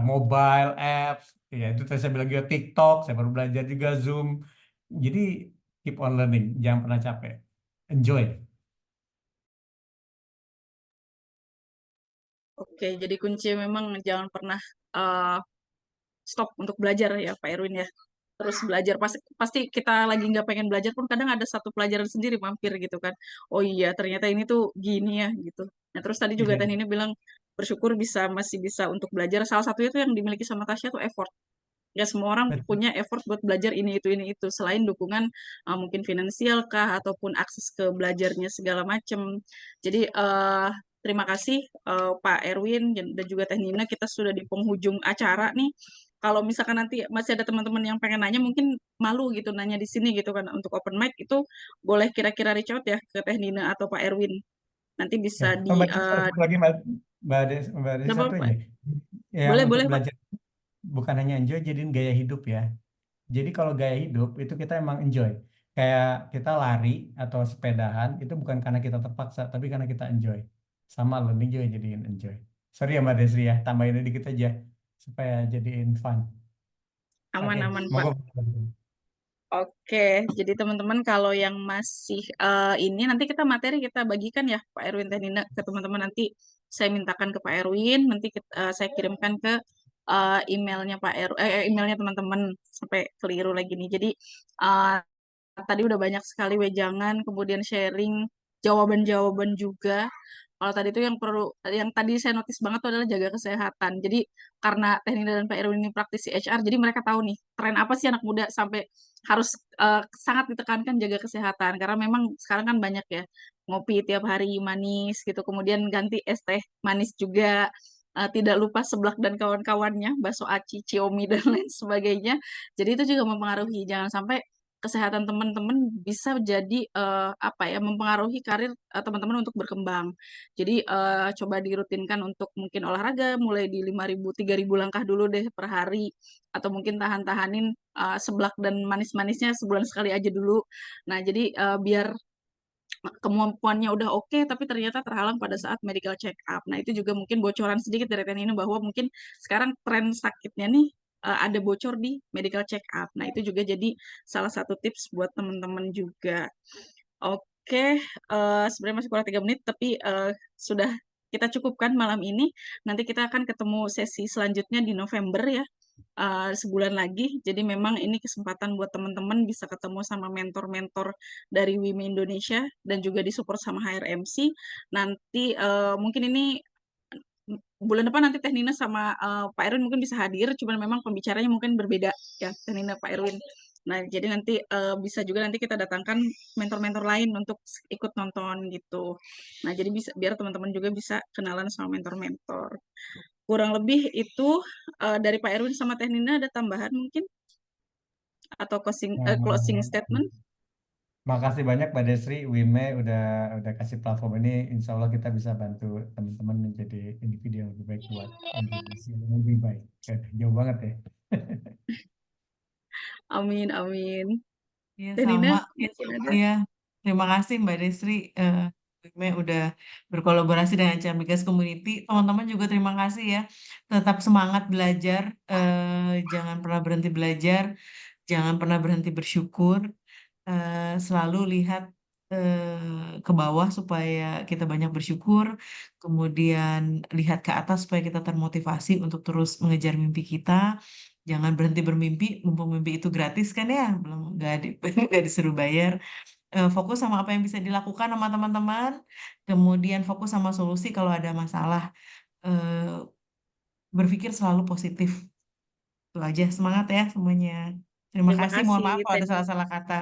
mobile apps, ya itu tadi saya bilang juga TikTok, saya baru belajar juga Zoom. Jadi keep on learning, jangan pernah capek. Enjoy. Oke, jadi kunci memang jangan pernah uh, stop untuk belajar ya Pak Erwin ya. Terus belajar pasti pasti kita lagi nggak pengen belajar pun kadang ada satu pelajaran sendiri mampir gitu kan. Oh iya ternyata ini tuh gini ya gitu. Nah terus tadi juga Iya. Tani ini bilang bersyukur masih bisa untuk belajar. Salah satunya tuh yang dimiliki sama Tasya tuh effort. Ya semua orang Betul. punya effort buat belajar ini itu selain dukungan mungkin finansial kah ataupun akses ke belajarnya segala macam. Jadi terima kasih Pak Erwin dan juga Teh Nina, kita sudah di penghujung acara nih. Kalau misalkan nanti masih ada teman-teman yang pengen nanya mungkin malu gitu nanya di sini gitu kan untuk open mic itu boleh kira-kira reach out ya ke Teh Nina atau Pak Erwin. Nanti Ya. bisa di Oh, satu lagi Mbak Desi apa satu Pak? aja. Yang Boleh untuk boleh Pak. belajar bukan hanya enjoy, jadiin gaya hidup ya. Jadi kalau gaya hidup itu kita emang enjoy. Kayak kita lari atau sepedahan itu bukan karena kita terpaksa, tapi karena kita enjoy. Sama learning juga jadiin enjoy. Sorry ya Mbak Desri ya, tambahin dikit aja supaya jadiin fun. Oke, Aman-aman Pak. semoga. Oke, jadi teman-teman kalau yang masih ini nanti kita bagikan ya Pak Erwin dan Nina ke teman-teman nanti saya mintakan ke Pak Erwin nanti saya kirimkan ke emailnya emailnya teman-teman sampai keliru lagi nih. Jadi eh, tadi udah banyak sekali wejangan, kemudian sharing jawaban-jawaban juga. Kalau tadi itu yang tadi saya notice banget tuh adalah jaga kesehatan. Jadi karena Teknina dan Pak Erwin ini praktisi HR, jadi mereka tahu nih tren apa sih anak muda sampai harus sangat ditekankan jaga kesehatan. Karena memang sekarang kan banyak ya ngopi tiap hari manis gitu, kemudian ganti es teh manis juga. Tidak lupa seblak dan kawan-kawannya, bakso aci, ciomi dan lain sebagainya. Jadi itu juga mempengaruhi. Jangan sampai kesehatan teman-teman bisa jadi apa ya mempengaruhi karir teman-teman untuk berkembang. Jadi coba dirutinkan untuk mungkin olahraga mulai di 5.000 3.000 langkah dulu deh per hari atau mungkin tahan-tahanin seblak dan manis-manisnya sebulan sekali aja dulu. Nah, jadi biar kemampuannya udah oke tapi ternyata terhalang pada saat medical check up. Nah, itu juga mungkin bocoran sedikit dari Tenino bahwa mungkin sekarang tren sakitnya nih ada bocor di medical check up. Nah, itu juga jadi salah satu tips buat teman-teman juga. Oke, sebenarnya masih kurang 3 menit, tapi sudah kita cukupkan malam ini. Nanti kita akan ketemu sesi selanjutnya di November ya, sebulan lagi. Jadi memang ini kesempatan buat teman-teman bisa ketemu sama mentor-mentor dari WIMI Indonesia dan juga disupport sama HRMC. Nanti mungkin ini bulan depan nanti Teh Nina sama Pak Erwin mungkin bisa hadir, cuman memang pembicaranya mungkin berbeda ya Teh Nina Pak Erwin. Nah, jadi nanti bisa juga nanti kita datangkan mentor-mentor lain untuk ikut nonton gitu. Nah, jadi bisa biar teman-teman juga bisa kenalan sama mentor-mentor. Kurang lebih itu dari Pak Erwin sama Teh Nina ada tambahan mungkin atau closing statement? Makasih banyak Mbak Desri, Wime udah kasih platform ini. Insya Allah kita bisa bantu teman-teman menjadi individu yang lebih baik buat Indonesia yang lebih baik. Jauh banget ya. Amin, amin. Ya, Teh Nina sama. mungkin ada. Ya, terima kasih Mbak Desri. Wime udah berkolaborasi dengan Ciamikes Community. Teman-teman juga terima kasih ya. Tetap semangat belajar. Jangan pernah berhenti belajar. Jangan pernah berhenti bersyukur. Selalu lihat ke bawah supaya kita banyak bersyukur, kemudian lihat ke atas supaya kita termotivasi untuk terus mengejar mimpi kita. Jangan berhenti bermimpi, mumpung mimpi itu gratis kan ya, belum nggak disuruh bayar. Fokus sama apa yang bisa dilakukan sama teman-teman, kemudian fokus sama solusi kalau ada masalah. Eh, Berpikir selalu positif. Itu aja, semangat ya semuanya. Terima Terima kasih, mohon kasih, maaf kalau ada Teh. salah-salah kata.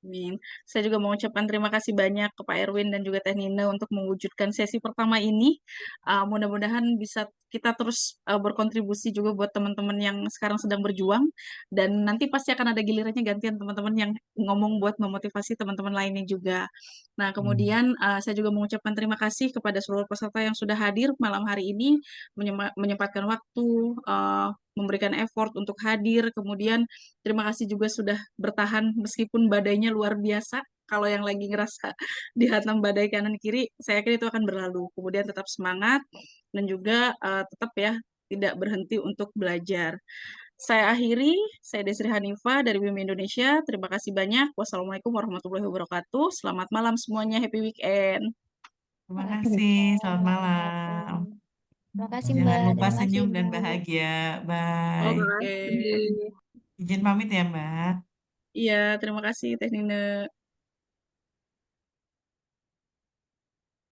Amin. Saya juga mau ucapkan terima kasih banyak ke Pak Erwin dan juga Teh Nina untuk mewujudkan sesi pertama ini. Mudah-mudahan bisa kita terus berkontribusi juga buat teman-teman yang sekarang sedang berjuang. Dan nanti pasti akan ada gilirannya gantian teman-teman yang ngomong buat memotivasi teman-teman lainnya juga. Nah, kemudian saya juga mengucapkan terima kasih kepada seluruh peserta yang sudah hadir malam hari ini, menyempatkan waktu, memberikan effort untuk hadir, kemudian terima kasih juga sudah bertahan meskipun badainya luar biasa. Kalau yang lagi ngerasa dihantam badai kanan kiri, saya yakin itu akan berlalu. Kemudian tetap semangat dan juga tetap ya tidak berhenti untuk belajar. Saya akhiri, saya Desri Hanifah dari BIM Indonesia. Terima kasih banyak. Wassalamualaikum warahmatullahi wabarakatuh. Selamat malam semuanya. Happy weekend. Terima kasih, selamat malam. Terima kasih Jangan Mbak, lupa terima kasih senyum dan Ibu. bahagia. Terima Bye. Oke. kasih. Izin pamit ya, Mbak. Iya, terima kasih Teh Nina.